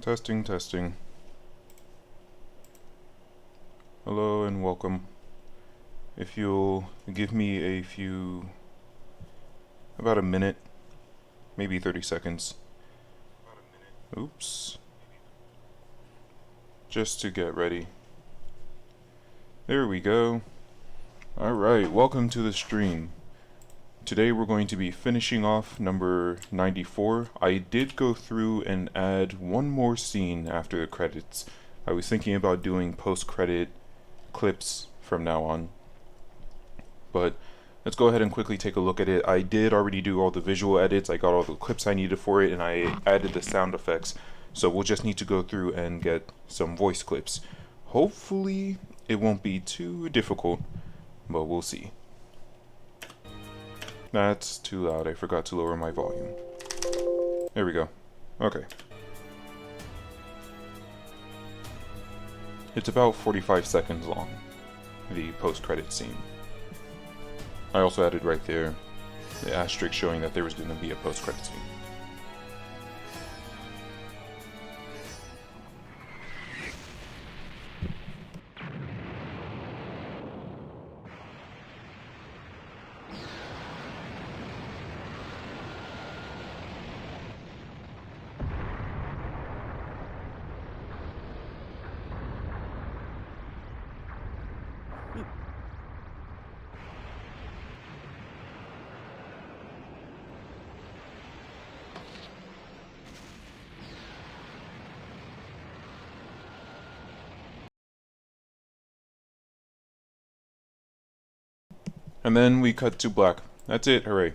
Testing, testing. Hello and welcome. If you'll give me about a minute, maybe 30 seconds. Oops. Just to get ready. There we go. Alright, welcome to the stream. Today we're going to be finishing off number 94. I did go through and add one more scene after the credits. I was thinking about doing post-credit clips from now on. But let's go ahead and quickly take a look at it. I did already do all the visual edits. I got all the clips I needed for it, and I added the sound effects. So we'll just need to go through and get some voice clips. Hopefully it won't be too difficult, but we'll see. That's too loud. I forgot to lower my volume. There we go. Okay. It's about 45 seconds long, the post-credit scene. I also added right there the asterisk showing that there was going to be a post-credit scene. And then we cut to black. That's it, hooray.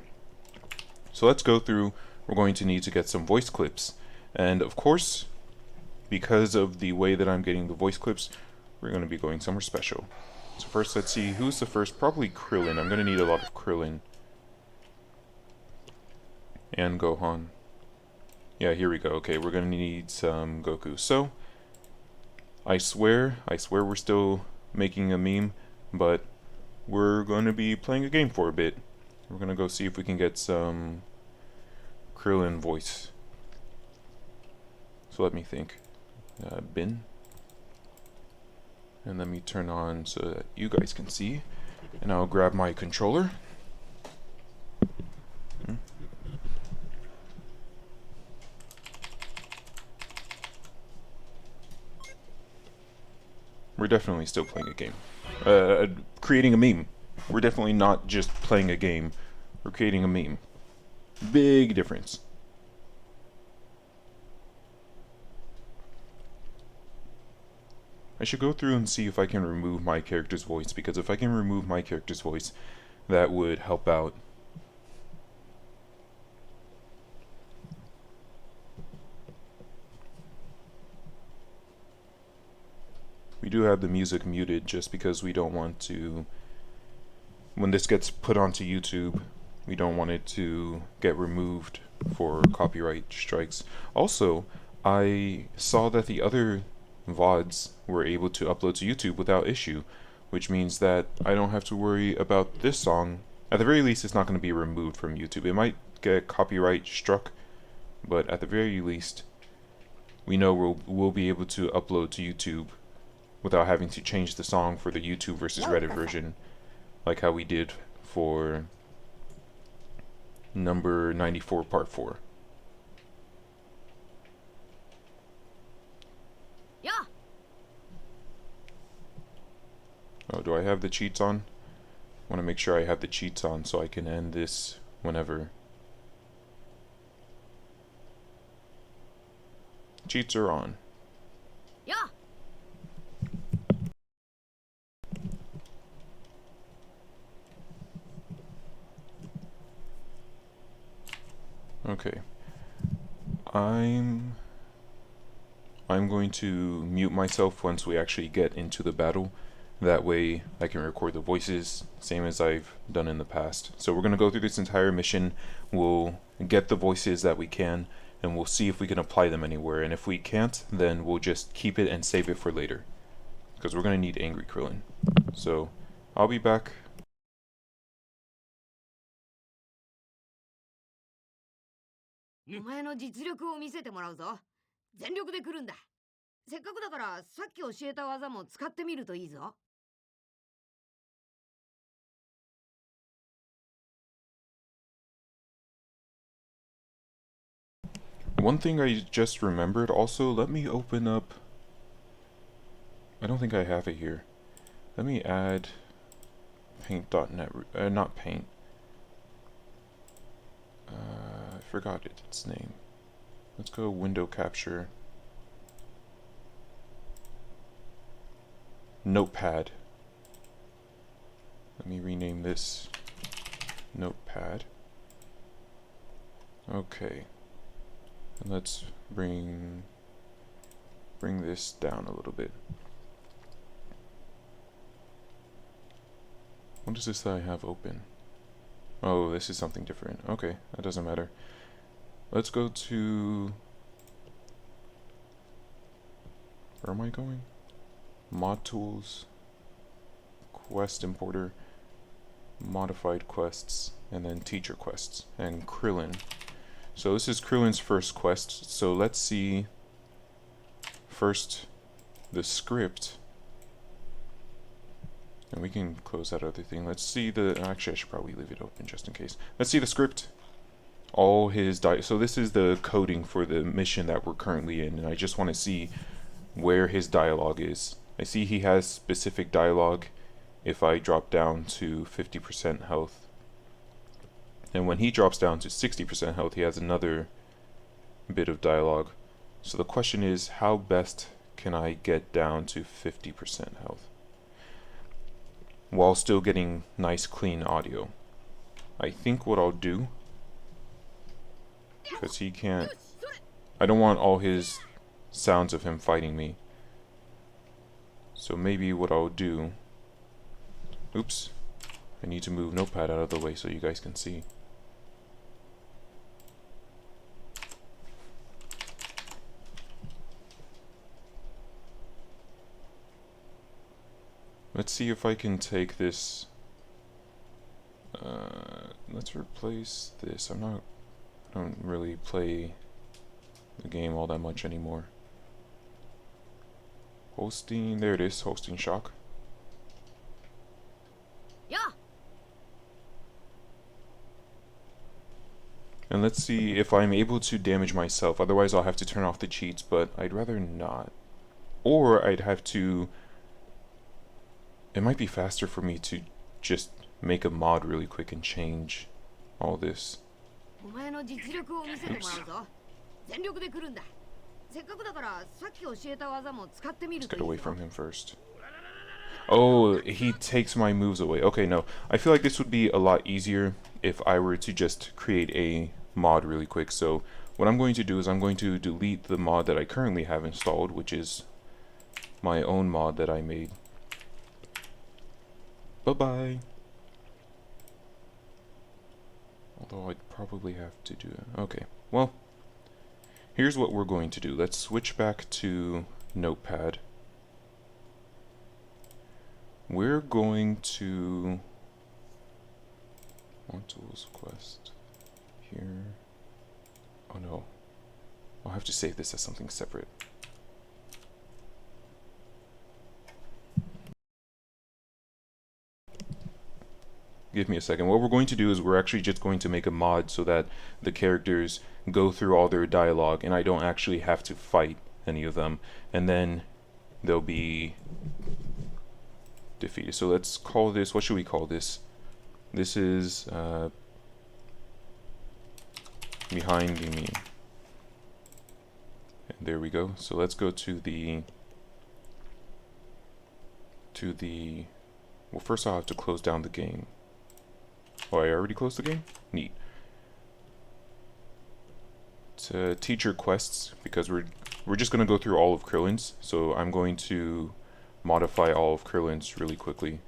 So let's go through. We're going to need to get some voice clips. And of course, because of the way that I'm getting the voice clips, we're going to be going somewhere special. So first, let's see, who's the first? Probably Krillin. I'm going to need a lot of Krillin. And Gohan. Yeah, here we go. Okay, we're going to need some Goku. So, I swear we're still making a meme, but we're going to be playing a game for a bit. We're going to go see if we can get some Krillin voice. So let me think. Bin. And let me turn on so that you guys can see. And I'll grab my controller. We're definitely still playing a game. Creating a meme. We're definitely not just playing a game. We're creating a meme. Big difference. I should go through and see if I can remove my character's voice, because if I can remove my character's voice, that would help out. We do have the music muted just because we don't want to, when this gets put onto YouTube, we don't want it to get removed for copyright strikes. Also, I saw that the other VODs were able to upload to YouTube without issue, which means that I don't have to worry about this song. At the very least, it's not going to be removed from YouTube. It might get copyright struck, but at the very least, we know we'll be able to upload to YouTube without having to change the song for the YouTube versus Reddit version, like how we did for number 94 part 4. Yeah. Oh, do I have the cheats on? I want to make sure I have the cheats on so I can end this whenever. Cheats are on. Yeah. Okay. I'm going to mute myself once we actually get into the battle, That way I can record the voices, same as I've done in the past. So we're going to go through this entire mission. We'll get the voices that we can, and we'll see if we can apply them anywhere. And if we can't, then we'll just keep it and save it for later, because we're going to need Angry Krillin. So I'll be back. お前の実力を見せてもらうぞ。全力で来るんだ。せっかくだからさっき教えた技も使ってみるといいぞ。One thing I just remembered also, let me open up. I don't think I have it here. Let me add paint.net, not paint. I forgot its name. Let's go window capture. Notepad. Let me rename this Notepad. Okay. And let's bring this down a little bit. What is this that I have open? Oh, this is something different. Okay, that doesn't matter. Let's go to... Where am I going? Mod tools, quest importer, modified quests, and then teacher quests, and Krillin. So this is Krillin's first quest. So let's see first the script. And we can close that other thing. Let's see the... Actually, I should probably leave it open just in case. Let's see the script. All his... So this is the coding for the mission that we're currently in. And I just want to see where his dialogue is. I see he has specific dialogue if I drop down to 50% health. And when he drops down to 60% health, he has another bit of dialogue. So the question is, how best can I get down to 50% health while still getting nice clean audio? I think what I'll do, because he can't, I don't want all his sounds of him fighting me. So maybe what I'll do, oops, I need to move Notepad out of the way so you guys can see. Let's see if I can take this. Let's replace this. I don't really play the game all that much anymore. Hosting, there it is, hosting shock. Yeah. And let's see if I'm able to damage myself. Otherwise I'll have to turn off the cheats, but I'd rather not. Or I'd have to... It might be faster for me to just make a mod really quick and change all this. Let's get away from him first. Oh, he takes my moves away. Okay, no. I feel like this would be a lot easier if I were to just create a mod really quick. So what I'm going to do is I'm going to delete the mod that I currently have installed, which is my own mod that I made. Bye-bye. Although I'd probably have to do it. Okay, well, here's what we're going to do. Let's switch back to Notepad. We're going to... More tools, quest, here. Oh no. I'll have to save this as something separate. Give me a second. What we're going to do is we're actually just going to make a mod so that the characters go through all their dialogue and I don't actually have to fight any of them, and then they'll be defeated. So let's call this, what should we call this? This is behind the meme. And there we go. So let's go to the well, first I'll have to close down the game. Oh, I already closed the game? Neat. To teacher quests, because we're just gonna go through all of Krillin's. So I'm going to modify all of Krillin's really quickly.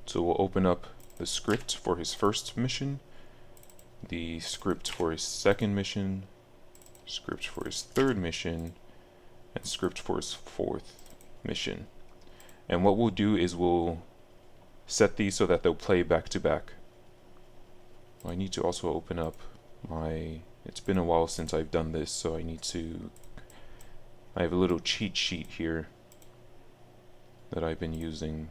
So we'll open up the script for his first mission, the script for his second mission, script for his third mission, and script for his fourth mission. And what we'll do is we'll set these so that they'll play back to back. I need to also open up my... It's been a while since I've done this, so I have a little cheat sheet here that I've been using.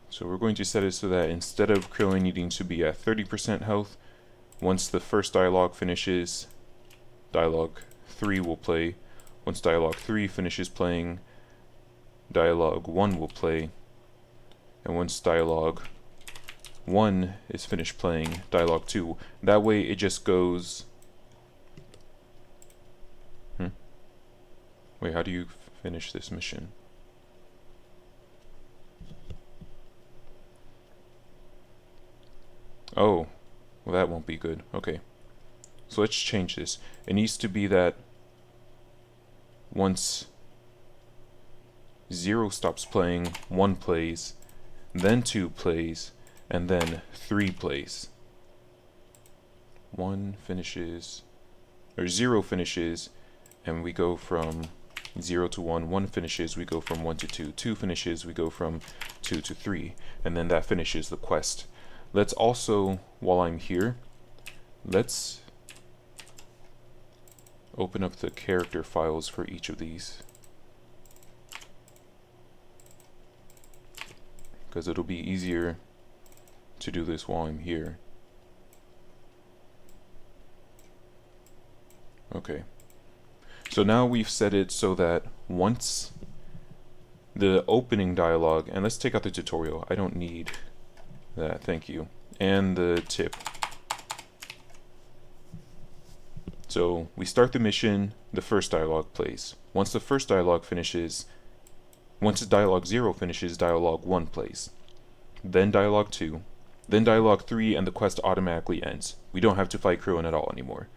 So we're going to set it so that instead of Krillin needing to be at 30% health, once the first dialogue finishes, dialogue 3 will play. Once dialogue 3 finishes playing, dialogue 1 will play. And once dialogue 1 is finished playing, dialogue 2. That way it just goes... Wait, how do you finish this mission? Oh, well that won't be good. Okay. So let's change this. It needs to be that once 0 stops playing, 1 plays, then 2 plays, and then 3 plays. 1 finishes, or 0 finishes, and we go from 0 to 1. 1 finishes, we go from 1 to 2. 2 finishes, we go from 2 to 3. And then that finishes the quest. Let's also, while I'm here, let's open up the character files for each of these, because it'll be easier to do this while I'm here. Okay. So now we've set it so that once the opening dialogue, and let's take out the tutorial. I don't need that, thank you. And the tip. So we start the mission, the first dialogue plays. Once the first dialogue finishes, once dialogue 0 finishes, dialogue 1 plays. Then dialogue 2, then dialogue 3, and the quest automatically ends. We don't have to fight Krillin at all anymore.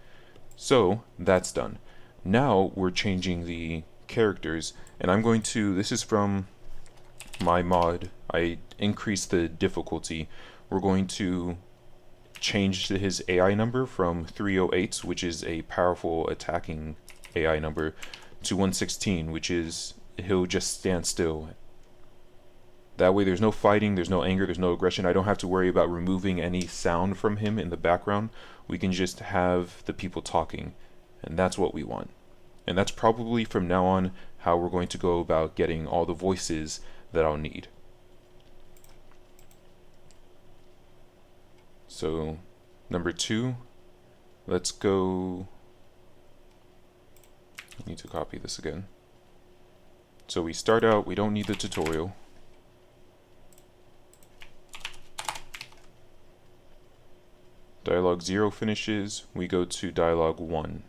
So that's done. Now we're changing the characters, and I'm going to, this is from my mod, I increased the difficulty. We're going to change his AI number from 308, which is a powerful attacking AI number, to 116, which is he'll just stand still. That way there's no fighting, there's no anger, there's no aggression. I don't have to worry about removing any sound from him in the background. We can just have the people talking, and that's what we want. And that's probably from now on how we're going to go about getting all the voices that I'll need. So, number 2, let's go... I need to copy this again. So we start out, we don't need the tutorial. Dialogue 0 finishes, we go to dialogue 1.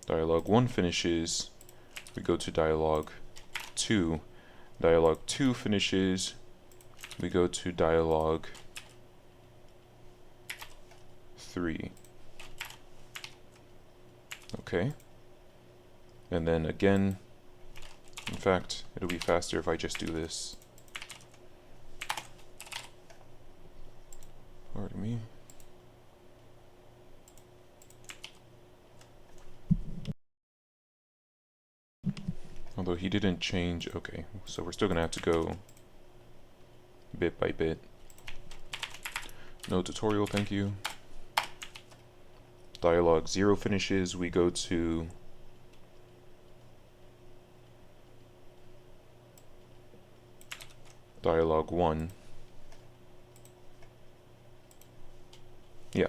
Dialogue 1 finishes, we go to dialogue 2. Dialogue 2 finishes, we go to dialogue 3. Okay. And then again, in fact, it'll be faster if I just do this. Pardon me. Although he didn't change, okay, so we're still gonna have to go bit by bit. No tutorial, thank you. Dialogue 0 finishes, we go to dialogue 1. Yeah.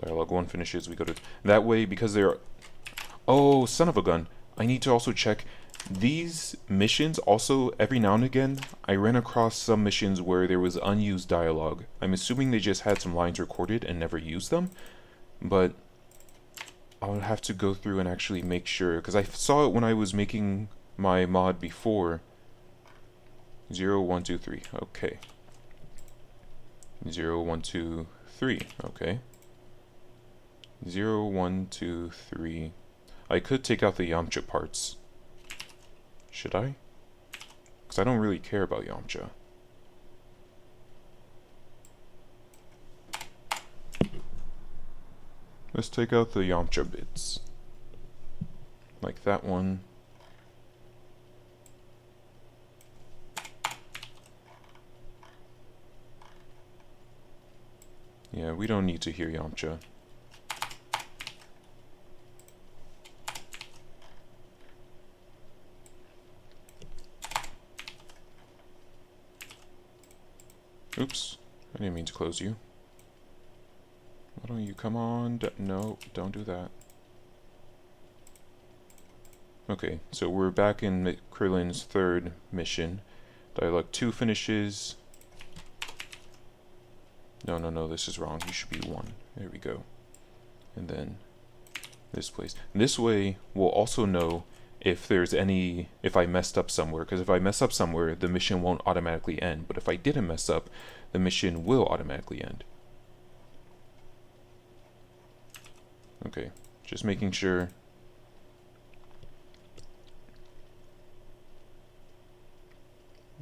Dialogue 1 finishes, we go to... That way, because they're... Oh, son of a gun. I need to also check these missions. Also, every now and again, I ran across some missions where there was unused dialogue. I'm assuming they just had some lines recorded and never used them, but I would have to go through and actually make sure, because I saw it when I was making my mod before, 0, 1, 2, 3. Okay. 0, 1, 2, 3. Okay. 0, 1, 2, 3. I could take out the Yamcha parts. Should I? Because I don't really care about Yamcha. Let's take out the Yamcha bits. Like that one. Yeah, we don't need to hear Yamcha. Oops, I didn't mean to close you. Why don't you come on? No, don't do that. Okay, so we're back in Krillin's third mission. Dialogue 2 finishes. No, this is wrong. You should be 1. There we go. And then this place. And this way, we'll also know if there's any, if I messed up somewhere. Because if I mess up somewhere, the mission won't automatically end. But if I didn't mess up, the mission will automatically end. Okay, just making sure.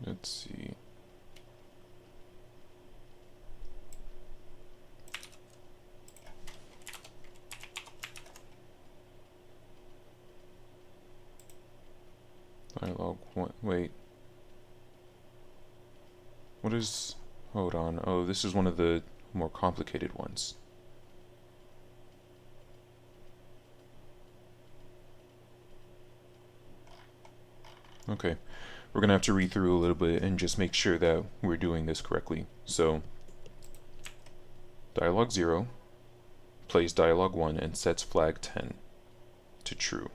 Let's see. Dialogue 1. Wait. What is. Hold on. Oh, this is one of the more complicated ones. Okay. We're going to have to read through a little bit and just make sure that we're doing this correctly. So, Dialogue 0 plays Dialogue 1 and sets flag 10 to true.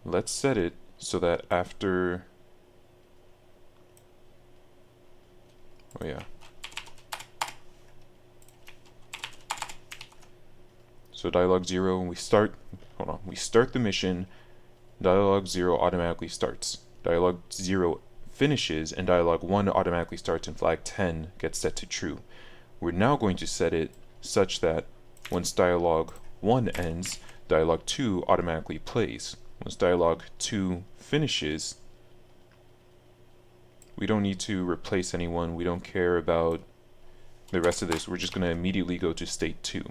Let's set it so that after... Oh yeah. So Dialogue 0, we start... Hold on. We start the mission. Dialogue 0 automatically starts. Dialogue 0 finishes, and Dialogue 1 automatically starts, and flag 10 gets set to true. We're now going to set it such that once Dialogue 1 ends, Dialogue 2 automatically plays. Once Dialogue 2 finishes, we don't need to replace anyone. We don't care about the rest of this. We're just going to immediately go to state 2.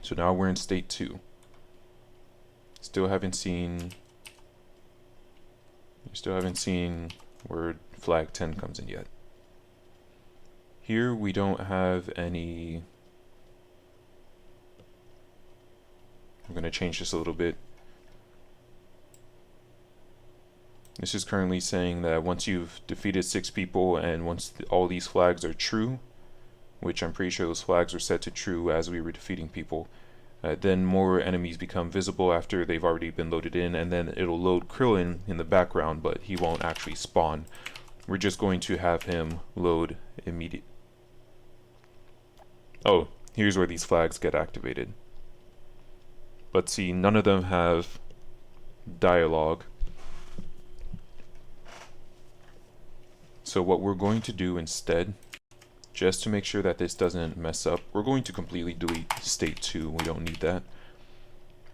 So now we're in state 2. Still haven't seen where flag 10 comes in yet. Here we don't have any. I'm going to change this a little bit. This is currently saying that once you've defeated 6 people and once all these flags are true, which I'm pretty sure those flags are set to true as we were defeating people, then more enemies become visible after they've already been loaded in, and then it'll load Krillin in the background, but he won't actually spawn. We're just going to have him load immediate. Oh, here's where these flags get activated. But see, none of them have dialogue. So what we're going to do instead, just to make sure that this doesn't mess up, we're going to completely delete state 2. We don't need that.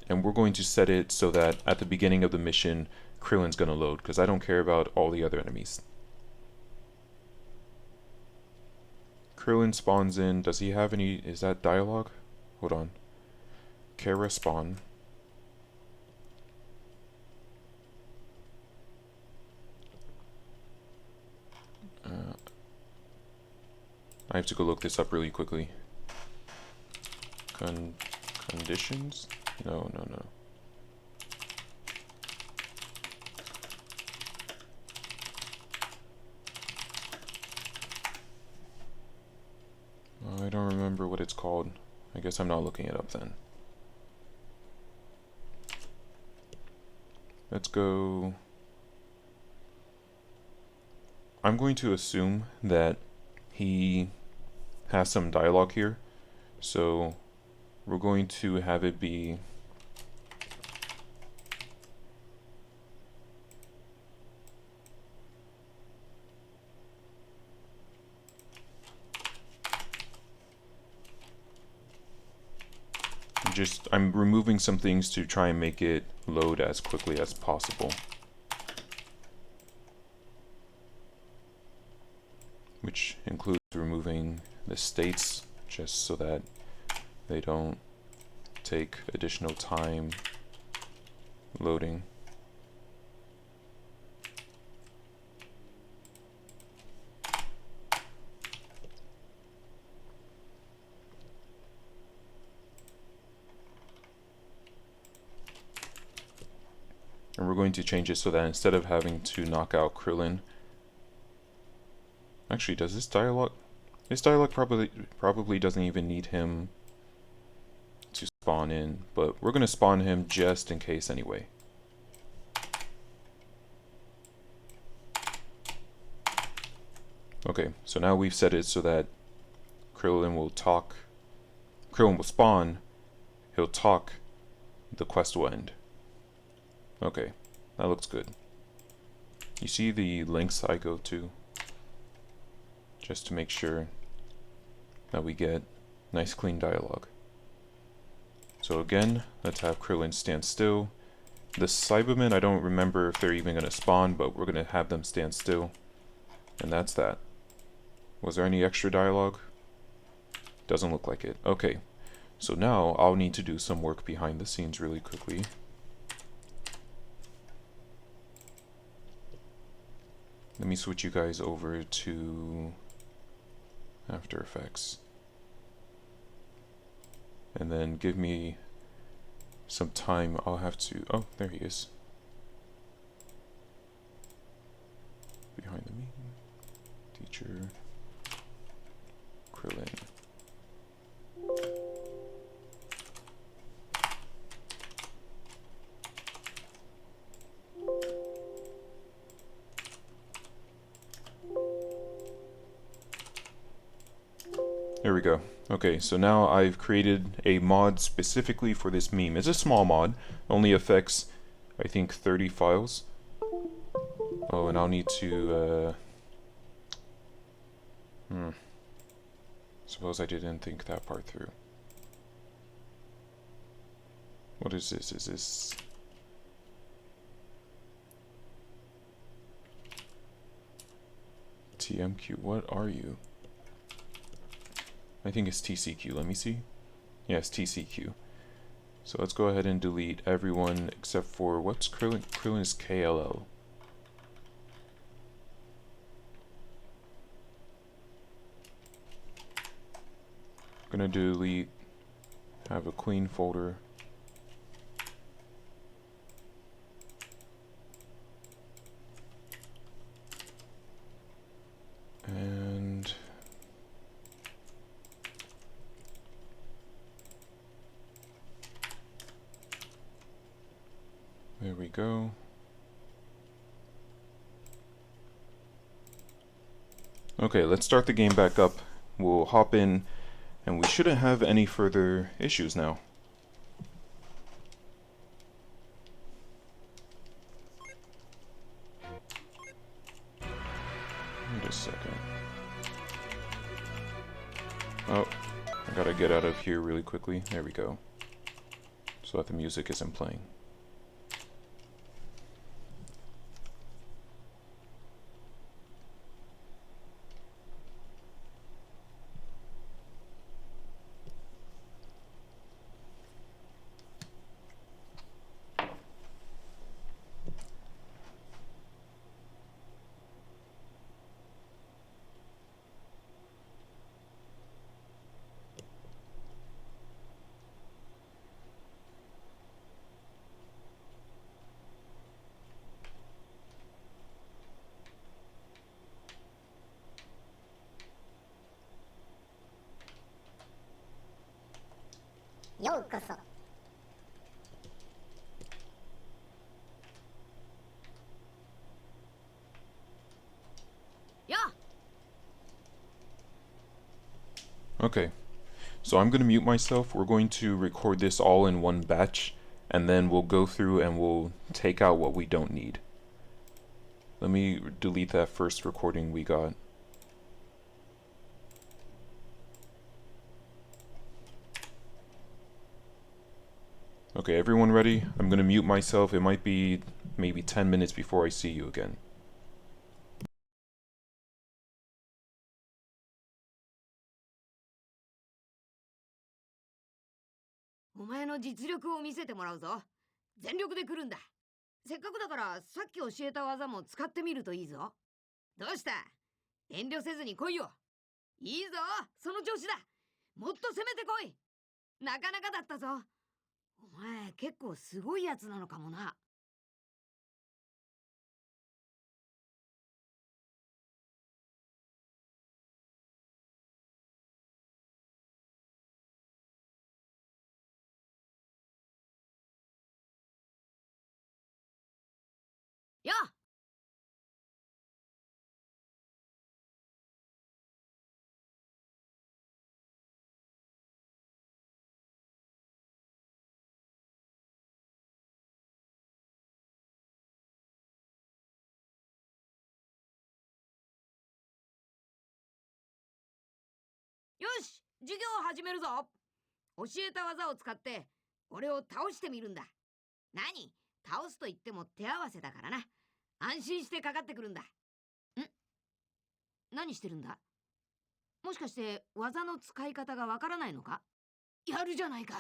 And we're going to set it so that at the beginning of the mission, Krillin's going to load, because I don't care about all the other enemies. Krillin spawns in. Does he have any... Is that dialogue? Hold on. Kara spawn. I have to go look this up really quickly. Conditions? No. I don't remember what it's called. I guess I'm not looking it up then. Let's go... I'm going to assume that he has some dialogue here, so we're going to have it be I'm removing some things to try and make it load as quickly as possible. Which includes removing the states just so that they don't take additional time loading. And we're going to change it so that instead of having to knock out Krillin, actually, does this dialogue? This dialogue probably doesn't even need him to spawn in, but we're gonna spawn him just in case anyway. Okay, so now we've set it so that Krillin will spawn, he'll talk, the quest will end. Okay, that looks good. You see the links I go to? Just to make sure that we get nice clean dialogue. So again, let's have Krillin stand still. The Cybermen, I don't remember if they're even going to spawn, but we're going to have them stand still. And that's that. Was there any extra dialogue? Doesn't look like it. Okay, so now I'll need to do some work behind the scenes really quickly. Let me switch you guys over to After Effects. And then give me some time. I'll have to... Oh, there he is. Behind the meeting. Teacher. Krillin. There we go. Okay, so now I've created a mod specifically for this meme. It's a small mod, only affects, I think, 30 files. Oh, and I'll need to, Suppose I didn't think that part through. What is this? Is this... TMQ? What are you? I think it's TCQ. Let me see. Yes, TCQ. So let's go ahead and delete everyone except for... What's Krillin? Krillin is KLL. Gonna delete, have a clean folder. And there we go. Okay, let's start the game back up. We'll hop in. And we shouldn't have any further issues now. Wait a second. Oh, I gotta get out of here really quickly. There we go. So that the music isn't playing. Okay, so I'm going to mute myself. We're going to record this all in one batch, and then we'll go through and we'll take out what we don't need. Let me delete that first recording we got. Okay, everyone ready? I'm gonna mute myself. It might be maybe 10 minutes before I see you again. お前の実力を見せてもらうぞ。全力で来るんだ。せっかくだからさっき教えた技も使ってみるといいぞ。どうした？遠慮せずに来いよ。いいぞ、その調子だ。もっと攻めてこい。なかなかだったぞ。お前結構すごいやつなのかもな。よっ。よし、授業を始めるぞ。教えた技を使って俺を倒してみるんだ。何？倒すと言っても手合わせだからな。安心してかかってくるんだ。何してるんだ？もしかして技の使い方がわからないのか？やるじゃないか。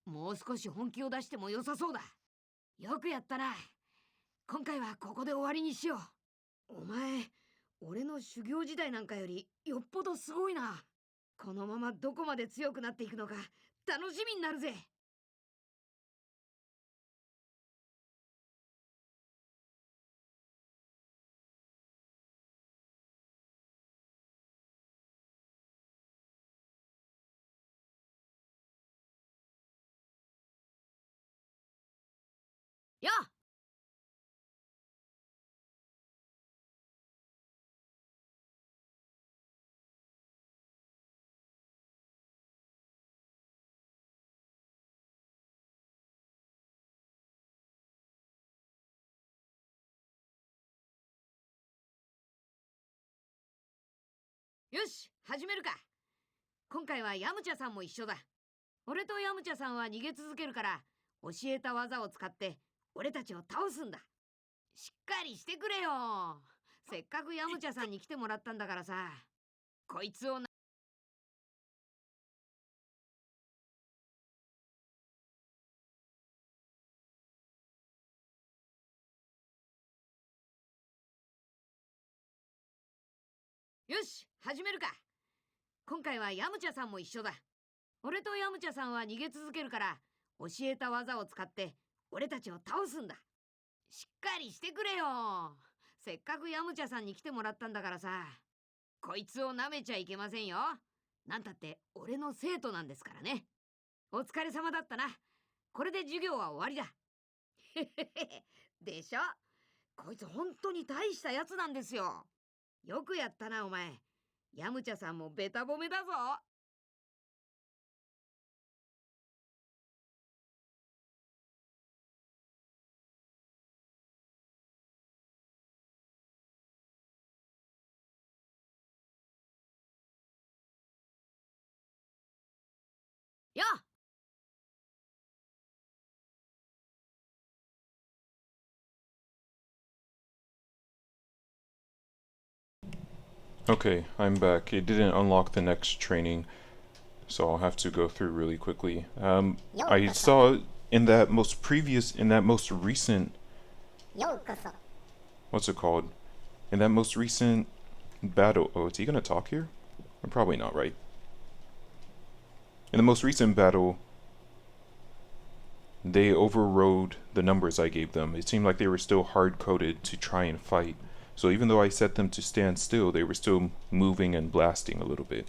もう少し本気を出しても良さそうだ。よくやったな。今回はここで終わりにしよう。お前、俺の修行時代なんかよりよっぽどすごいな。このままどこまで強くなっていくのか楽しみになるぜ。よっ。よし、始めるか。今回はヤムチャさんも一緒だ。俺とヤムチャさんは逃げ続けるから、教えた技を使って俺たちを倒すんだ。しっかりしてくれよ。せっかくヤムチャさんに来てもらったんだからさ。こいつをな。よし、始めるか。今回はヤムチャさんも一緒だ。俺とヤムチャさんは逃げ続けるから、教えた技を使って俺たちを倒すんだ。しっかりしてくれよ。せっかくヤムチャさんに来てもらったんだからさ。こいつを舐めちゃいけませんよ。なんたって俺の生徒なんですからね。お疲れ様だったな。これで授業は終わりだ。でしょ？こいつ本当に大したやつなんですよ。よくやったなお前。ヤムチャさんもベタ褒めだぞ。よっ。 Okay, I'm back. It didn't unlock the next training, so I'll have to go through really quickly. I saw in that most recent, what's it called? In that most recent battle. Oh, is he gonna talk here? Probably not, right? In the most recent battle, they overrode the numbers I gave them. It seemed like they were still hard coded to try and fight. So even though I set them to stand still, they were still moving and blasting a little bit.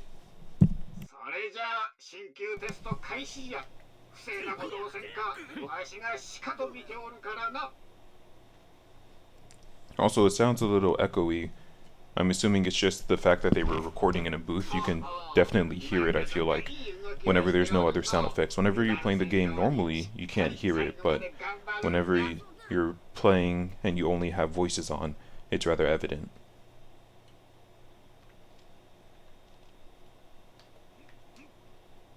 Also, it sounds a little echoey. I'm assuming it's just the fact that they were recording in a booth. You can definitely hear it, I feel like, whenever there's no other sound effects. Whenever you're playing the game normally, you can't hear it, but whenever you're playing and you only have voices on, it's rather evident.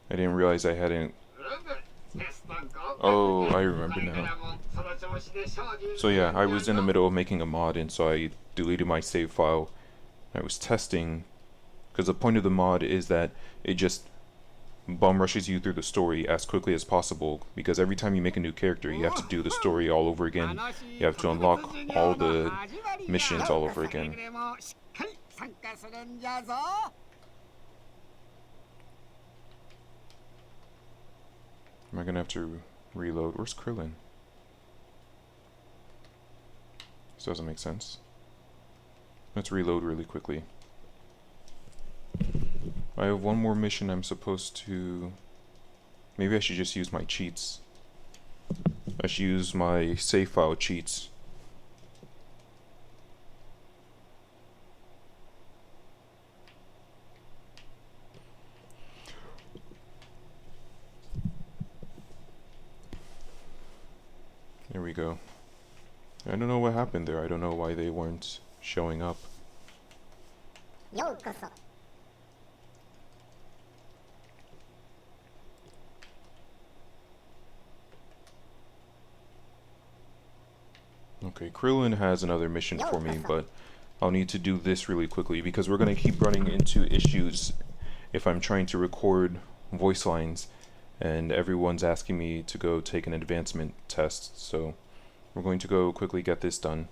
I didn't realize I hadn't Oh, I remember now. So yeah, I was in the middle of making a mod, and so I deleted my save file. I was testing, because the point of the mod is that it just bum rushes you through the story as quickly as possible, because every time you make a new character, you have to do the story all over again. You have to unlock all the missions all over again. Am I gonna have to reload? Where's Krillin? This doesn't make sense. Let's reload really quickly. I have one more mission I'm supposed to... Maybe I should just use my cheats. I should use my save file cheats. There we go. I don't know what happened there. I don't know why they weren't showing up. Okay, Krillin has another mission for me, but I'll need to do this really quickly because we're going to keep running into issues if I'm trying to record voice lines and everyone's asking me to go take an advancement test, so we're going to go quickly get this done.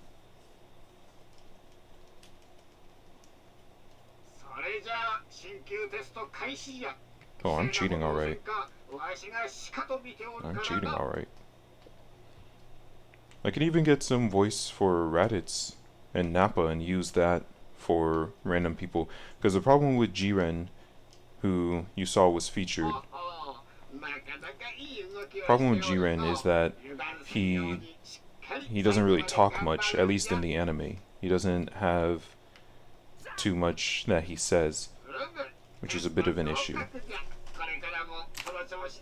Oh, I'm cheating alright. I'm cheating alright. I can even get some voice for Raditz and Nappa and use that for random people. Because the problem with Jiren, who you saw was featured, problem with Jiren is that he doesn't really talk much, at least in the anime. He doesn't have too much that he says, which is a bit of an issue.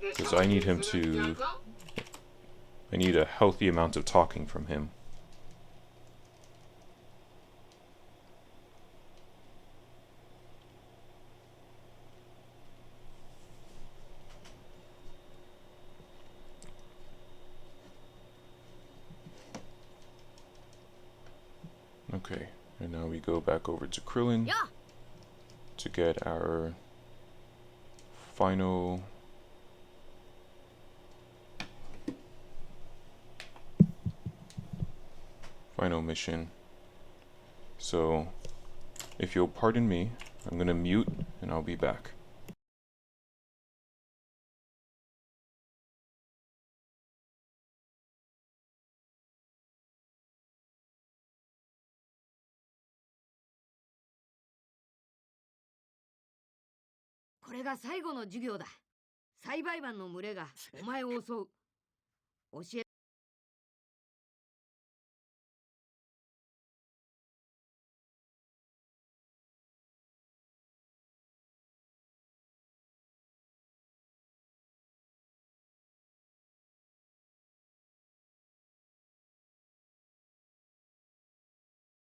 Because I need him to... I need a healthy amount of talking from him. Okay, and now we go back over to Krillin to get our final mission. So, if you'll pardon me, I'm gonna mute and I'll be back. This is the last lesson. 栽培マンの群れがお前を襲う。教え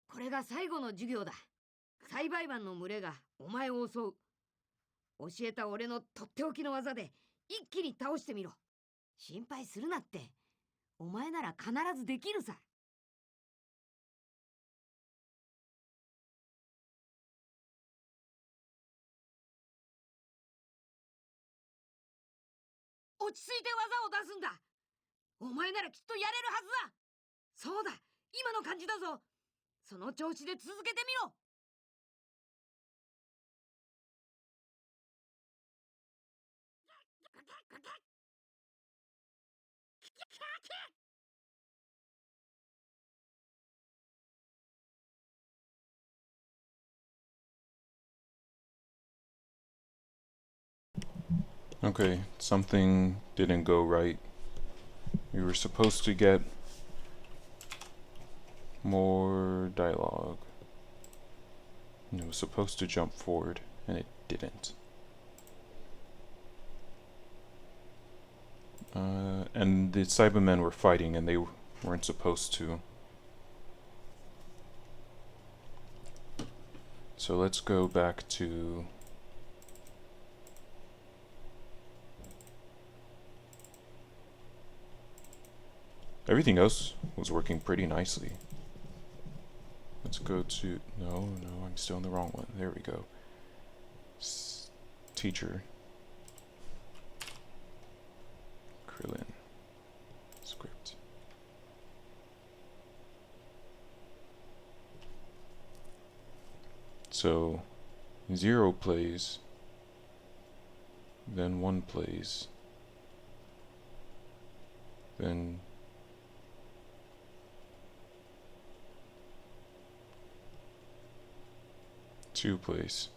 これが最後の授業だ。栽培マンの群れがお前を襲う。教えた俺のとっておきの技で一気に倒してみろ。心配するなって。お前なら必ずできるさ。落ち着いて技を出すんだ。お前ならきっとやれるはずだ。そうだ、今の感じだぞ。その調子で続けてみろ。Okay, something didn't go right. We were supposed to get more dialogue. And it was supposed to jump forward, and it didn't. And the Cybermen were fighting, and they weren't supposed to. So let's go back to... Everything else was working pretty nicely. Let's go to... No, I'm still in the wrong one. There we go. Teacher. Krillin. Script. So, 0 plays, then 1 plays, then two plays.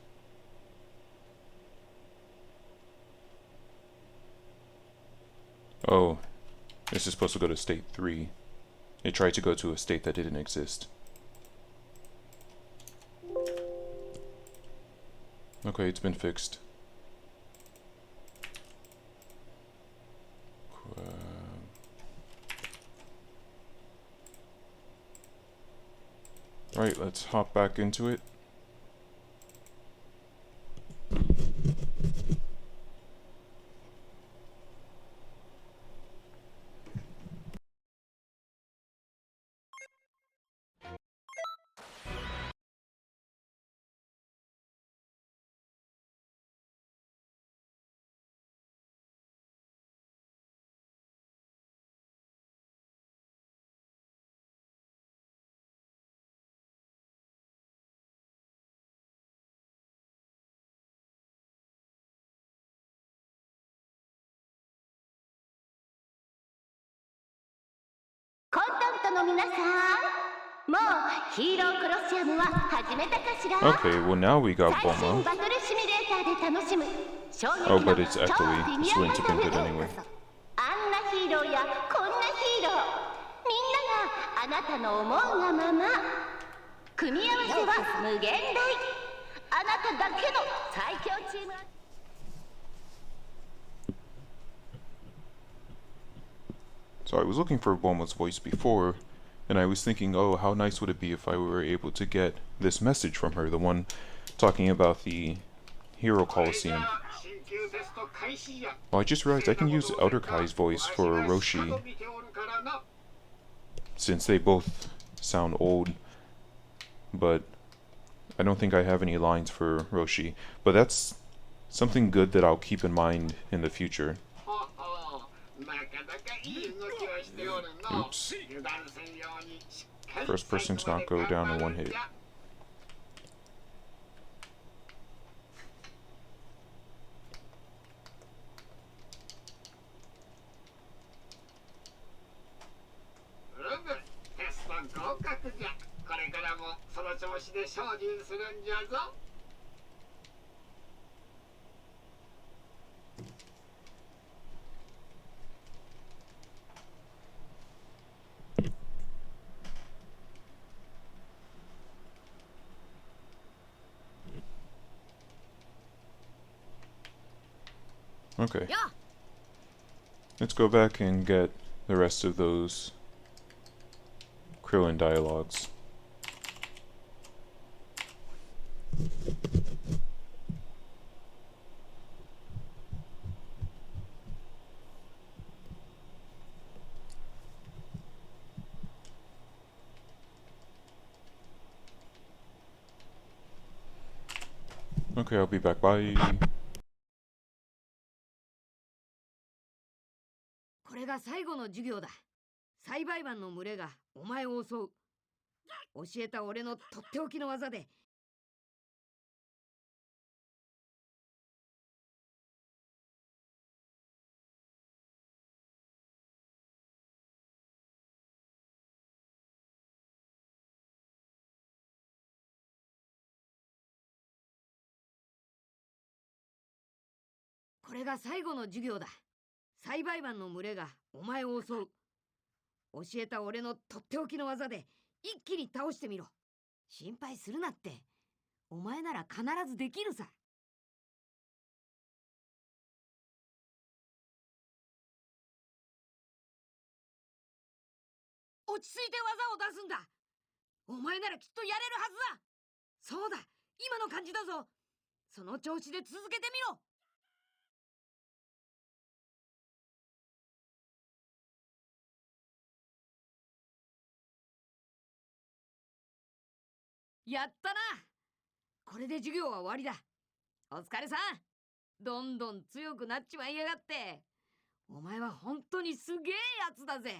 Oh, this is supposed to go to state 3. It tried to go to a state that didn't exist. Okay, it's been fixed. Right, let's hop back into it. Okay, well now we got Bulma. Oh, but it's echoey. This wouldn't have been good anyway. So I was looking for Bulma's voice before, and I was thinking, oh, how nice would it be if I were able to get this message from her, the one talking about the Hero Coliseum. Well, I just realized I can use Elder Kai's voice for Roshi, since they both sound old, but I don't think I have any lines for Roshi. But that's something good that I'll keep in mind in the future. Oops. First person to not go down in one hit. Okay. Let's go back and get the rest of those Krillin dialogues. Okay, I'll be back. Bye. これが最後の授業だ。栽培マンの群れがお前を襲う。教えた俺のとっておきの技でこれが最後の授業だ。栽培マンの群れがお前を襲う。教えた俺のとっておきの技で一気に倒してみろ。心配するなって。お前なら必ずできるさ。落ち着いて技を出すんだ。お前ならきっとやれるはずだ。そうだ、今の感じだぞ。その調子で続けてみろ。やったな。これで授業は終わりだ。お疲れさん。どんどん強くなっちまいやがって。お前は本当にすげえやつだぜ。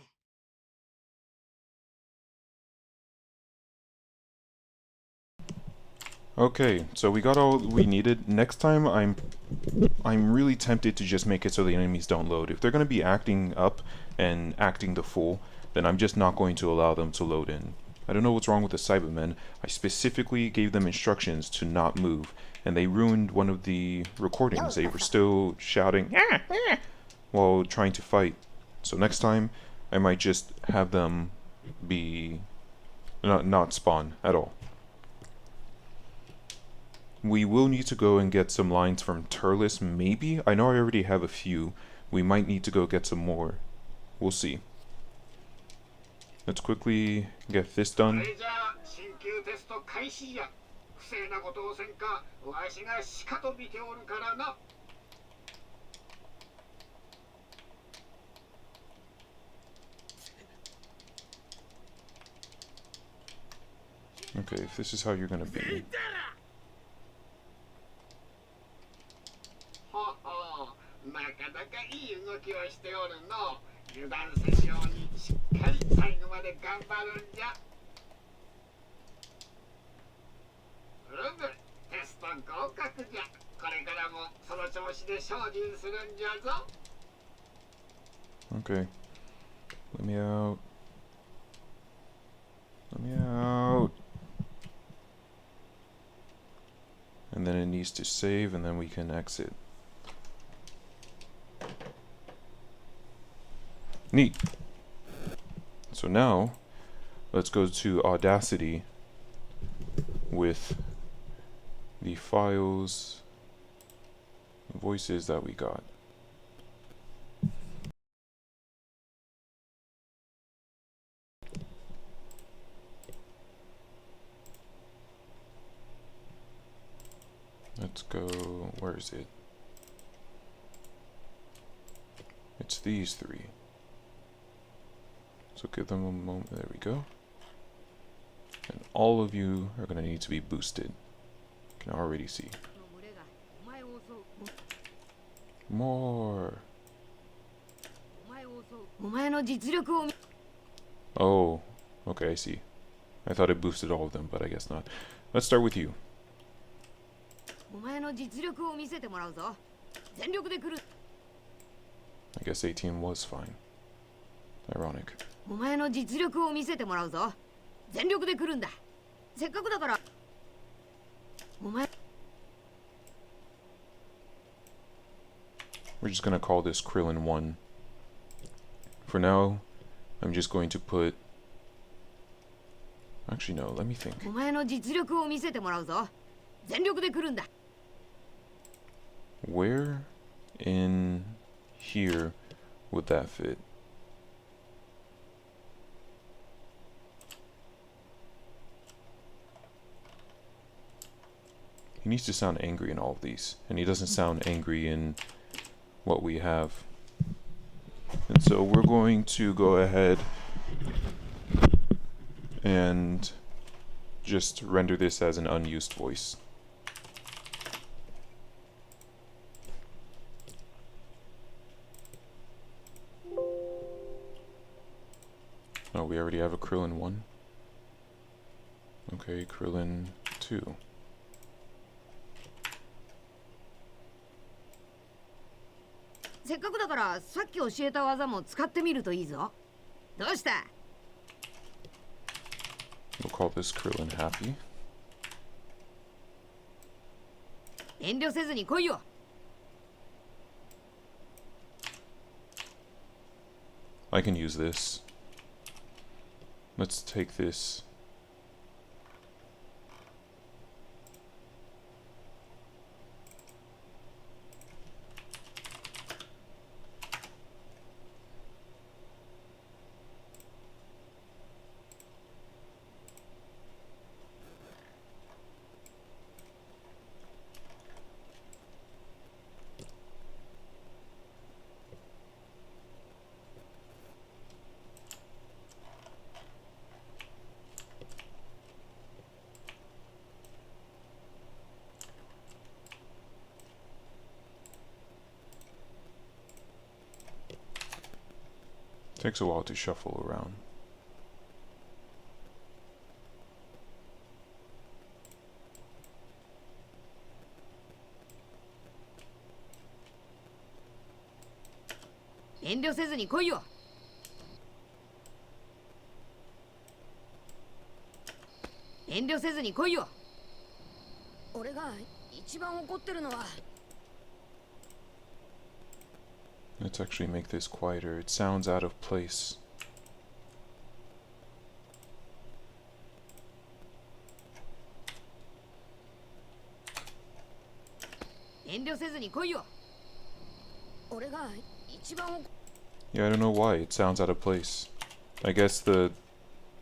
Okay, so we got all we needed. Next time, I'm really tempted to just make it so the enemies don't load. If they're gonna be acting up and acting the fool, then I'm just not going to allow them to load in. I don't know what's wrong with the Cybermen. I specifically gave them instructions to not move, and they ruined one of the recordings. They were still shouting "Ah, ah," while trying to fight. So next time, I might just have them be not spawn at all. We will need to go and get some lines from Turles, maybe? I know I already have a few. We might need to go get some more. We'll see. Let's quickly get this done. Okay, if this is how you're gonna be. Okay. Let me out. Let me out. And then it needs to save, and then we can exit. Neat. So now, let's go to Audacity with the files, voices that we got. Let's go, where is it? It's these three. So give them a moment, there we go. And all of you are going to need to be boosted. You can already see. More. Oh, okay, I see. I thought it boosted all of them, but I guess not. Let's start with you. I guess 18 was fine. Ironic. We're just gonna call this Krillin 1. For now, I'm just going to put... Actually, no, let me think. Where in here would that fit? He needs to sound angry in all of these, and he doesn't sound angry in what we have. And so we're going to go ahead and just render this as an unused voice. Oh, we already have a Krillin 1. Okay, Krillin 2. We'll call this Krillin Happy. I can use this. Let's take this. Takes a while to shuffle around.遠慮せずに来いよ。遠慮せずに来いよ。俺が一番怒ってるのは。Let's actually make this quieter. It sounds out of place. 遠慮せずに来いよ。俺が一番。 Yeah, I don't know why. It sounds out of place. I guess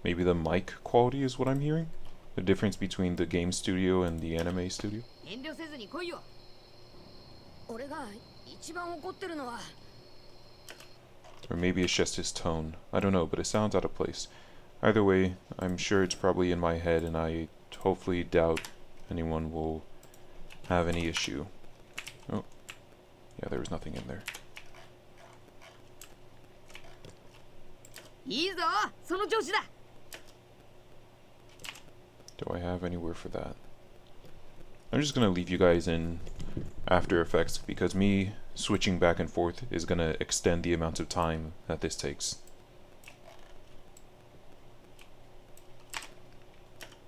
maybe the mic quality is what I'm hearing? The difference between the game studio and the anime studio? 遠慮せずに来いよ。俺が一番怒ってるのは。 Or maybe it's just his tone. I don't know, but it sounds out of place. Either way, I'm sure it's probably in my head, and I hopefully doubt anyone will have any issue. Oh, yeah, there was nothing in there. いいぞ、その調子だ。 Do I have anywhere for that? I'm just gonna leave you guys in After Effects because me switching back and forth is gonna extend the amount of time that this takes.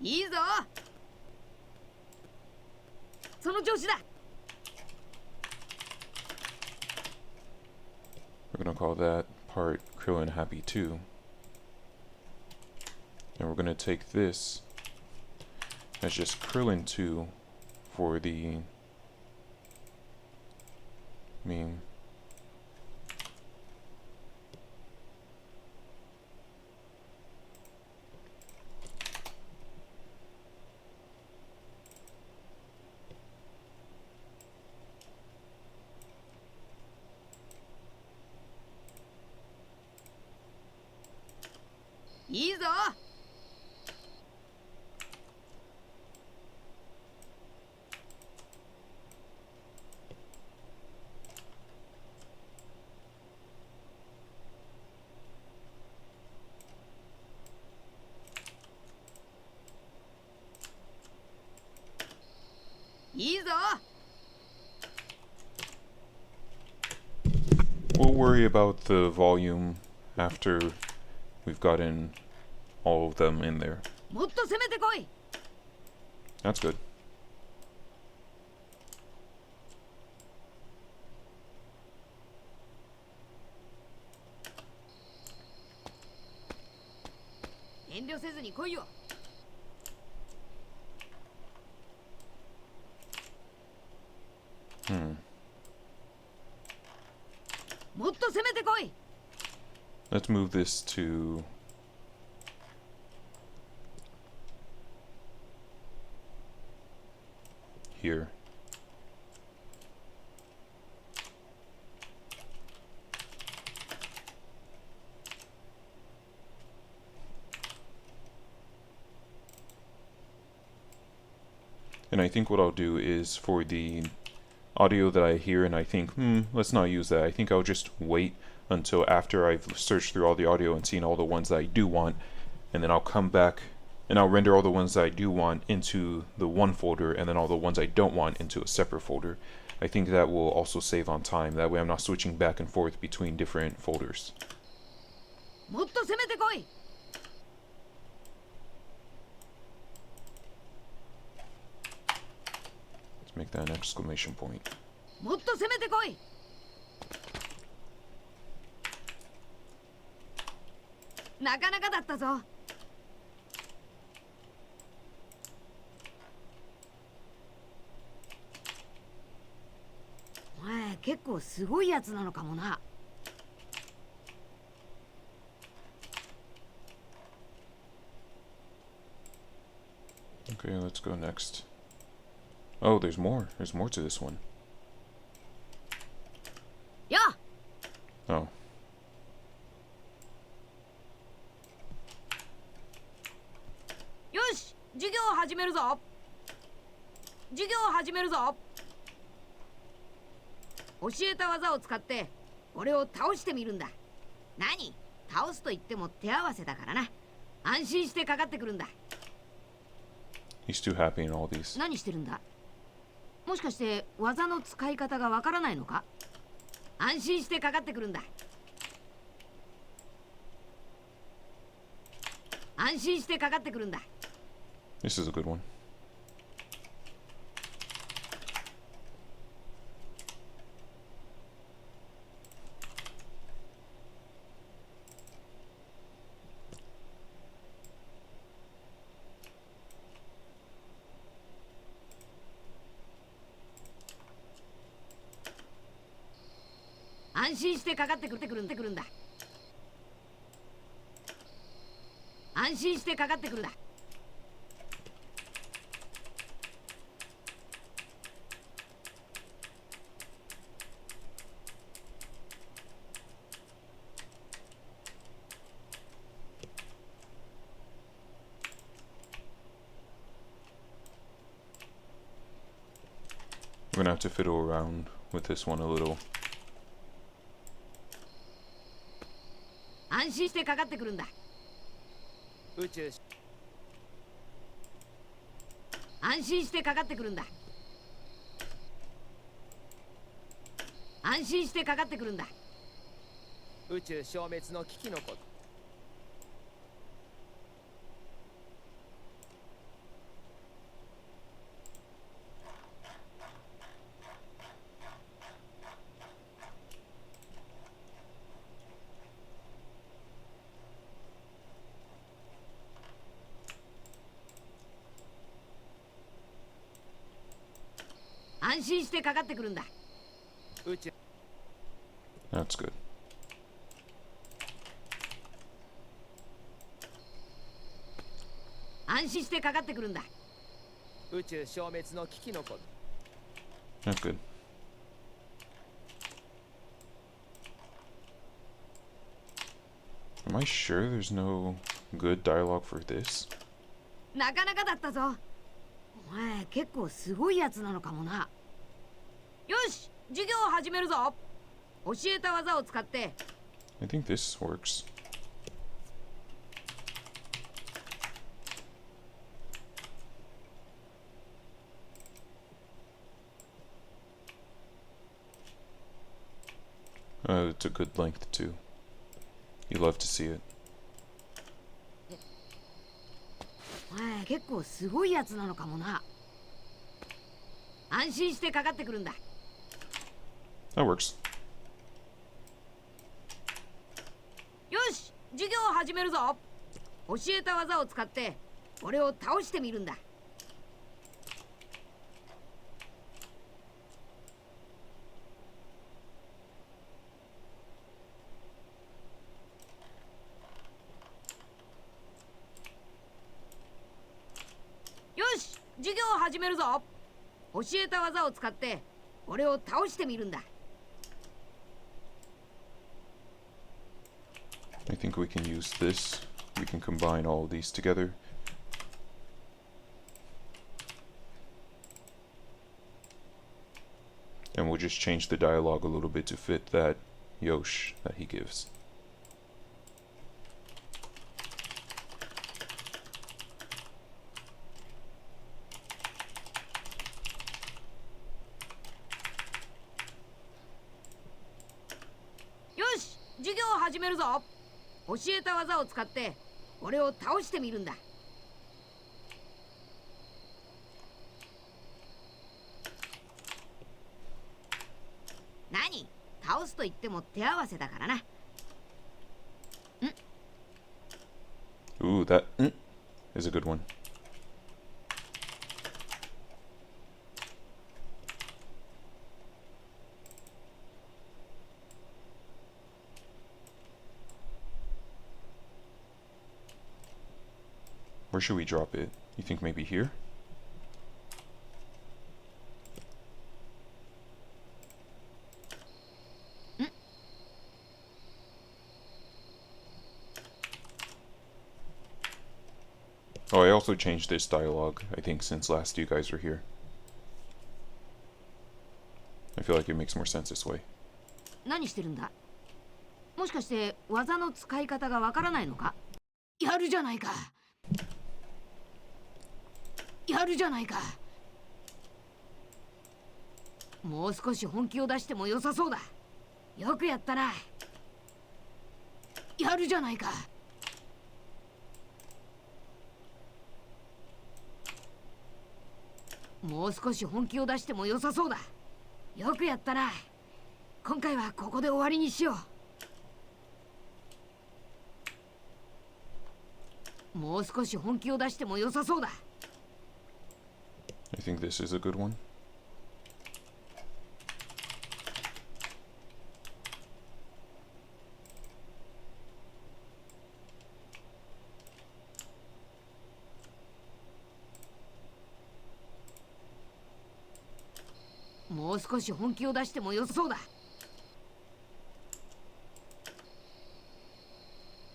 いいぞ、その調子だ。 We're gonna call that part Krillin Happy 2. And we're gonna take this as just Krillin 2 for the meme. We'll worry about the volume after we've gotten all of them in there. That's good. Let's move this to here. And I think what I'll do is for the audio that I hear and I think, let's not use that. I think I'll just wait until after I've searched through all the audio and seen all the ones that I do want, and then I'll come back and I'll render all the ones that I do want into the one folder and then all the ones I don't want into a separate folder. I think that will also save on time. That way I'm not switching back and forth between different folders. Let's make that an exclamation point. もっと攻めてこい。なかなかだったぞ。お前結構すごいやつなのかもな。Okay, let's go next. Oh, there's more. There's more to this one. Yeah. Oh. よし、授業を始めるぞ。授業を始めるぞ。教えた技を使って俺を倒してみるんだ。何？倒すと言っても手合わせだからな。安心してかかってくるんだ。 He's too happy in all these. 何してるんだ？もしかして技の使い方がわからないのか？安心してかかってくるんだ。安心してかかってくるんだ。 This is a good one. .安心してかかってくるんだ。安心してかかってくるんだ。We're gonna have to fiddle around with this one a little. 安心してかかってくるんだ。宇宙安心してかかってくるんだ。安心してかかってくるんだ。宇宙消滅の危機のこと。安心してかかってくるんだ。宇宙 That's good. 安心してかかってくるんだ。宇宙消滅の危機のこと。 That's good. Am I sure there's no good dialogue for this? なかなかだったぞ。お前結構すごいやつなのかもな。よし、授業を始めるぞ。教えた技を使って。 I think this works. It's a good length too. You love to see it. お前結構すごいやつなのかもな。安心してかかってくるんだ。 That works. よし、授業を始めるぞ。教えた技を使って俺を倒してみるんだ。よし、授業を始めるぞ。教えた技を使って俺を倒してみるんだ。 I think we can use this. We can combine all of these together. And we'll just change the dialogue a little bit to fit that Yosh that he gives. .よし、授業を始めるぞ。教えた技を使って俺を倒してみるんだ。何？倒すと言っても手合わせだからな。 Ooh, that is a good one. Where should we drop it? You think maybe here? Oh, I also changed this dialogue, I think, since last you guys were here. I feel like it makes more sense this way. 何してるんだ？ももしかして技の使い方がわからないのか？やるじゃないか。やるじゃないか。もう少し本気を出しても良さそうだ。よくやったな。やるじゃないか。もう少し本気を出しても良さそうだ。よくやったな。今回はここで終わりにしよう。もう少し本気を出しても良さそうだ。I think this is a good one. もう少し本気を出しても良さそうだ。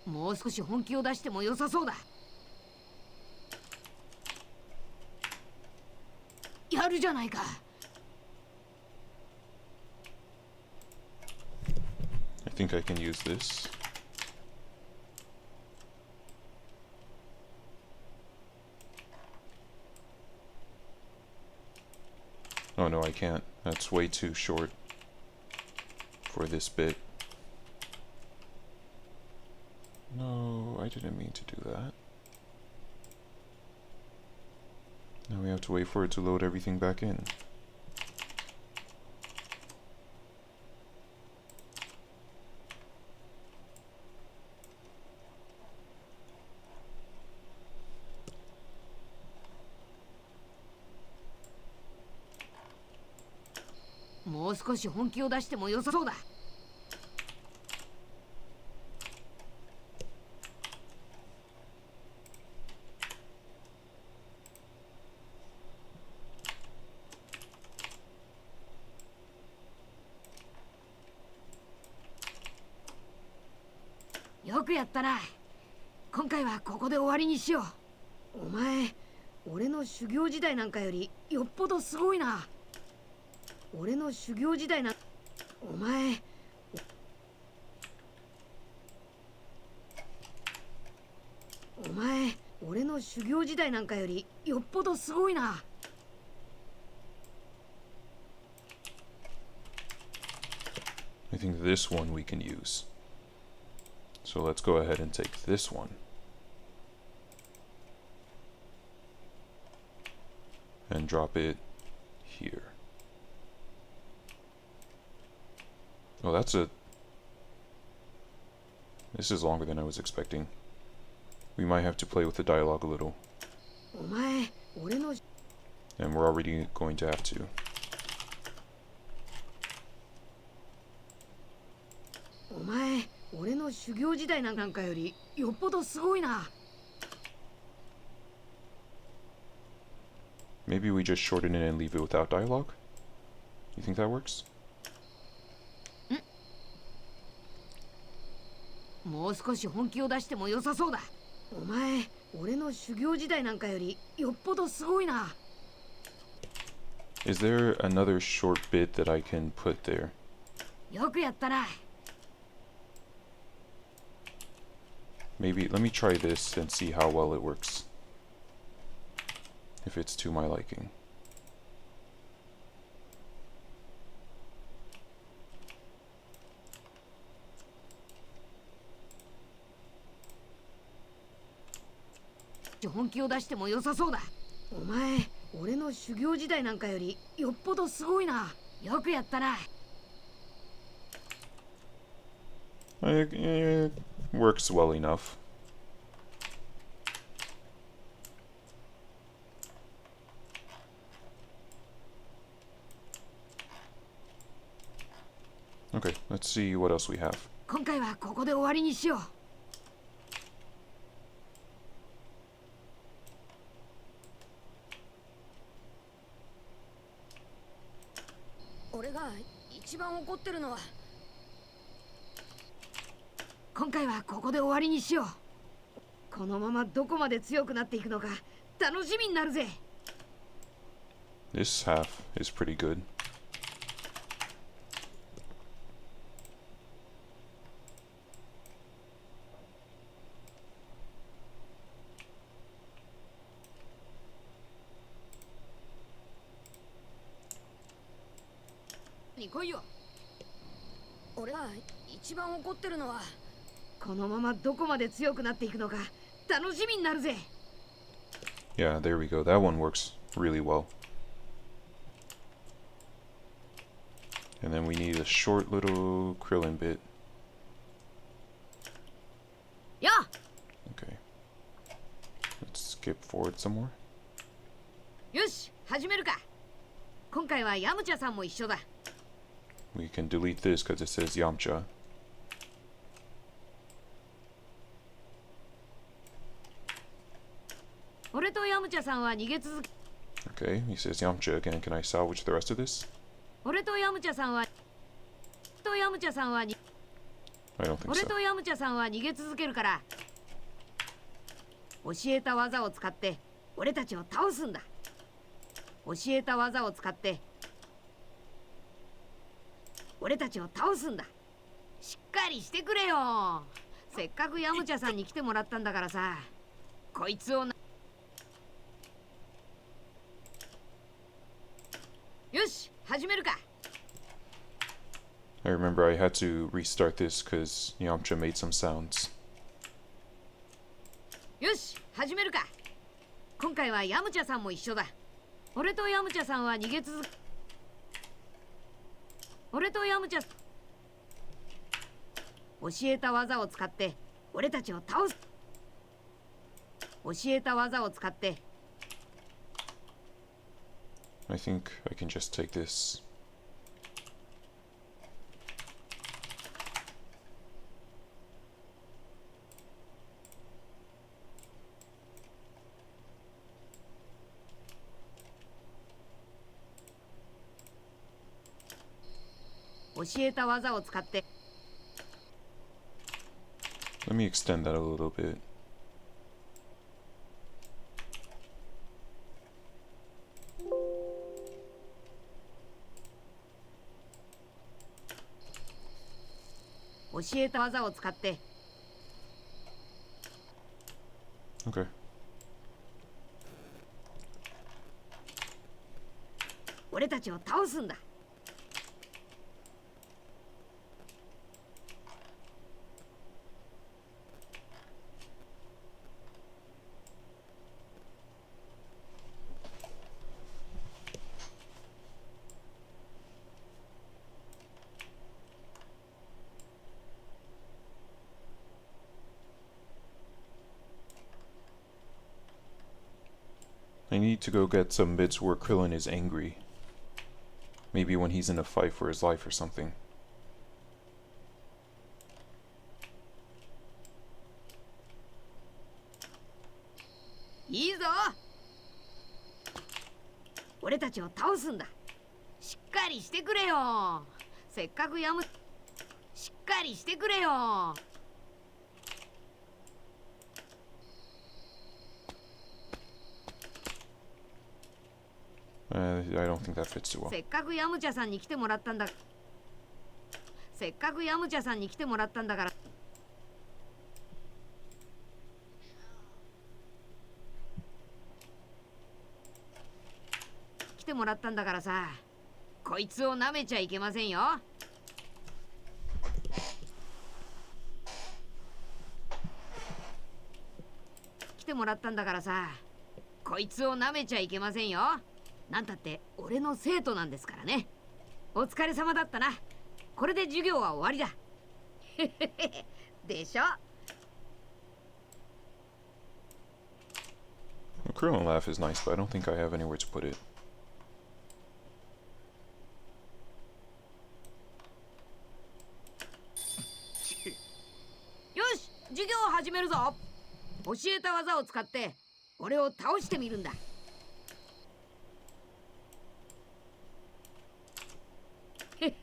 もう少し本気を出しても良さそうだ。やるじゃないか。I think I can use this. Oh no, I can't. That's way too short for this bit. No, I didn't mean to do that. Now we have to wait for it to load everything back in.もう少し本気を出しても良さそうだ。よくやったな。今回はここで終わりにしよう。お前、俺の修行時代なんかよりよっぽどすごいな。俺の修行時代な、お前、俺の修行時代なんかよりよっぽどすごいな。I think this one we can use. So let's go ahead and take this one. And drop it here. Oh, this is longer than I was expecting. We might have to play with the dialogue a little. お前、俺の And we're already going to have to. お前、俺の修行時代なんかよりよっぽどすごいな。Maybe we just shorten it and leave it without dialogue? You think that works? もう少し本気を出しても良さそうだ。お前、俺の修行時代なんかよりよっぽどすごいな。Is there another short bit that I can put there? よくやったな。Maybe, let me try this and see how well it works. If it's to my liking.「本気を出しても良さそうだ。お前、俺の修行時代なんかよりよっぽどすごいな。よくやったな。It works well enough. Okay, let's see what else we have. 今回はここで終わりにしよう。俺が一番怒ってるのは、今回はここで終わりにしよう。このままどこまで強くなっていくのか楽しみになるぜ。This half is pretty good. 。 「に来いよ。俺は一番怒ってるのはこのままどこまで強くなっていくのか楽しみになるぜ。 Yeah, there we go. That one works really well. And then we need a short little Krillin bit. よ Okay. Let's skip forward some more. よし始めるか。今回はヤムチャさんも一緒だ。 We can delete this because it says Yamcha. 俺とヤムチャさんは逃げ続け Okay, he says Yamcha again. Can I salvage the rest of this? 俺とヤムチャさんは I don't think 俺 so. とヤムチャさんは逃げ続けるから、教えた技を使って俺たちを倒すんだ。教えた技を使って俺たちを倒すんだ。しっかりしてくれよ。せっかくヤムチャさんに来てもらったんだからさ、こいつをな。よし始めるか。 I remember I had to restart this because Yamcha made some sounds. よし始めるか。今回はヤムチャさんも一緒だ。俺とヤムチャさんは逃げ続け俺とヤムチャ教えた技を使って俺たちを倒す。教えた技を使って I think I can just take this. Let me extend that a little bit. 教えた技を使って Okay. 俺たちを倒すんだ。 I need to go get some bits where Krillin is angry. Maybe when he's in a fight for his life or something. いいぞ。俺たちを倒すんだ。しっかりしてくれよ。せっかくやむしっかりしてくれよ。 I don't think that fits too well. せっかくヤムチャさんに来てもらったんだ。せっかくヤムチャさんに来てもらったんだから。来てもらったんだからさ、こいつを舐めちゃいけませんよ。来てもらったんだからさ、こいつを舐めちゃいけませんよ。 なんたって俺の生徒なんですからね。お疲れ様だったな。これで授業は終わりだ。でしょ。 The Krillin laugh is nice, but I don't think I have anywhere to put it. よし、授業を始めるぞ。教えた技を使って俺を倒してみるんだ。 I'm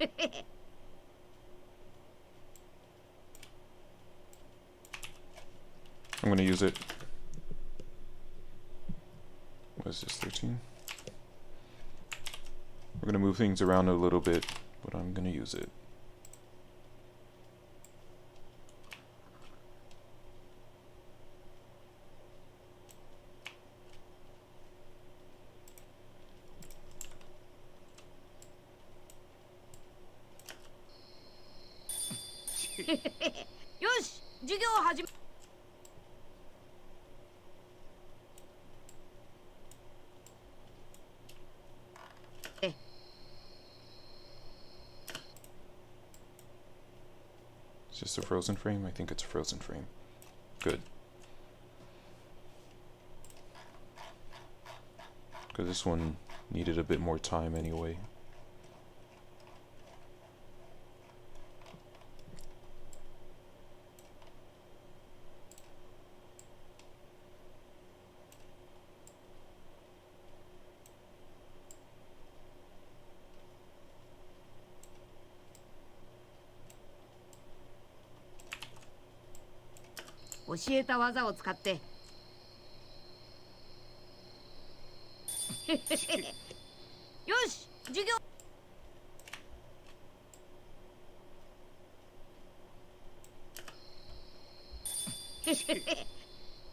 gonna use it. What is this, 13? We're gonna move things around a little bit, but I'm gonna use it. よし、授業始め。It's just a frozen frame? I think it's a frozen frame. Good. Because this one needed a bit more time anyway.教えた技を使ってよし、授業。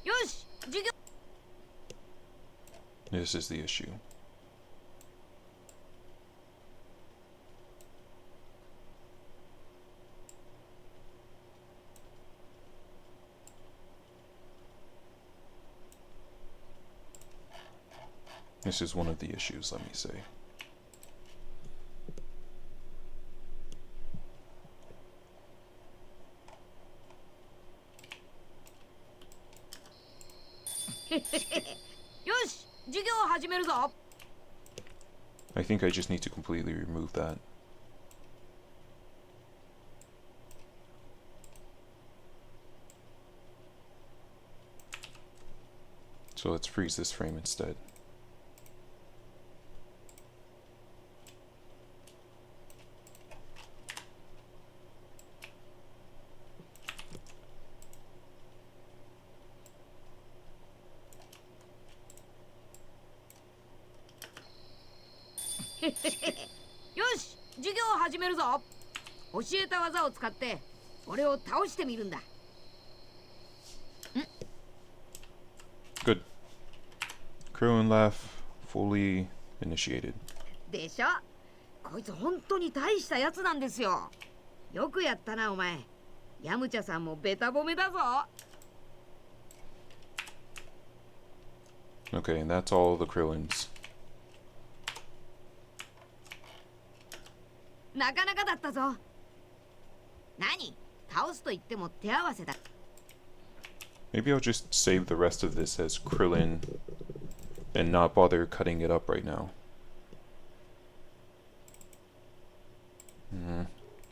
よし、授業。 This is the issue. This is one of the issues, let me say. I think I just need to completely remove that. So let's freeze this frame instead. Good. Krillin laugh fully initiated. でしょ。こいつ本当に大したやつなんですよ。よくやったなお前。ヤムチャさんもベタ褒めだぞ。 Okay, and that's all the Krillins. なかなかだったぞ。何？倒すと言っても手合わせだ。 Maybe I'll just save the rest of this as Krillin and not bother cutting it up right now.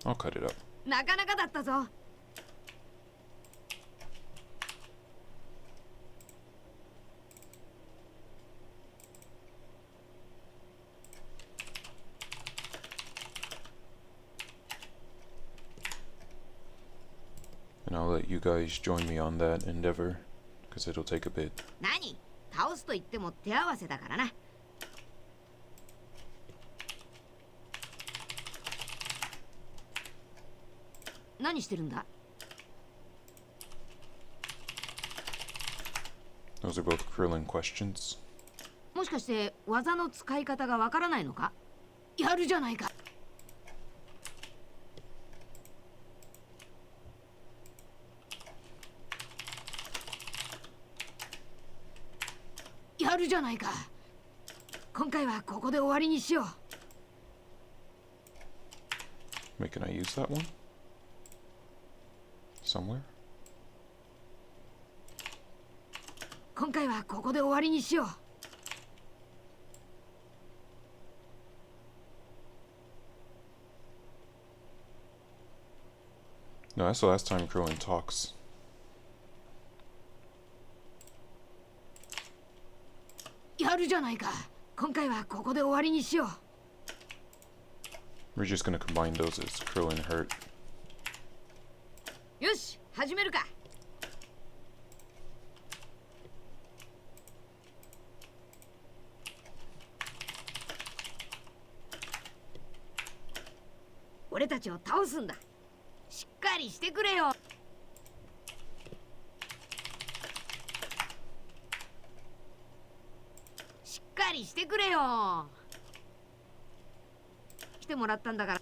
I'll cut it up. なかなかだったぞ。 And I'll let you guys join me on that endeavor, because it'll take a bit. 何？倒すと言っても手合わせだからな。 何してるんだ？ Those are both Krillin questions. もしかして技の使い方がわからないのか？やるじゃないか。 やるじゃないか。今回はここで終わりにしよう。 Wait, can I use that one? Somewhere? 今回はここで終わりにしよう。 No, that's the last time Krillin talks. やるじゃないか。今回はここで終わりにしよう。 We're just gonna combine those as Krillin hurt. よし、始めるか。 俺たちを倒すんだ。しっかりしてくれよ。 しっかりしてくれよ。 来てもらったんだか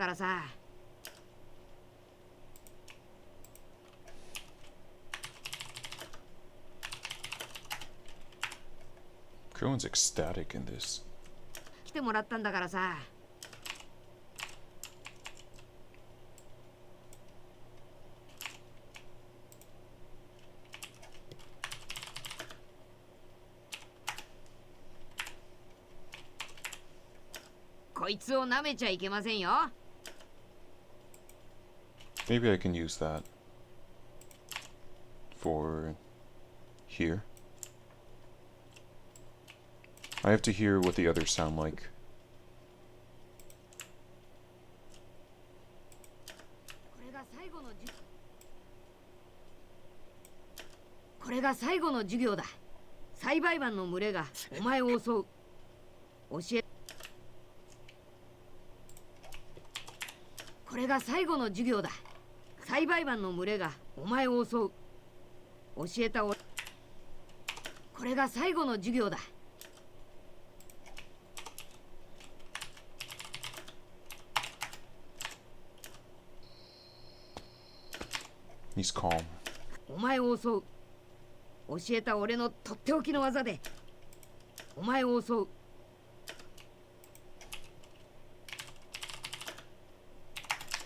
らさ。Krillin's ecstatic in this. 来てもらったんだからさ。こいつを舐めちゃいけませんよ。Maybe I can use that for here. I have to hear what the others sound like. これが最後のこれが最後の授業だ。栽培マンの群れがお前を襲う。教え。これが最後の授業だ。栽培マンの群れがお前を襲う。教えたお。これが最後の授業だ。He's calm. お前を襲う。教えた俺のとっておきの技でお前を襲う。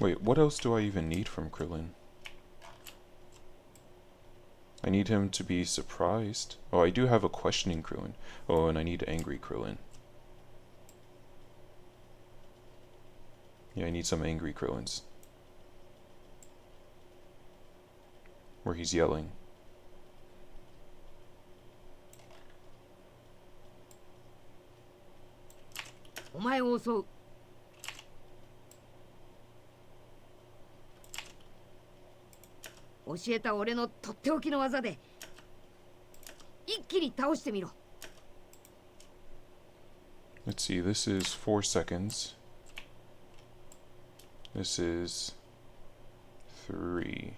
Wait, what else do I even need from Krillin? I need him to be surprised. Oh, I do have a questioning Krillin. Oh, and I need angry Krillin. Yeah, I need some angry Krillins. Where he's yelling. お前を襲う。教えた俺のとっておきの技で一気に倒してみろ。 Let's see, this is 4 seconds. This is 3.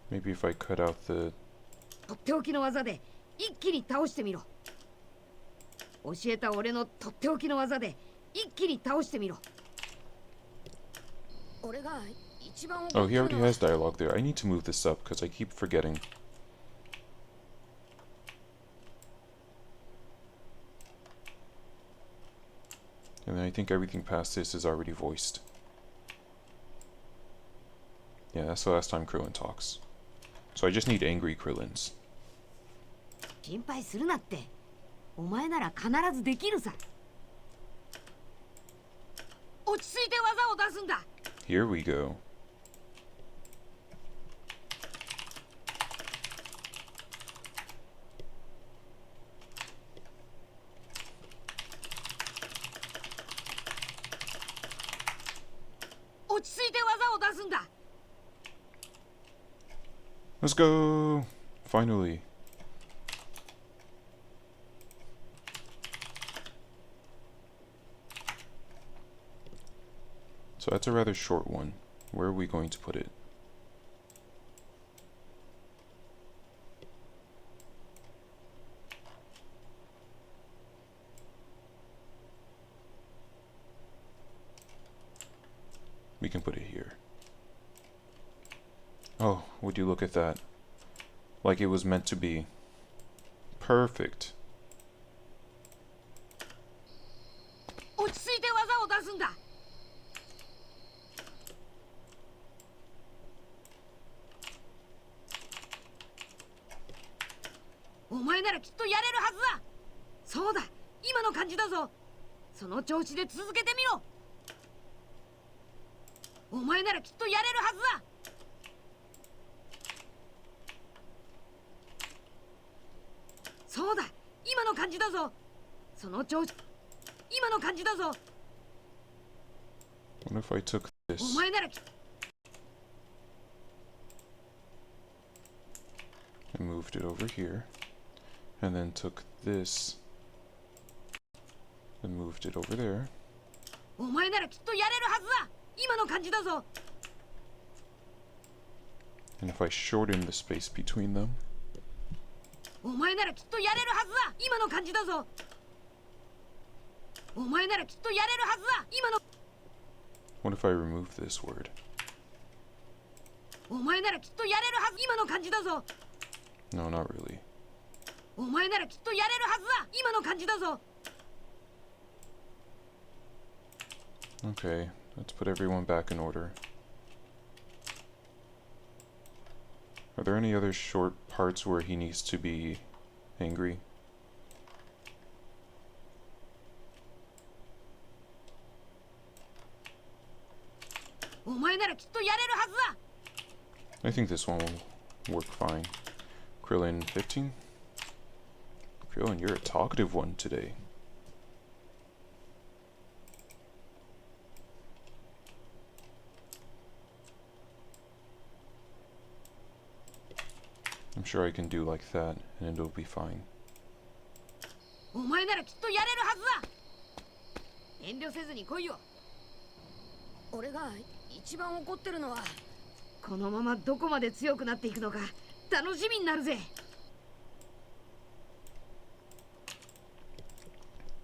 Maybe if I cut out the... とっておきの技で一気に倒してみろ。教えた俺のとっておきの技で一気に倒してみろ。俺が一番 Oh, he already has dialogue there. I need to move this up because I keep forgetting. And then I think everything past this is already voiced. Yeah, that's the last time Krillin talks. So I just need angry Krillins. 心配するなって。お前なら必ずできるさ。落ち着いて技を出すんだ。 Here we go. 落ち着いて技を出すんだ。 Let's go! Finally. So that's a rather short one. Where are we going to put it? We can put it here. Oh, would you look at that? Like it was meant to be. Perfect. 落ち着いて技を出すんだ。お前ならきっとやれるはずだ。そうだ、今の感じだぞ。その調子で続けてみろ。お前ならきっとやれるはずだ。そうだ、今の感じだぞ。その調子、今の感じだぞ。 What if I took お this 前なら and moved it over here, and then took this and moved it over there, お前ならきっとやれるはずだ。今の感じだぞ。 and if I shorten the space between them, お前ならきっとやれるはずだ。今の感じだぞ。お前ならきっとやれるはずだ。今の what if I remove this word? お前ならきっとやれるはず。今の感じだぞ。 No, not really. おお前ならきっとやれるはずだ。今の感じだぞ。 Okay, let's put everyone back in order. Are there any other short parts where he needs to be angry? お前ならきっとやれるはずだ。 I think this one will work fine. Krillin 15? Krillin, you're a talkative one today. I'm sure I can do like that, and it'll be fine. お前ならきっとやれるはずだ。遠慮せずに来いよ。俺が一番怒ってるのはこのままどこまで強くなっていくのか楽しみになるぜ。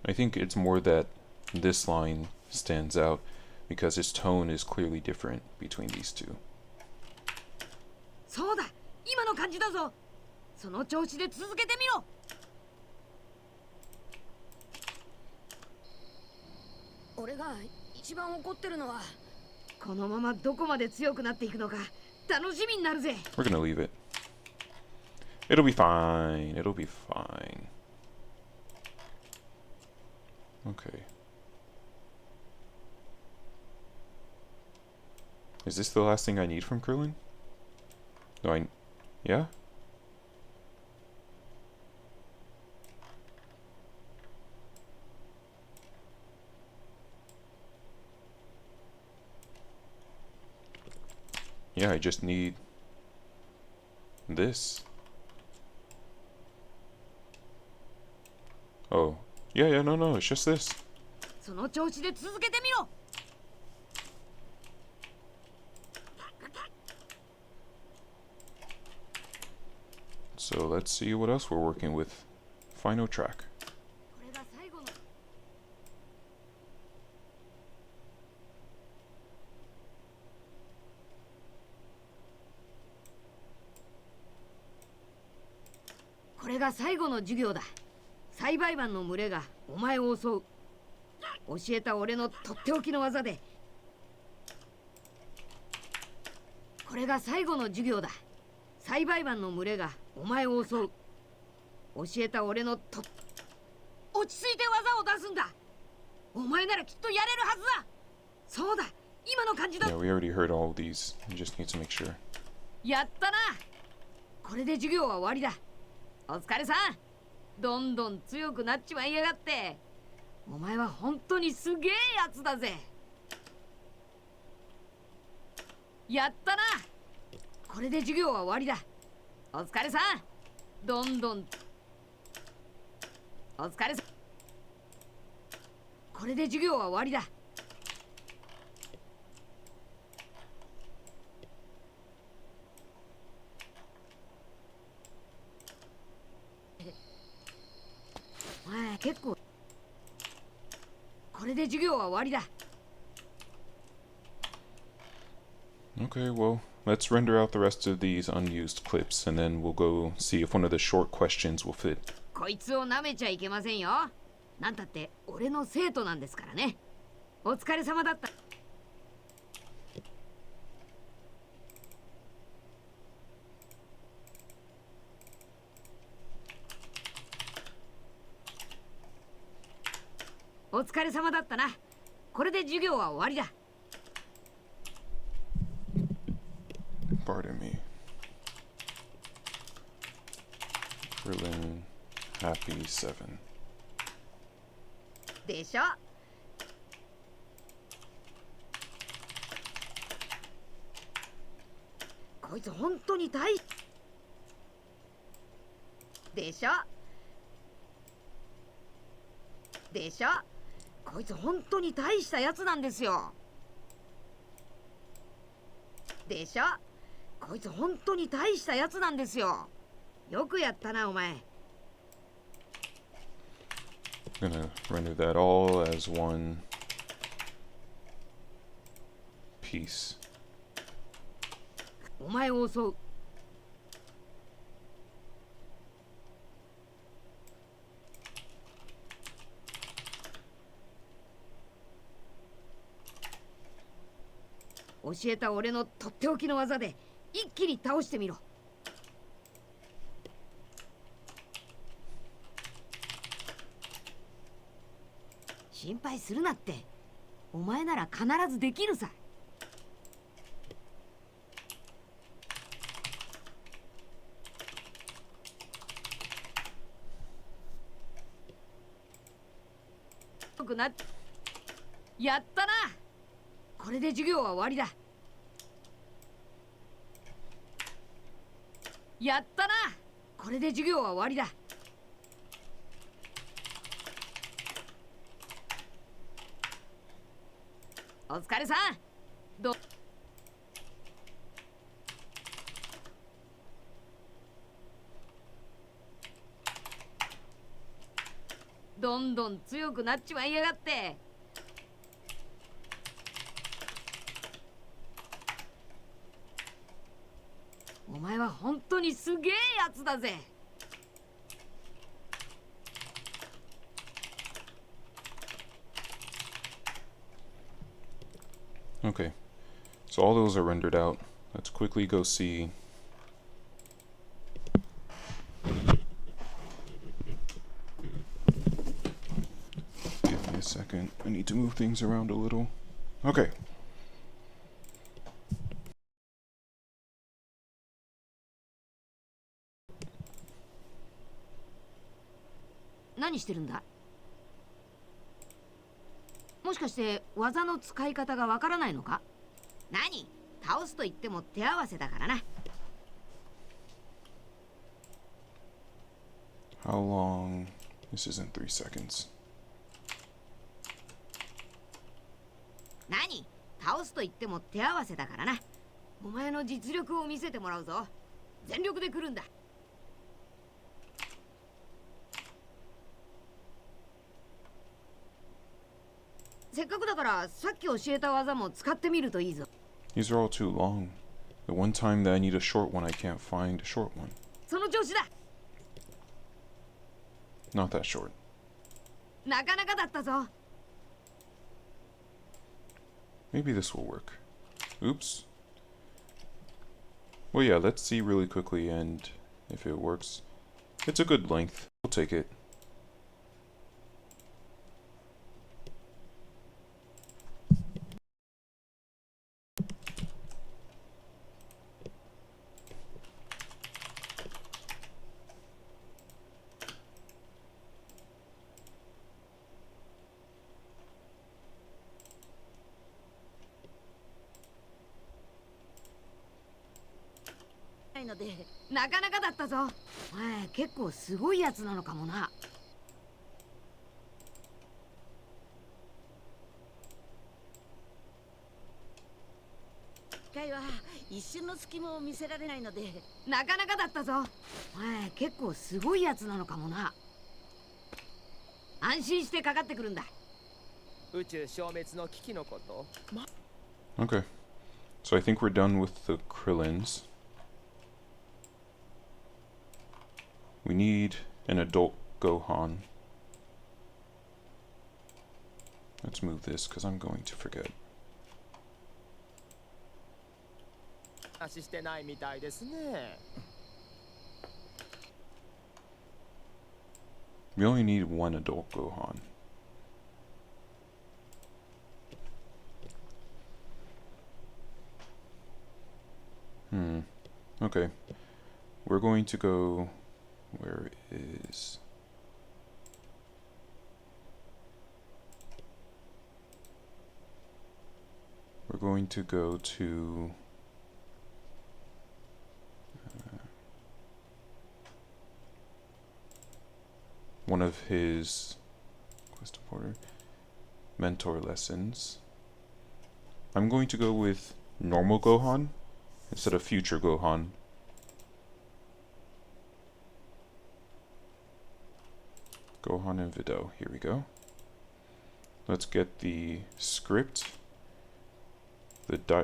I think it's more that this line stands out because his tone is clearly different between these two. そうだ、今の感じだぞ。その調子で続けてみろ。俺が一番怒ってるのはこのままどこまで強くなっていくのか楽しみになるぜ。 We're gonna leave it. It'll be fine. It'll be fine. Okay. Is this the last thing I need from Krillin? Do I... Yeah? Yeah, I just need this. Oh. Yeah, no, it's just this. その調子で続けてみろ。 So let's see what else we're working with. Final track. これが最後の。これが最後の授業だ。栽培マンの群れがお前を襲う。教えた俺のとっておきの技で。これが最後の授業だ。栽培マンの群れがお前を襲う。教えた俺のと落ち着いて技を出すんだ。お前ならきっとやれるはずだ。そうだ、今の感じだ。 Yeah, we already heard all of these. We just need to make sure. やったな。これで授業は終わりだ。お疲れさん。どんどん強くなっちまいやがって。お前は本当にすげえやつだぜ。やったな。これで授業は終わりだ。お疲れさん。どんどんお疲れさん。これで授業は終わりだ。お前結構。これで授業は終わりだ。 Okay, well, let's render out the rest of these unused clips, and then we'll go see if one of the short questions will fit. こいつを舐めちゃいけませんよ。なんたって俺の生徒なんですからね。お疲れ様だった。お疲れ様だったな。これで授業は終わりだ。 Pardon me. Krillin, Happy 7. でしょ。こいつ本当に大でしょ。でしょ。こいつ本当に大したやつなんですよ。でしょ。こいつ本当に大したやつなんですよ。よくやったなお前。 I'm gonna render that all as one piece. お前を襲う。教えた俺のとっておきの技で一気に倒してみろ。心配するなって。お前なら必ずできるさ。よくなっやったな。これで授業は終わりだ。やったな。これで授業は終わりだ。お疲れさん。どんどん強くなっちまいやがって。お前は本当にすげえやつだぜ。Okay, so all those are rendered out. Let's quickly go see. Give me a second. I need to move things around a little. Okay. What 何してるんだ？もしかして技の使い方がわからないのか？何？倒すと言っても手合わせだからな。How long? This isn't 3 seconds. 何？倒すと言っても手合わせだからな。お前の実力を見せてもらうぞ。全力で来るんだ。せっかくだからさっき教えた技も使ってみるといいぞ。These are all too long. The one time that I need a short one, I can't find a short one. その調子だ。Not that short. なかなかだったぞ。Maybe this will work. Oops. Well, yeah, let's see really quickly and if it works. It's a good length. We'll take it.ないのでなかなかだったぞ。お前結構すごいやつなのかもな。機会は一瞬の隙間を見せられないのでなかなかだったぞ。お前結構すごいやつなのかもな。安心してかかってくるんだ。宇宙消滅の危機のこと。Okay. So I think we're done with the Krillins. We need an adult Gohan. Let's move this because I'm going to forget. 話してないみたいですね。We only need one adult Gohan. Okay. We're going to go... Where is... We're going to go to... one of his... Quest of Order... mentor lessons. I'm going to go with normal Gohan instead of future Gohan. Gohan and Videl. Here we go. Let's get the script.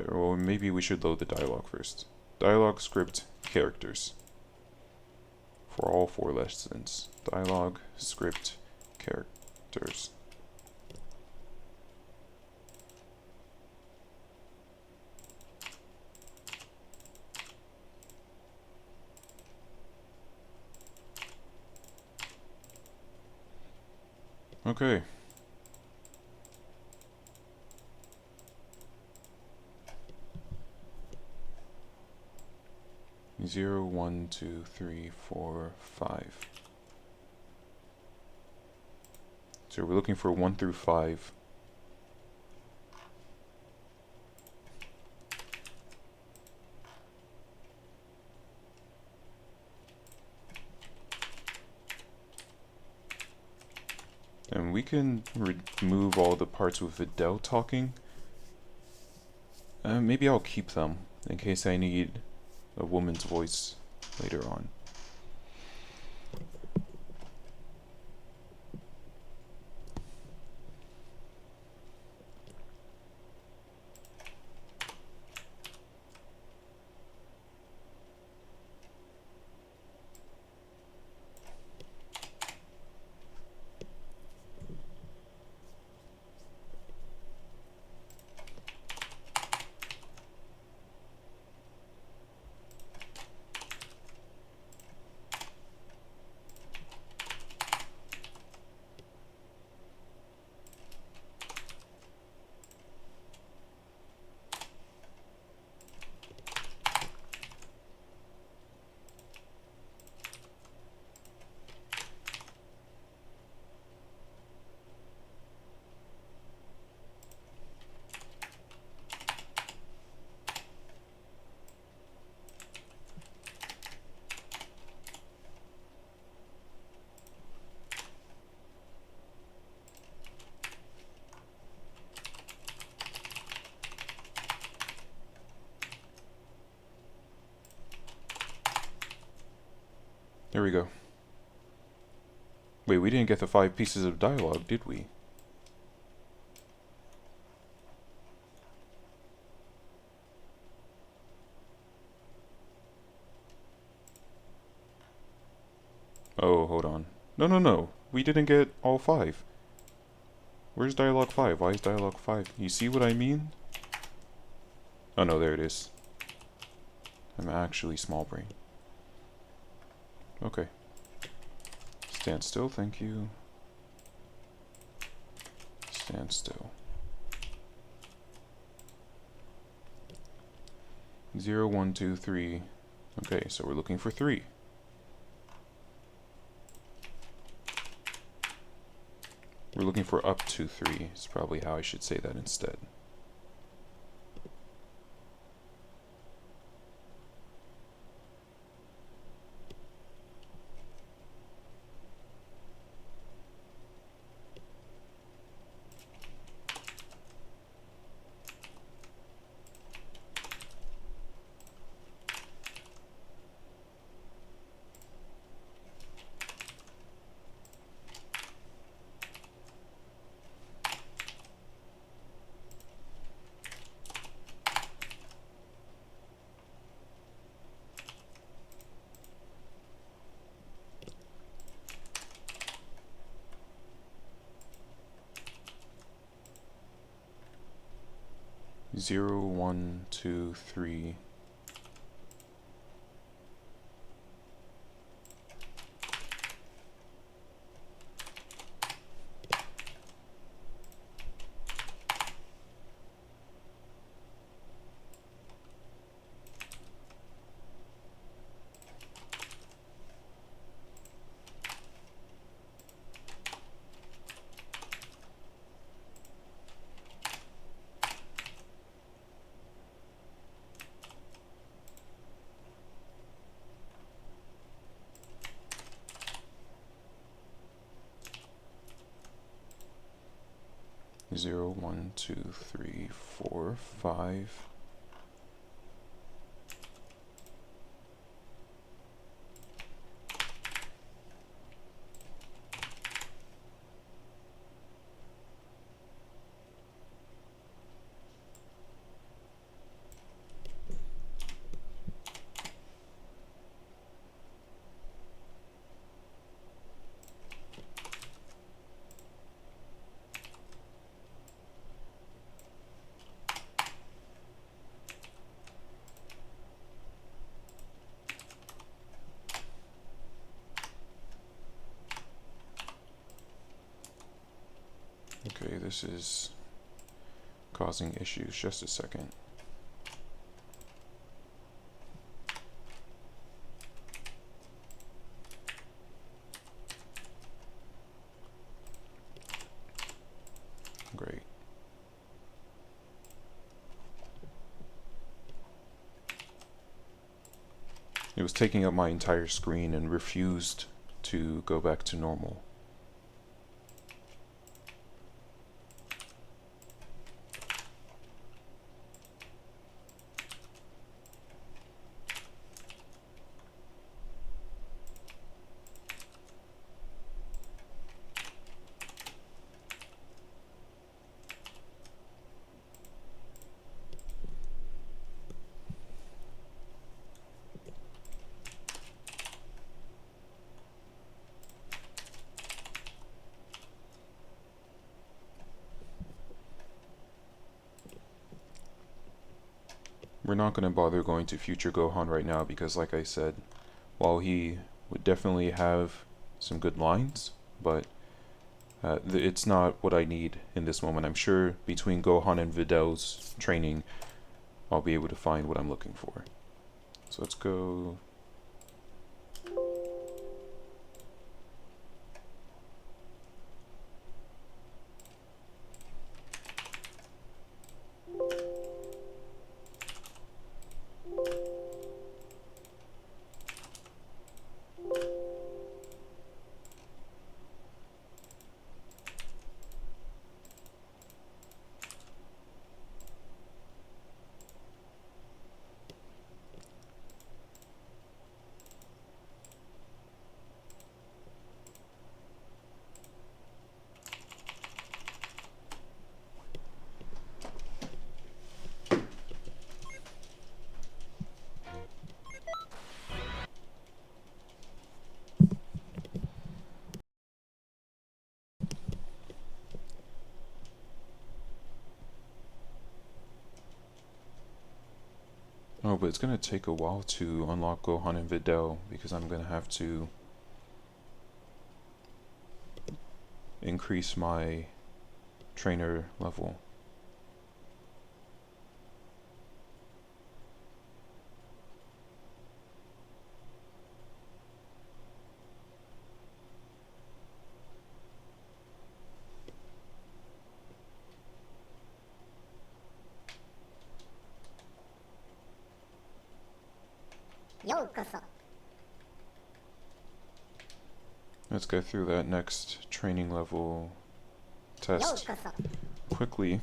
Or maybe we should load the dialogue first. Dialogue, script, characters. For all 4 lessons. Dialogue, script, characters. Okay. Zero, 1, 2, 3, 4, 5. So we're looking for 1 through 5. And we can remove all the parts with Videl talking. Maybe I'll keep them in case I need a woman's voice later on. There we go. Wait, we didn't get the 5 pieces of dialogue, did we? Oh, hold on. No. We didn't get all 5. Where's dialogue 5? Why is dialogue 5? You see what I mean? Oh no, there it is. I'm actually small brain. Okay. Stand still, thank you. Stand still. 0, 1, 2, 3. Okay, so we're looking for 3. We're looking for up to 3, is probably how I should say that instead. Zero, 1, 2, 3. Zero, 1, 2, 3, 4, 5. Okay, this is causing issues. Just a second. Great. It was taking up my entire screen and refused to go back to normal. We're not going to bother going to Future Gohan right now because, like I said, while he would definitely have some good lines, but it's not what I need in this moment. I'm sure between Gohan and Vidal's training, I'll be able to find what I'm looking for. So let's go. Oh, but it's gonna take a while to unlock Gohan and Videl because I'm gonna have to increase my trainer level. Let's go through that next training level test quickly.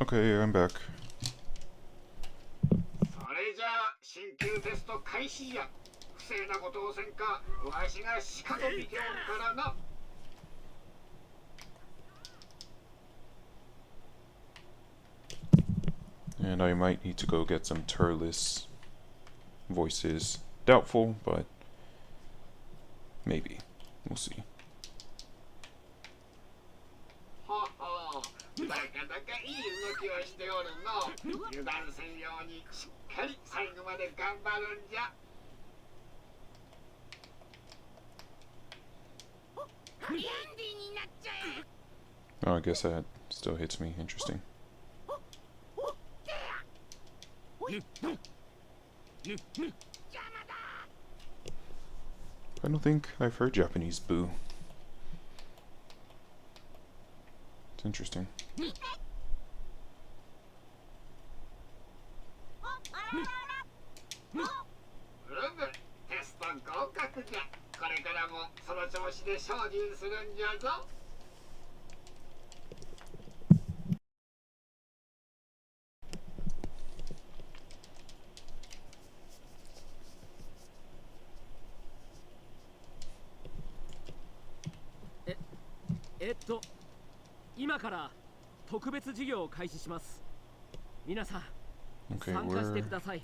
Okay, I'm back. それじゃあ新旧テスト開始や。不正なことをせんか、わしがしかと見ておるからな。And I might need to go get some Turles voices. Doubtful, but maybe. We'll see. ははなかなかいい動きをしておるの。油断せんようにしっかり最後まで頑張るんじゃ。ハリアンディになっちゃえ。 Oh, I guess that still hits me. Interesting. I don't think I've heard Japanese boo. It's interesting. うむ、テスト合格じゃ。これからもその調子で精進するんじゃぞ。今から特別授業を開始します。皆さん Okay, 参加してく where ださい。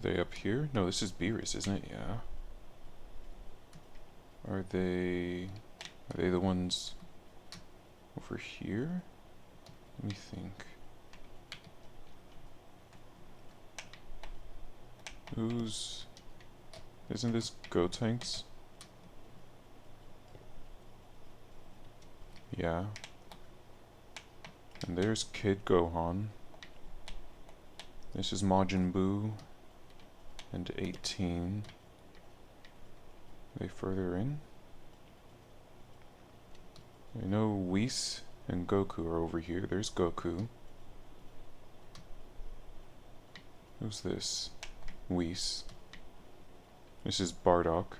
they up here? No, this is Beerus, isn't it? Yeah. Are they the ones over here? Let me think. Who's... Isn't this Gotenks? Yeah. And there's Kid Gohan. This is Majin Buu. And 18. Are they further in? I know Whis and Goku are over here. There's Goku. Who's this? Whis. This is Bardock.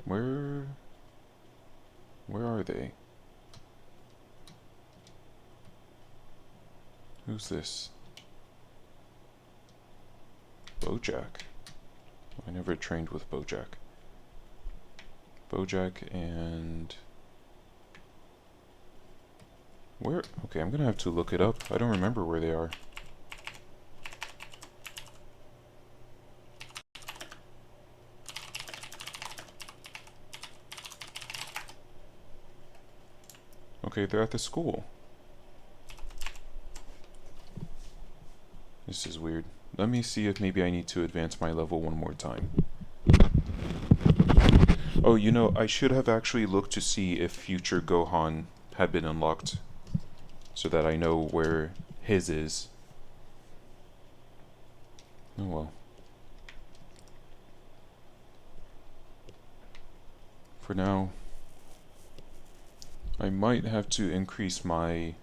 Where are they? Who's this? Bojack. I never trained with Bojack. Bojack and... Where? Okay, I'm gonna have to look it up. I don't remember where they are. Okay, they're at the school. This is weird. Let me see if maybe I need to advance my level one more time. Oh, you know, I should have actually looked to see if future Gohan had been unlocked, so that I know where his is. Oh well. For now, I might have to increase my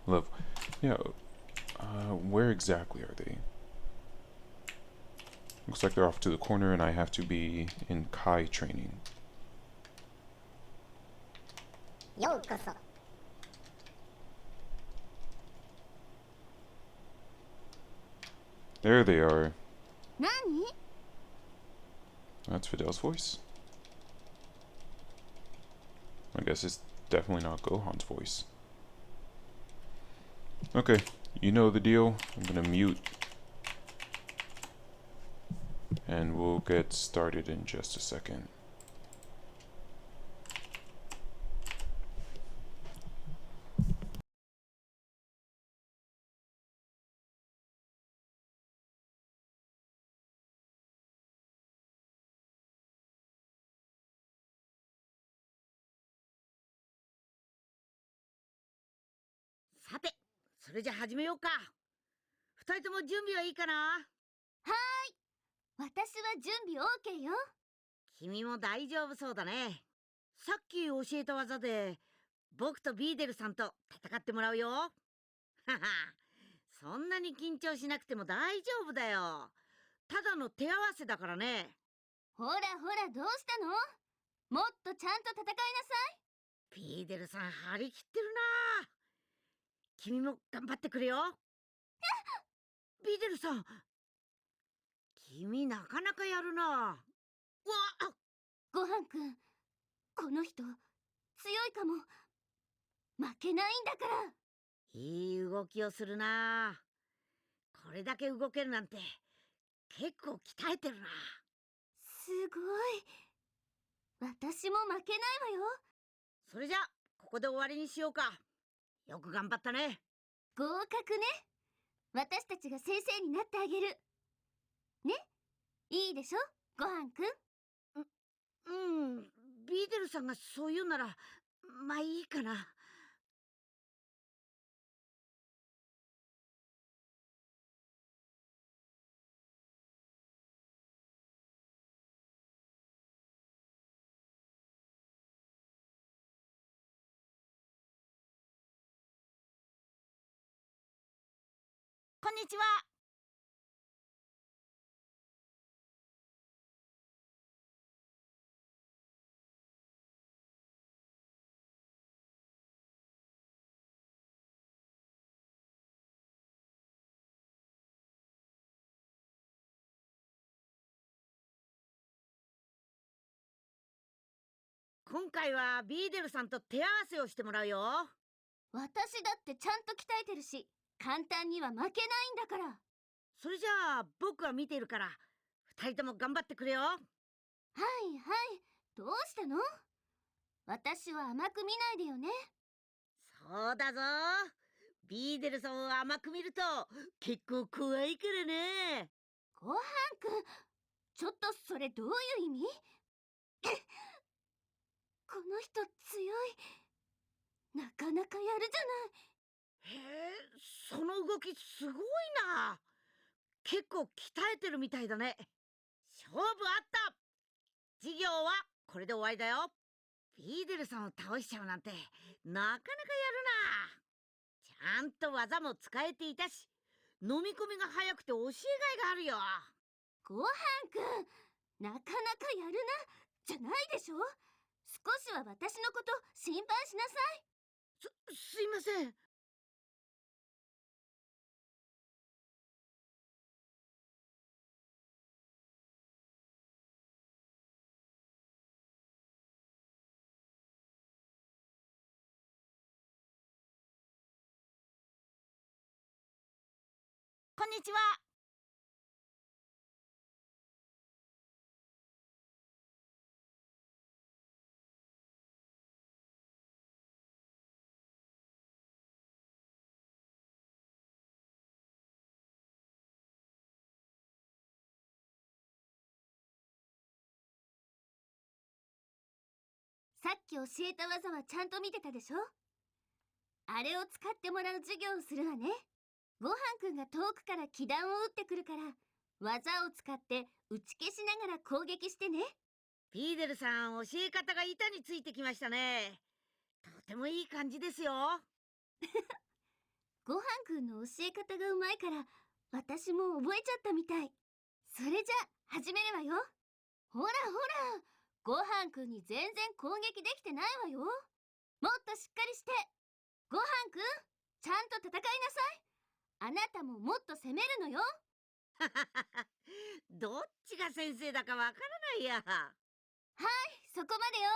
level. Yeah, where exactly are they? Looks like they're off to the corner and I have to be in Kai training. There they are. That's Fidel's voice. I guess it's definitely not Gohan's voice. Okay, you know the deal. I'm gonna mute. And we'll get started in just a second.さて、それじゃ始めようか。二人とも準備はいいかな？私は準備 OK よ。君も大丈夫そうだね。さっき教えた技で、僕とビーデルさんと戦ってもらうよ。はは、そんなに緊張しなくても大丈夫だよ。ただの手合わせだからね。ほらほら、どうしたの？もっとちゃんと戦いなさい。ビーデルさん張り切ってるな。君も頑張ってくれよ。ビーデルさん、君なかなかやるな。うわっ、ごはんくん、この人強いかも。負けないんだから。いい動きをするな。これだけ動けるなんて結構鍛えてるな。すごい。私も負けないわよ。それじゃここで終わりにしようか。よく頑張ったね。合格ね。私たちが先生になってあげる。ね、いいでしょ、ごはんくん。うん、ビーデルさんがそう言うならまあいいかな。こんにちは。今回はビーデルさんと手合わせをしてもらうよ。私だってちゃんと鍛えてるし、簡単には負けないんだから。それじゃあ僕は見ているから、二人とも頑張ってくれよ。はいはい、どうしたの？私は甘く見ないでよね。そうだぞ。ビーデルさんを甘く見ると結構怖いからね。ごはんくん、ちょっとそれどういう意味？この人強い。なかなかやるじゃない。へえ、その動きすごいな。結構鍛えてるみたいだね。勝負あった。授業はこれで終わりだよ。ビーデルさんを倒しちゃうなんてなかなかやるな。ちゃんと技も使えていたし、飲み込みが早くて教えがいがあるよ。ごはんくん、なかなかやるな、じゃないでしょ。少しは私のこと心配しなさい。すいません。こんにちは。さっき教えた技はちゃんと見てたでしょ。あれを使ってもらう授業をするわね。ごはんくんが遠くから気弾を打ってくるから、技を使って打ち消しながら攻撃してね。ビーデルさん、教え方が板についてきましたね。とてもいい感じですよ。ごはんくんの教え方がうまいから、私も覚えちゃったみたい。それじゃ始めるわよ。ほらほら、ごはんくんに全然攻撃できてないわよ。もっとしっかりして。ごはんくん、ちゃんと戦いなさい。あなたももっと攻めるのよ。どっちが先生だかわからないや。そこまでよ。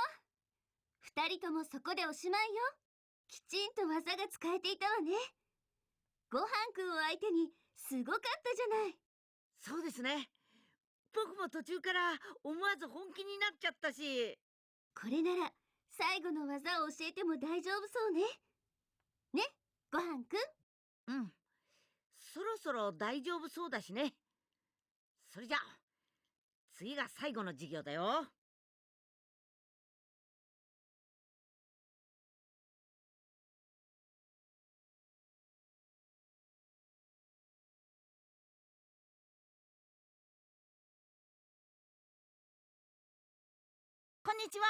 二人ともそこでおしまいよ。きちんと技が使えていたわね。ごはんくんを相手にすごかったじゃない。そうですね。僕も途中から思わず本気になっちゃったし。これなら最後の技を教えても大丈夫そうね。ね、ごはんくん。うん。そろそろ大丈夫そうだしね。それじゃあ、次が最後の授業だよ。こんにちは。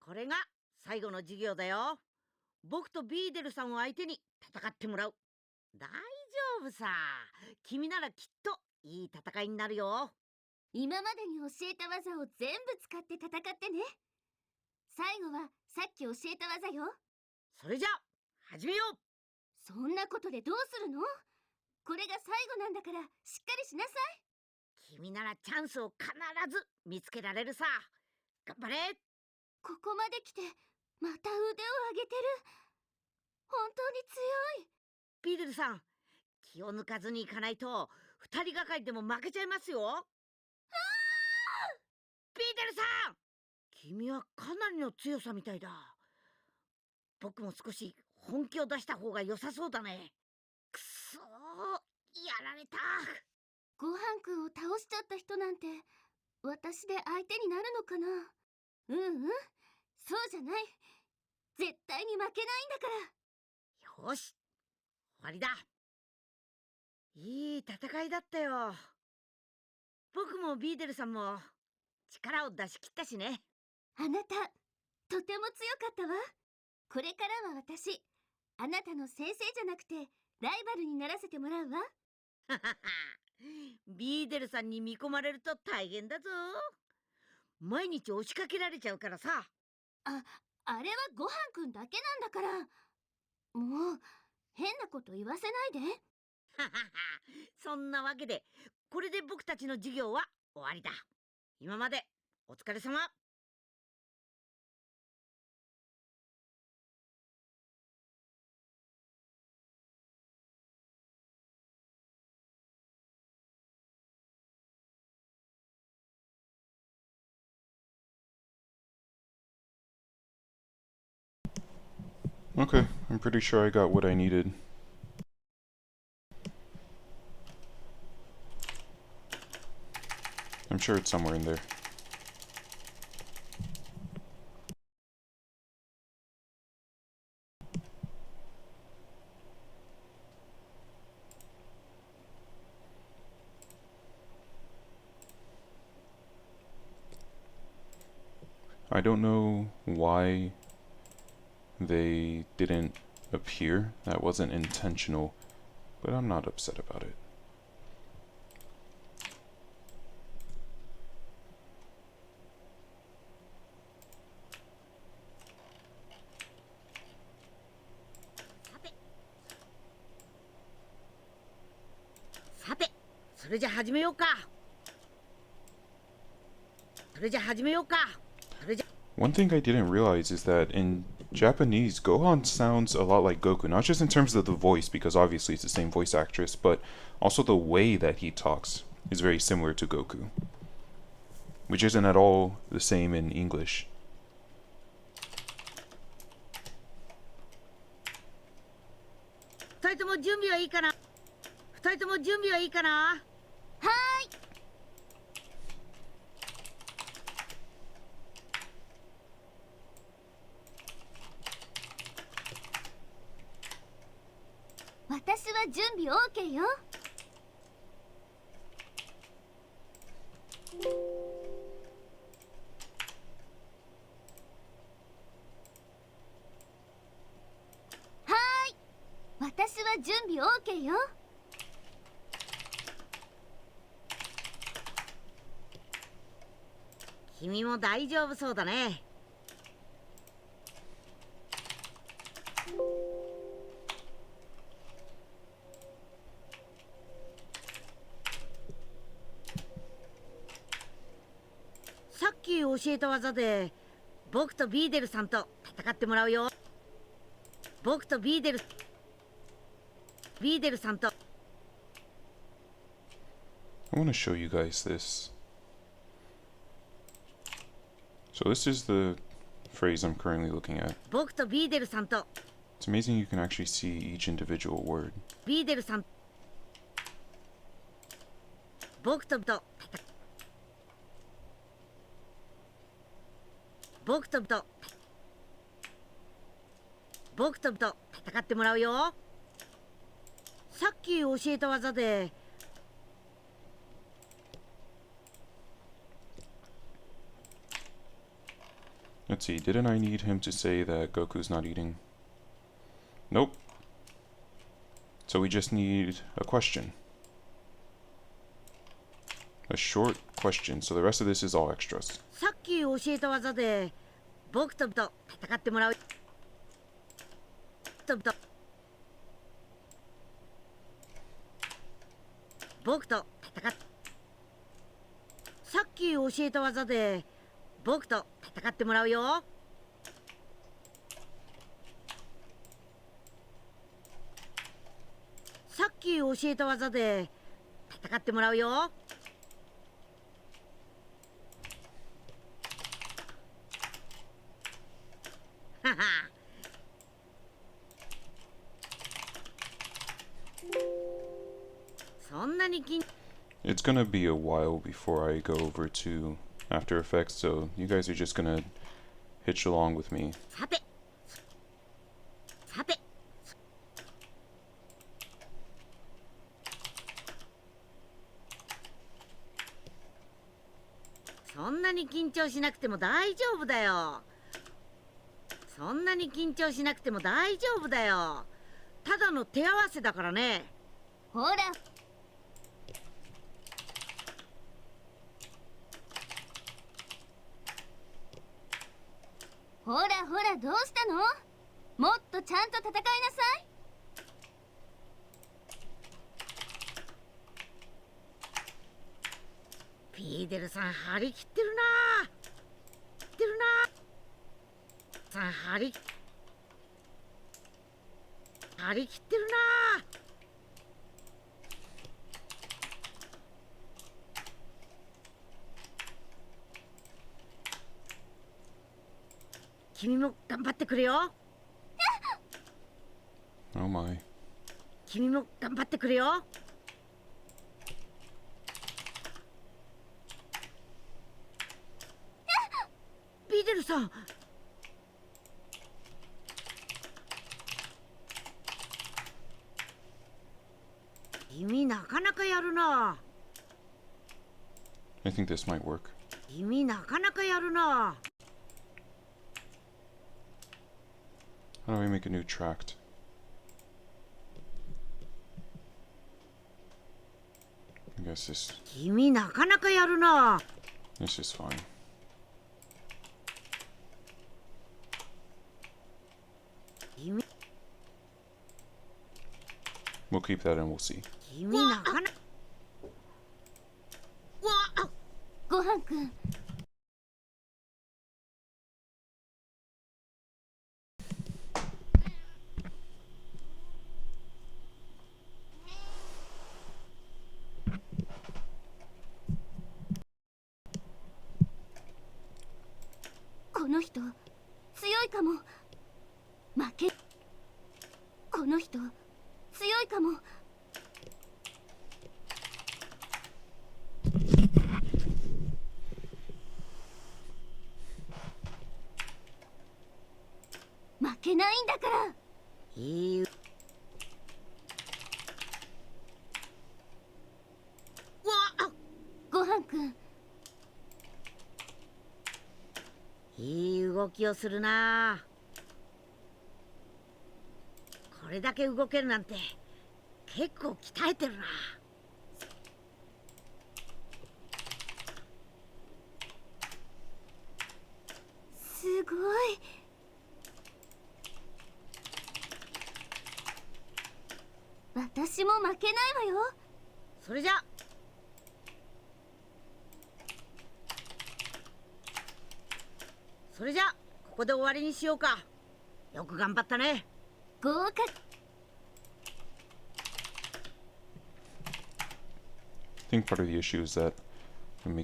これが最後の授業だよ。僕とビーデルさんを相手に戦ってもらう。大丈夫さ。君ならきっといい戦いになるよ。今までに教えた技を全部使って戦ってね。最後はさっき教えた技よ。それじゃあ始めよう。そんなことでどうするの？これが最後なんだからしっかりしなさい。君ならチャンスを必ず見つけられるさ。頑張れ。ここまで来てまた腕を上げてる。本当に強い。ビーデルさん、気を抜かずにいかないと二人がかりでも負けちゃいますよ。ビーデルさん、君はかなりの強さみたいだ。僕も少し本気を出した方が良さそうだね。くそー、やられた。ごはんくんを倒しちゃった人なんて私で相手になるのかな。そうじゃない。絶対に負けないんだから。よし、終わりだ。いい戦いだったよ。僕もビーデルさんも力を出し切ったしね。あなたとても強かったわ。これからは私、あなたの先生じゃなくてライバルにならせてもらうわ。ビーデルさんに見込まれると大変だぞ。毎日押しかけられちゃうからさ。あれはごはんくんだけなんだから。もう変なこと言わせないで。そんなわけでこれで僕たちの授業は終わりだ。今までお疲れ様。Okay, I'm pretty sure I got what I needed. I'm sure it's somewhere in there. I don't know why they didn't appear. That wasn't intentional, but I'm not upset about it. Saて、それじゃ始めようか。One thing I didn't realize is that in Japanese, Gohan sounds a lot like Goku, not just in terms of the voice, because obviously it's the same voice actress, but also the way that he talks is very similar to Goku, which isn't at all the same in English. 二人とも準備はいいかな。はーい。私は準備 OK よ。はーい。私は準備 OK よ。君も大丈夫そうだね。さっき教えた技で僕とビーデルさんと戦ってもらうよ。僕とビーデルさんと。 I want to show you guys this. So this is the phrase I'm currently looking at. 僕とビーデルさんと。 It's amazing you can actually see each individual word. ビーデルさん。僕と戦ってもらうよ。さっき教えた技で。 Let's see, didn't I need him to say that Goku's not eating? Nope. So we just need a question. A short question, so the rest of this is all extras. さっき教えた技で僕と戦ってもらう。さっき教えた技で僕と戦ってもらうよ。さっき教えた技で戦ってもらうよ。はは。そんなに緊張。 It's gonna be a while before I go over to After Effects, so you guys are just gonna hitch along with me. さて。そんなに緊張しなくても大丈夫だよ。ただの手合わせだからね。ほら、ほらほら、どうしたの？もっとちゃんと戦いなさい。ビーデルさん張り切ってるなさん張り切ってるな。君も頑張ってくれよ。 Oh my. 君も頑張ってくれよ。ビーデルさん、君なかなかやるな。 I think this might work. 君なかなかやるな。 How do I make a new tract? I guess this 君なかなかやるな。 this is fine. 君 We'll keep that and we'll see. 君なかな。うわあ、ごはんくん、この人強いかも。負け。この人強いかも。負けないんだから。いい。うわあ、ごはんくん、いい動きをするな。これだけ動けるなんて結構鍛えてるな。すごい。私も負けないわよ。それじゃここで終わりにしようか。よく頑張ったね。合格。I think part of the issue is that I'm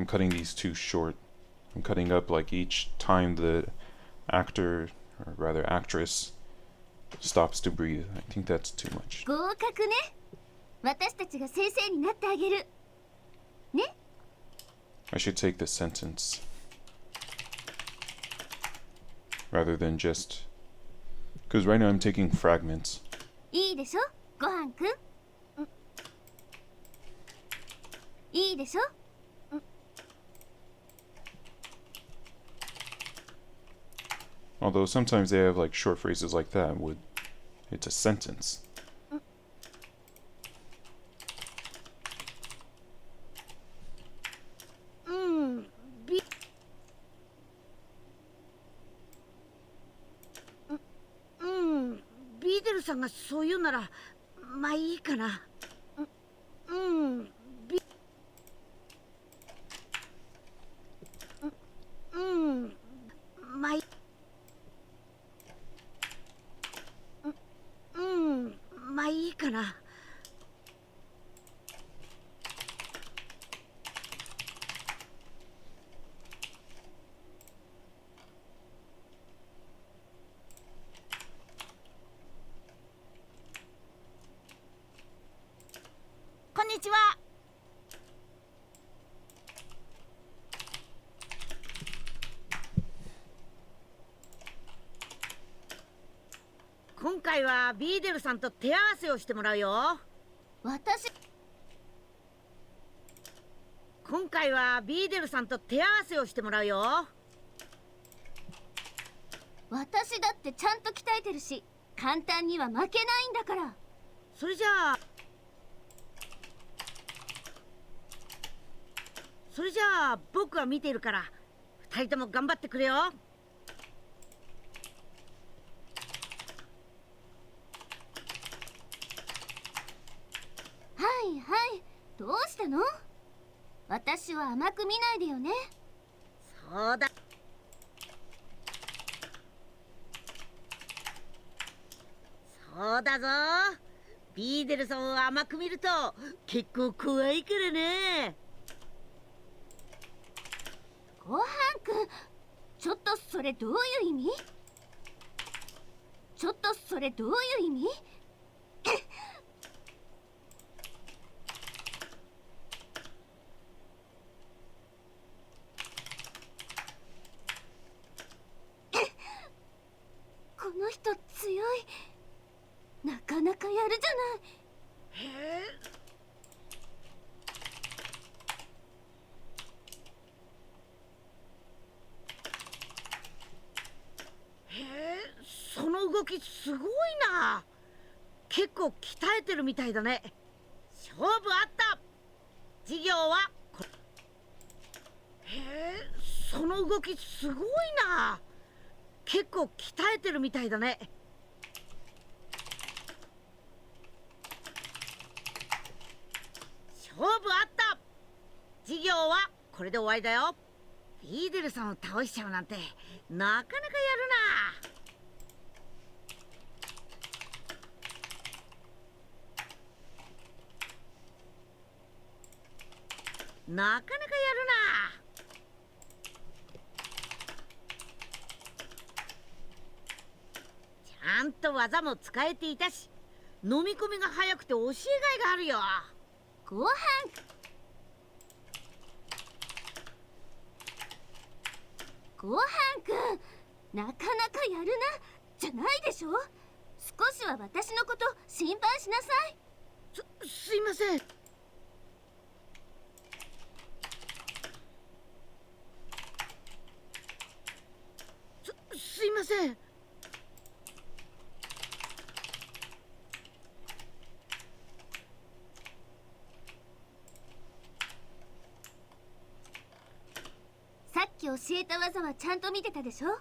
cutting these too short. I'm cutting up like each time the actor, or rather actress, stops to breathe. I think that's too much. 合格ね。私たちが先生になってあげる。ね。 I should take the sentence rather than just, because right now I'm taking fragments. いいでしょ、ごはんくん。いいでしょ。Although sometimes they have like short phrases like that. It's a sentence. うんビーデルさんがそう言うならまあいいかな。まあいい。まあいいかな。こんにちは。今回はビーデルさんと手合わせをしてもらうよ。今回はビーデルさんと手合わせをしてもらうよ。私だってちゃんと鍛えてるし、簡単には負けないんだから。それじゃあ僕は見ているから2人とも頑張ってくれよ。いはい、どうしたの？私は甘く見ないでよね。そうだ。そうだぞ。ビーデルさんを甘く見ると結構怖いからね。ごはんくん、ちょっとそれどういう意味？ちょっとそれどういう意味？この人強い。なかなかやるじゃない。へえ、その動きすごいな。結構鍛えてるみたいだね。勝負あった。授業はへえ、その動きすごいな。結構鍛えてるみたいだね。勝負あった。授業はこれで終わりだよ。ビーデルさんを倒しちゃうなんてなかなかやるな。なかなかやるな。ちゃんと技も使えていたし、飲み込みが早くて教えがいがあるよ。ごはんごはんくん、なかなかやるな、じゃないでしょ。少しは私のこと心配しなさい。すいません。すいません。さっき教えた技はちゃんと見てたでしょ。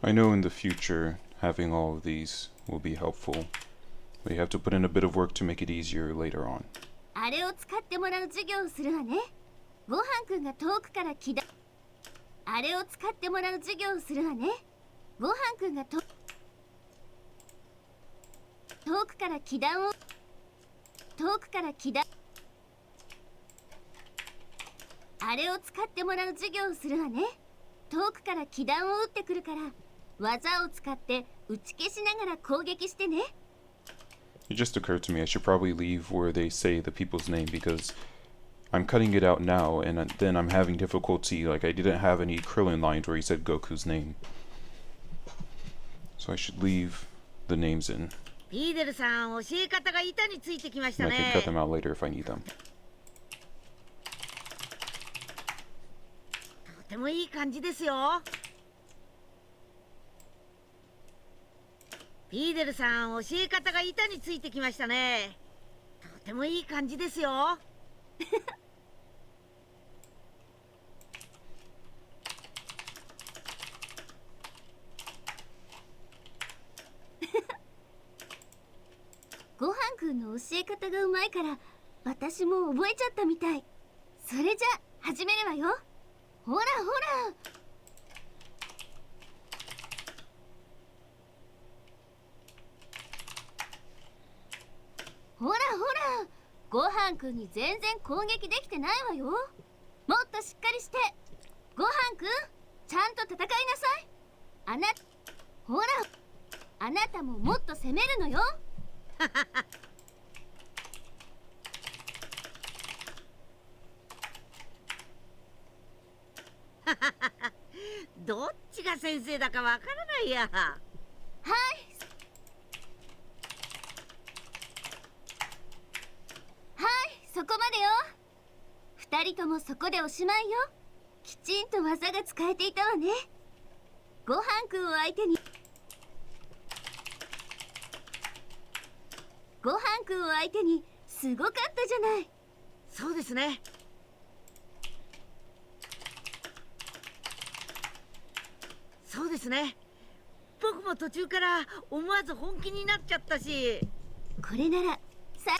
I know in the future having all of these will be helpful, but you have to put in a bit of work to make it easier later on. あれを使ってもらう授業をするわね。ごはんくんが遠くから気だあれを使ってもらう授業をするわね。ごはんくんが遠くから気弾を遠くから気弾あれを使ってもらう授業をするわね。遠くから気弾を打ってくるから技を使って打ち消しながら攻撃してね。 It just occurred to me I should probably leave where they say the people's name because I'm cutting it out now and then I'm having difficulty. Like, I didn't have any Krillin lines where he said Goku's name. So I should leave the names in. ビーデルさん、教え方が板についてきました And I ね。 can cut them out later if I need them. とてもいい感じですよ。ビーデルさん、教え方が板についてきましたね。とてもいい感じですよ。ごはんくんの教え方がうまいから私も覚えちゃったみたい。それじゃ始めるわよ。ほらほらほらほら、ごはんくんに全然攻撃できてないわよ。もっとしっかりして。ごはんくん、ちゃんと戦いなさい。ほら、あなたももっと攻めるのよ。どっちが先生だかわからないや。はいはい、そこまでよ。二人ともそこでおしまいよ。きちんと技が使えていたわね。ごはんくんを相手にすごかったじゃない。そうですね。そうですね。僕も途中から思わず本気になっちゃったし。これならさ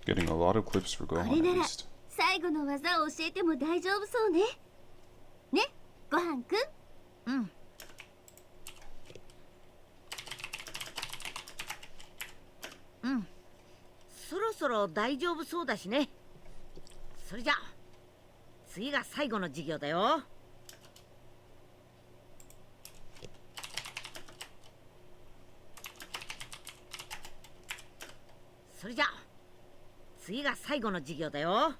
Getting a lot of clips for これ Gohan at なら least. 最後の技を教えても大丈夫そうね。ね、ごはんくん。うん。うん。そろそろ大丈夫そうだしね。それじゃ次が最後の授業だよ。それじゃ次が最後の授業だよ。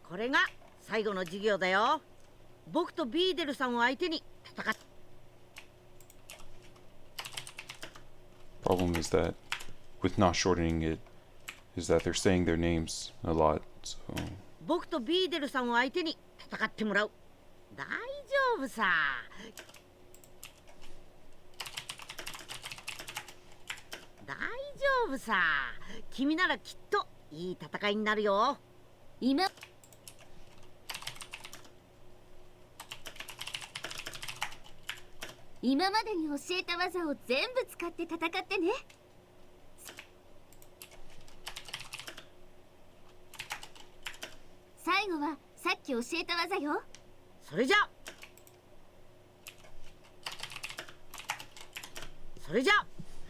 これが最後の授業だよ。僕とビーデルさんを相手に戦っ。 Problem is that with not shortening it is that they're saying their names a lot. So 僕とビーデルさんを相手に戦ってもらう。大丈夫さ。大丈夫さ。君ならきっといい戦いになるよ。今までに教えた技を全部使って戦ってね。最後はさっき教えた技よ。それじゃ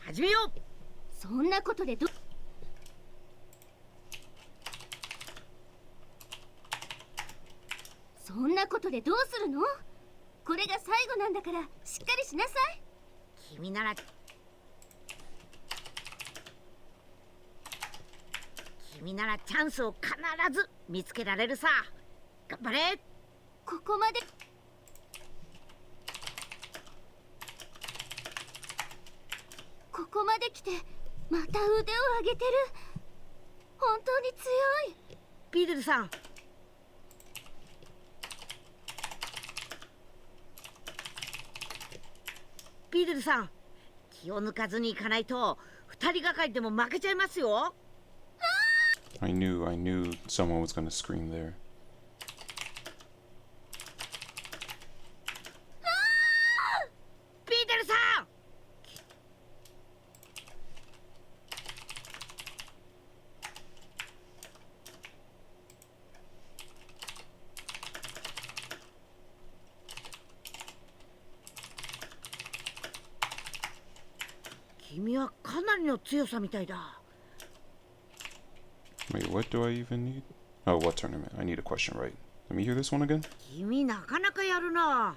始めよう。そんなことでそんなことでどうするの？これが最後なんだからしっかりしなさい。君ならチャンスを必ず見つけられるさ。頑張れ。ここまで来てまた腕を上げてる。本当に強い。ビーデルさん、ビーデルさん、気を抜かずにいかないと二人がかりでも負けちゃいますよ。I knew someone was gonna scream there. ビーデルさん、君はかなりの強さみたいだ。 Wait, what do I even need? Oh, what tournament? I need a question right. Let me hear this one again. 君なかなかやるな。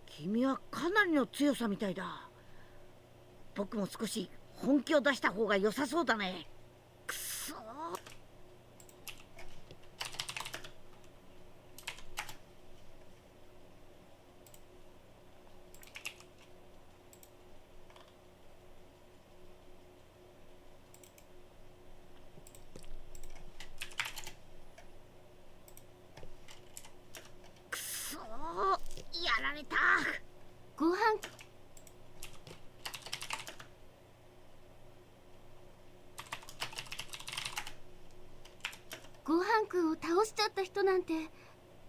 君はかなりの強さみたいだ。僕も少し本気を出した方が良さそうだね。くそー。くそー、やられた。ご飯くんを倒しちゃった人なんて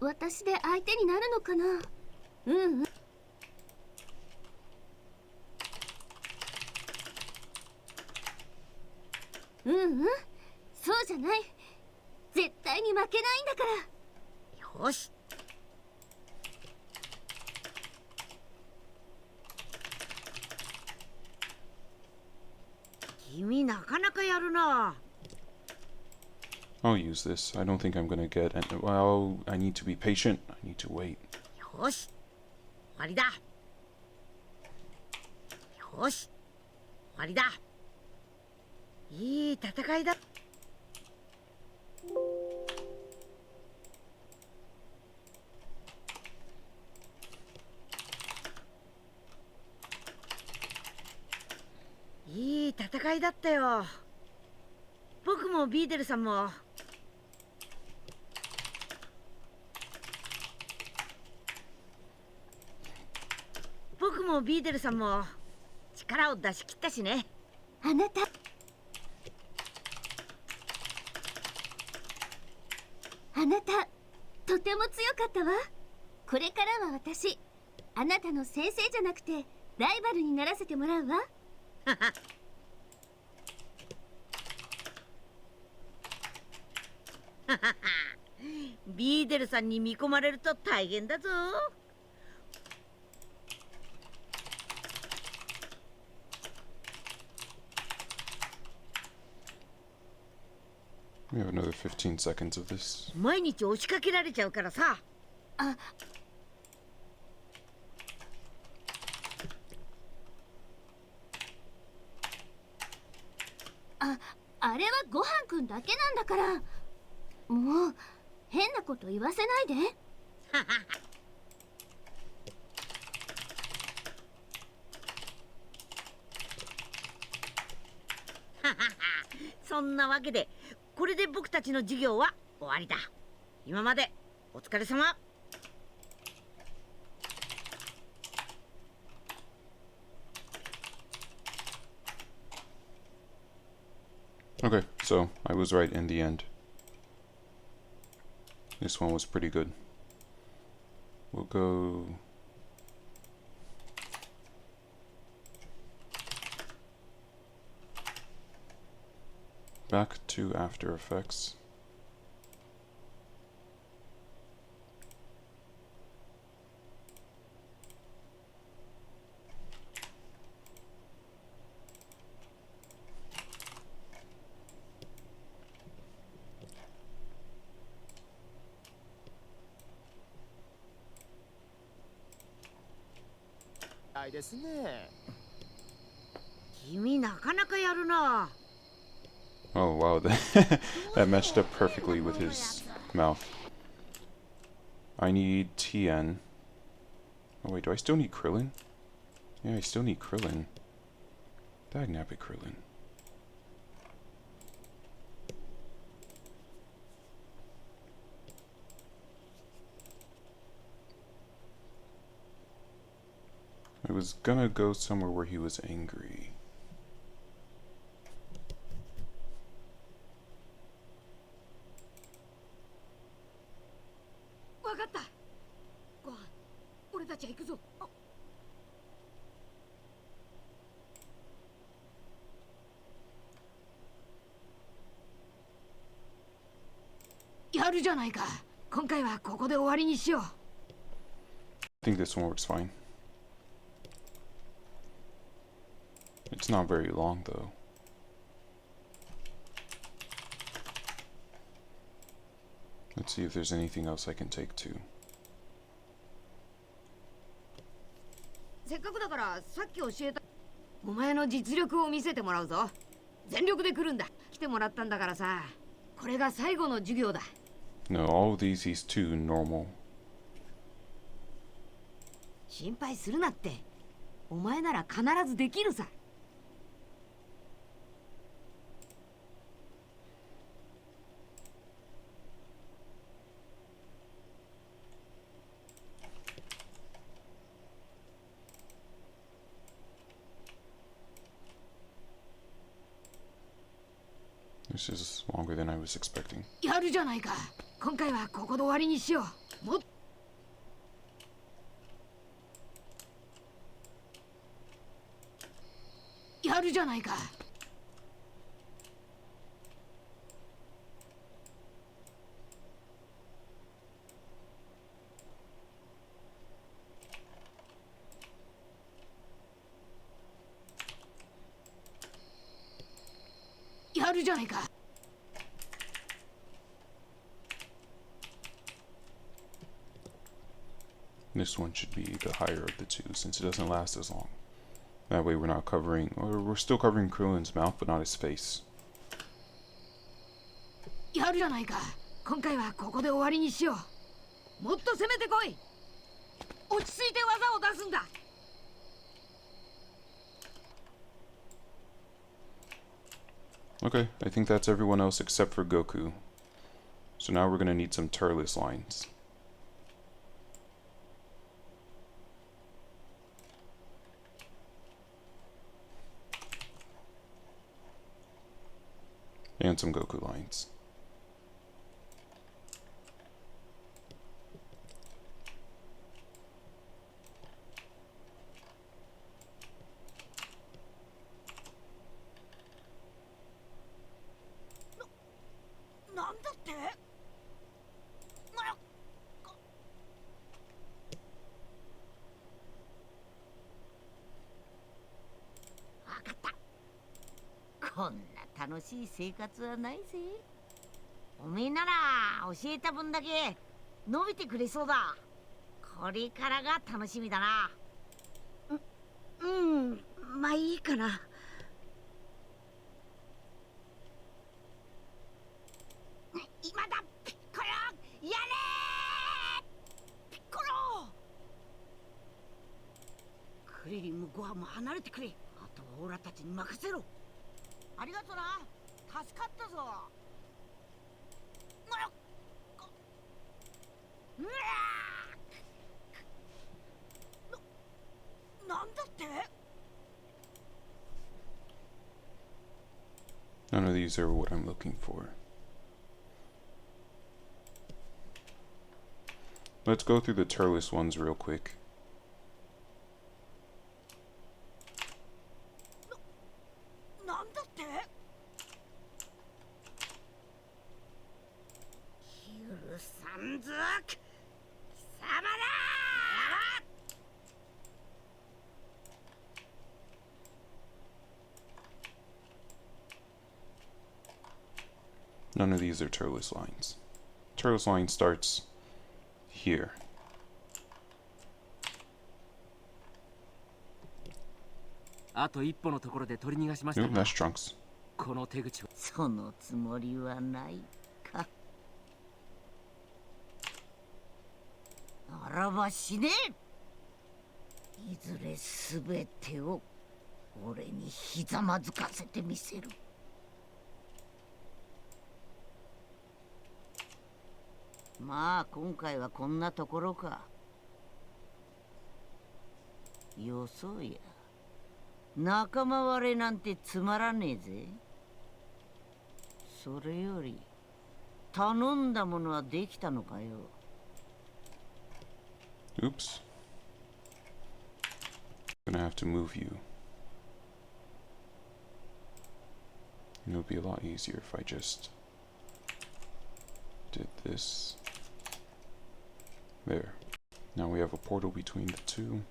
私で相手になるのかな。そうじゃない。絶対に負けないんだから。よし。君なかなかやるな。 I'll use this. I don't think I'm gonna get. Well, I need to be patient. I need to wait. よし、終わりだ。よし、終わりだ。いい戦いだ。いい戦いだったよ。僕もビーデルさんも。僕僕もビーデルさんも力を出し切ったしね。あなたとても強かったわ。これからは私あなたの先生じゃなくてライバルにならせてもらうわ。ビーデルさんに見込まれると大変だぞ。We have another 15 seconds of this. 毎日押しかけられちゃうからさ。あれはごはんくんだけなんだから。もう変なこと言わせないで。そんなわけでこれで僕たちの授業は終わりだ。今までお疲れ様。Okay, so I was right in the end. This one was pretty good. We'll go... back to After Effects. いですね。君なかなかやるな。 Oh wow, that matched up perfectly with his mouth. I need TN. Oh wait, do I still need Krillin? Yeah, I still need Krillin. Dagnabbit Krillin. I was gonna go somewhere where he was angry. わかった。ごはん、俺たちは行くぞ。やるじゃないか。今回はここで終わりにしよう。I think this one works fine. It's not very long though. Let's see if there's anything else I can take too. せっかくだからさっき教えたお前の実力を見せてもらうぞ。全力で来るんだ。来てもらったんだからさ。これが最後の授業だ。 No, all of these he's too normal. 心配するなって。お前なら必ずできるさ。This is longer than I was expecting. やるじゃないか。今回はここで終わりにしよう。もっやるじゃないか。やるじゃないか。 This one should be the higher of the two since it doesn't last as long. That way we're not covering, or we're still covering Krillin's mouth but not his face. やるじゃないか。今回はここで終わりにしよう。もっと攻めてこい。落ち着いて技を出すんだ。 Okay, I think that's everyone else except for Goku. So now we're gonna need some Turles lines. And some Goku lines.こんな楽しい生活はないぜ。おめえなら教えた分だけ伸びてくれそうだ。これからが楽しみだな。まあいいかな。今だピッコロ、やれーピッコロ。クリリンもゴハも離れてくれ。あとはオラたちに任せろ。ありがとうな、助かったぞ。なんだって。 None of these are what I'm looking for. Let's go through the Turles ones real quick. なんだって。許さんぞ、貴様だ。 None of these are Turles lines. Turles line starts here. あと一歩のところで取り逃がしました Nope, が、 that's Trunks. この手口はそのつもりはないか。ならば死ね。いずれすべてを俺にひざまずかせてみせる。まあ今回はこんなところか。よそうや。仲間割れなんてつまらねえぜ。それより頼んだものはできたのかよ。 Oops. Gonna have to move you. And it would be a lot easier if I just did this. There. Now we have a portal between the two.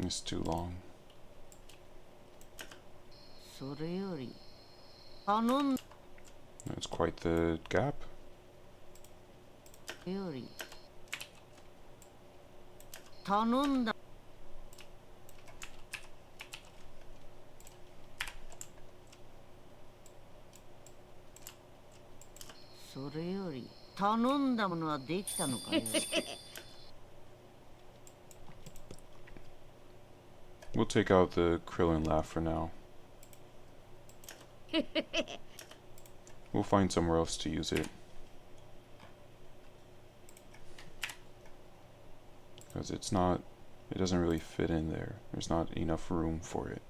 It's too long. それより頼んだ That's quite the gap. より頼んだそれより頼んだものはできたのかよ。 We'll take out the Krillin laugh for now. We'll find somewhere else to use it. Because it doesn't really fit in there. There's not enough room for it.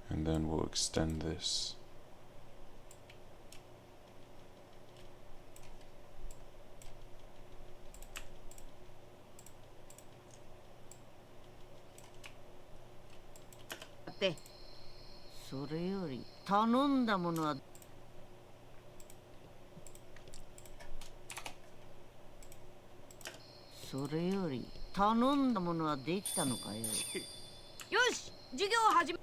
And then we'll extend this. Te. それより頼んだものはそれより頼んだものはできたのかよ。よし、授業を始め。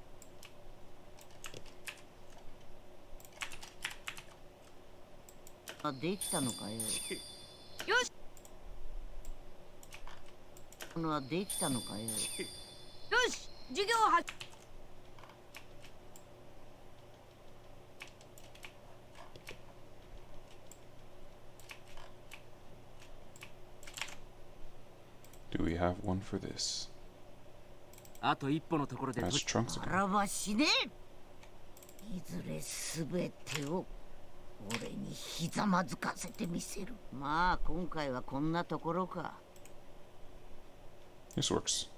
できたのかよ。よし。ものはできたのかよ。よし、授業を始め。Do we for this. あと一歩のところで That's Trunks あ again. らばしねえ。いずれすべてを俺にひざまずかせてみせる。まあ今回はこんなところか。 This works.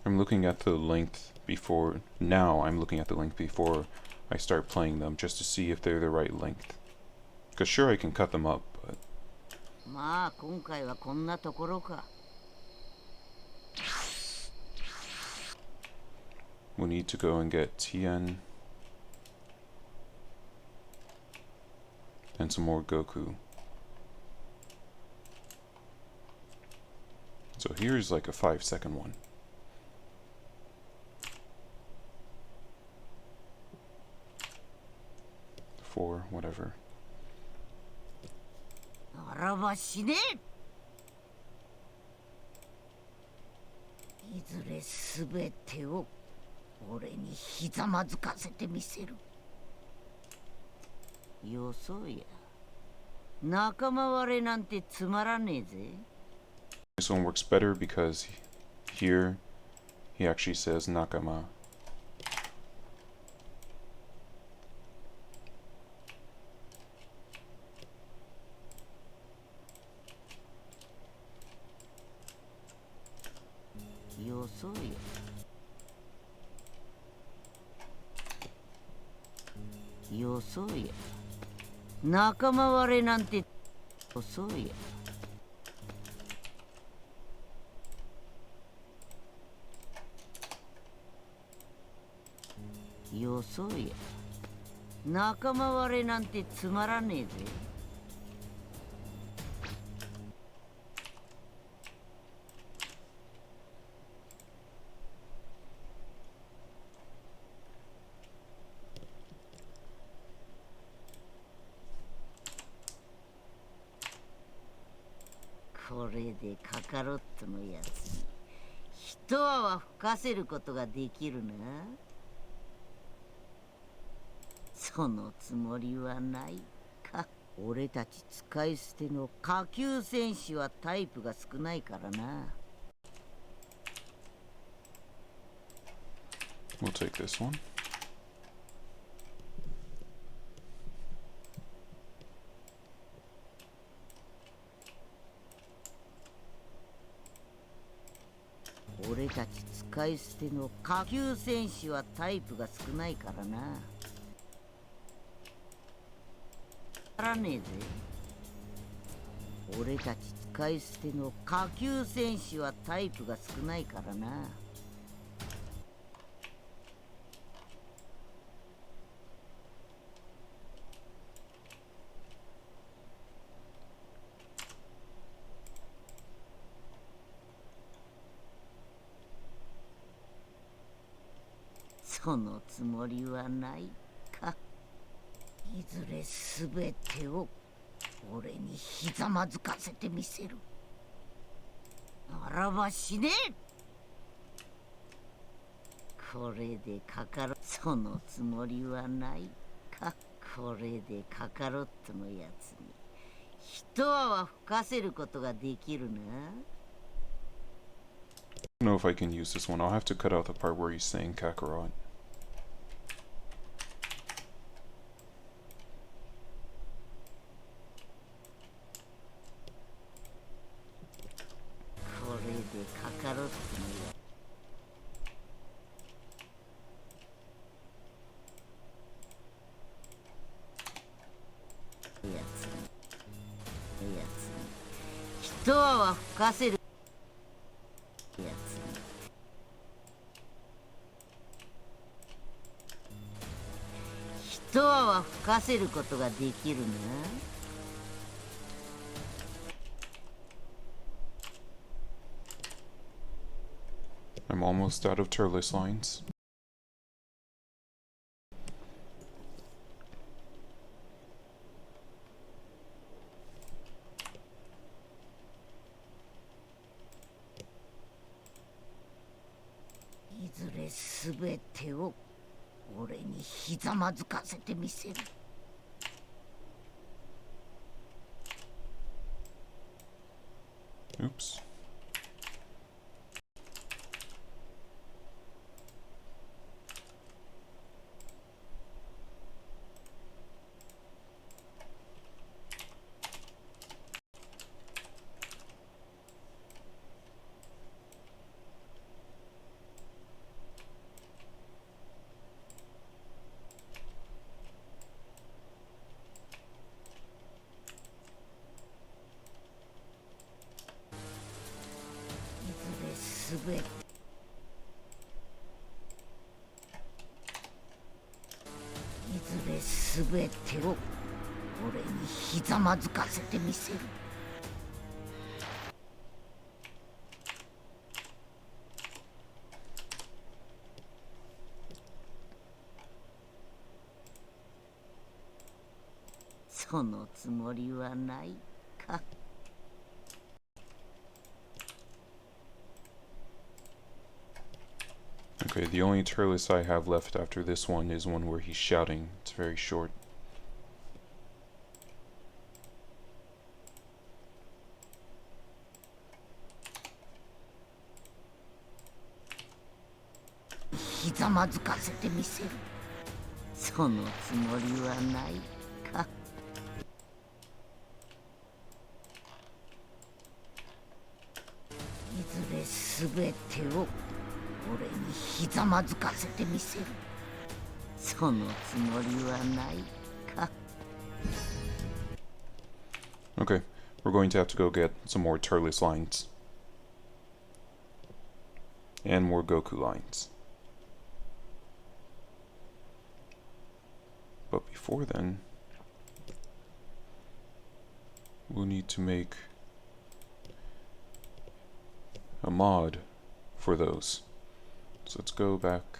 I'm looking at the length before. Now I'm looking at the length before I start playing them just to see if they're the right length. Because sure, I can cut them up, but まあ今回はこんなところか。 we need to go and get Tien and some more Goku. So here's like a 5-second one. Four, whatever. あらばしねえ。いずれすべてを俺にひざまずかせてみせる。よそうや。仲間割れなんてつまらねえぜ。 This one works better because here he actually says Nakama. よそうや。よそうや。仲間割れなんてよそうや。よそうや。仲間割れなんてつまらねえぜ。 これでカカロットのやつに一泡吹かせることができるな。そのつもりはないか。俺たち使い捨ての下級戦士はタイプが少ないからな。 We'll take this one. 俺たち使い捨ての下級戦士はタイプが少ないからな。ならねえぜ。俺たち使い捨ての下級戦士はタイプが少ないからな。そのつもりはないか。いずれすべてを俺にひざまずかせてみせる。あらばしねえ。これでカカロット、そのつもりはないか。これでカカロットのやつに一泡吹かせることができるな。 I don't know if I can use this one. I'll have to cut out the part where he's saying Kakarot. これでカカロットのやつに一泡吹かせるやつに一泡吹かせることができるな。 I'm almost out of Turles lines. べすべてを俺にひざまずかせてみせる。Oops.いずれすべてを俺にひざまずかせてみせる。そのつもりはないか。Okay, the only Turles I have left after this one is one where he's shouting. It's very short. ひざまずかせてみせる。そのつもりはないか。いずれすべてを俺にひざまずかせてみせる。そのつもりはないか。Okay, we're going to have to go get some more Turles lines. And more Goku lines. But before then, we'll need to make a mod for those. So let's go back.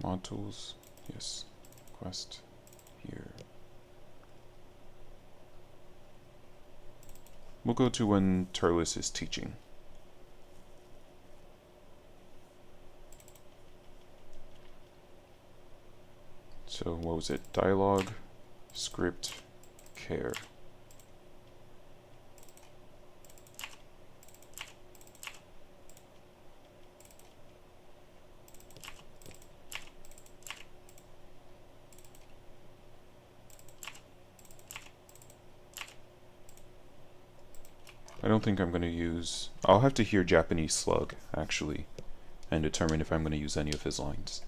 Mod tools. Yes. Quest. Here. We'll go to when Turles is teaching. So what was it? Dialogue, script, care. I don't think I'm going to use... I'll have to hear Japanese Slug, actually, and determine if I'm going to use any of his lines.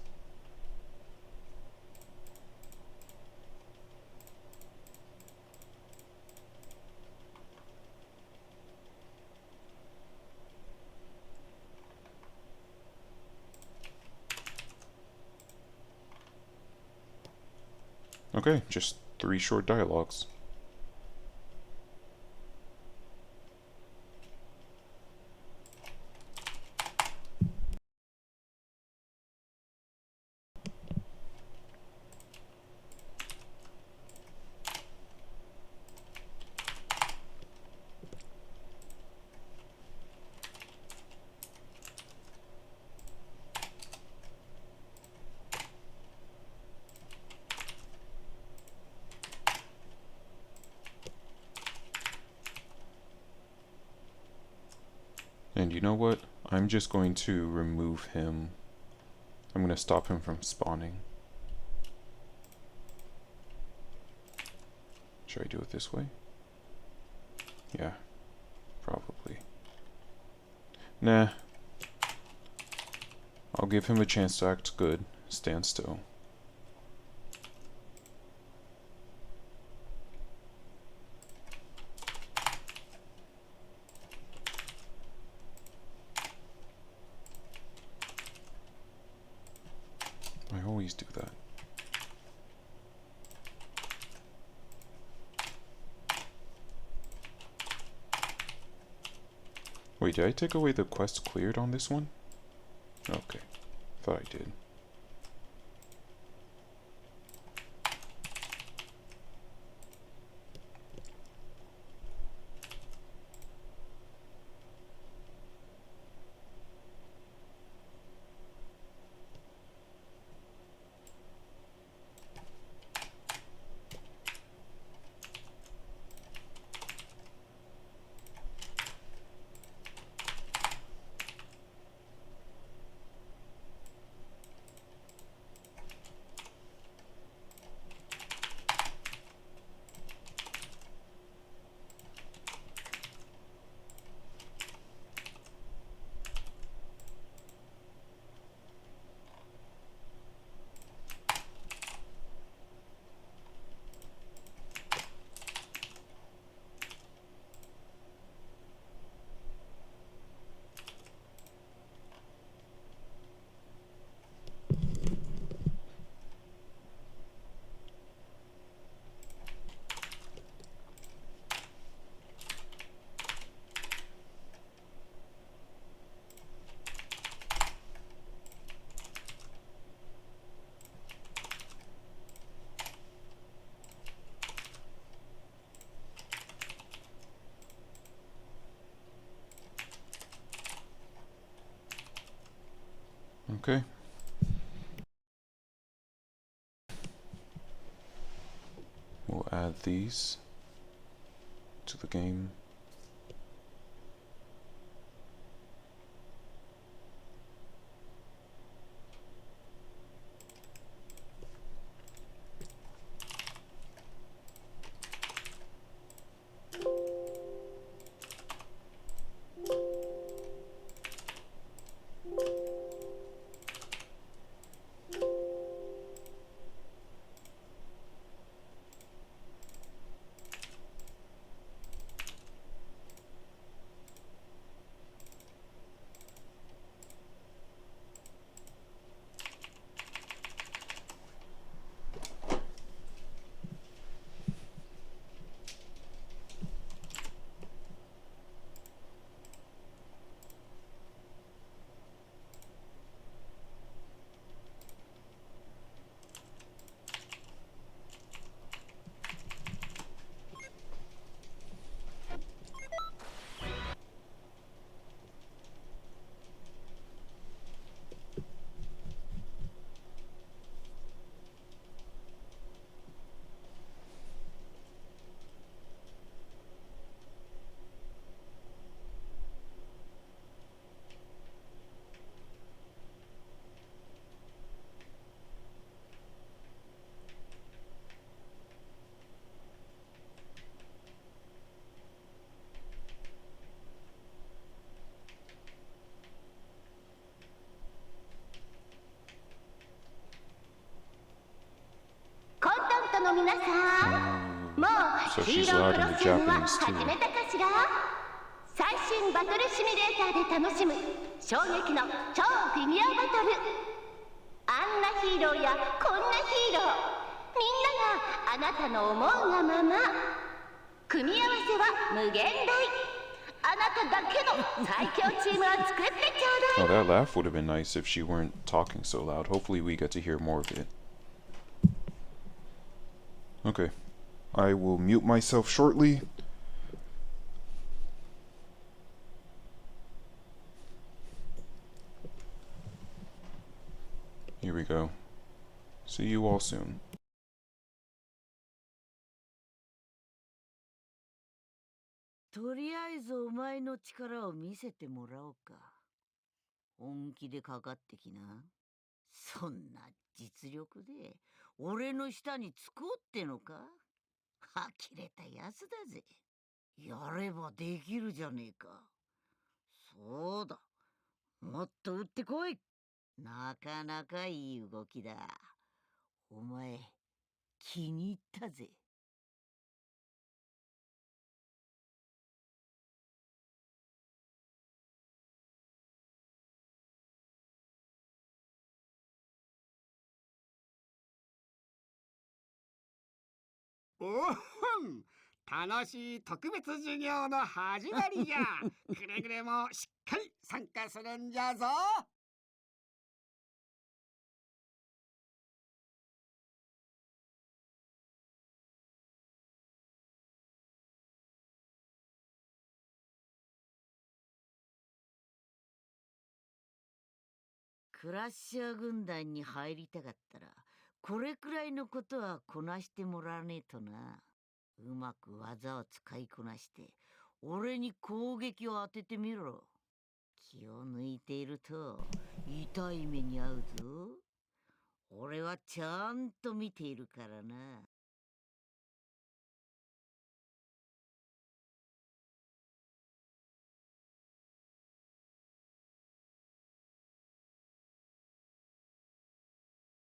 Okay, just 3 short dialogues. And you know what? I'm just going to remove him. I'm going to stop him from spawning. Should I do it this way? Yeah, probably. Nah. I'll give him a chance to act good. Stand still. I always do that. Wait, did I take away the quest cleared on this one? Okay, thought I did. Okay. We'll add these to the game. So she's allowed in the Japanese too. 最新バトルシミュレーターで楽しむ衝撃の超フィギュアバトル。あんなヒーローやこんなヒーロー、みんながあなたの思うがまま。組み合わせは無限大。あなただけの最強チームを作ってちょうだい。 Oh, that laugh would have been nice if she weren't talking so loud. Hopefully we get to hear more of it. Okay. I will mute myself shortly. Here we go. See you all soon. とりあえずお前の力を見せてもらおうか。本気でかかってきな。そんな実力で俺の下につこうってのか。呆れたやつだぜ。やればできるじゃねえか。そうだ。もっと打ってこい。なかなかいい動きだ。お前、気に入ったぜ。おお楽しい特別授業の始まりじゃ。くれぐれもしっかり参加するんじゃぞ。クラッシャー軍団に入りたかったら、これくらいのことはこなしてもらわねえとな。うまく技を使いこなして、俺に攻撃を当ててみろ。気を抜いていると、痛い目に遭うぞ。俺はちゃんと見ているからな。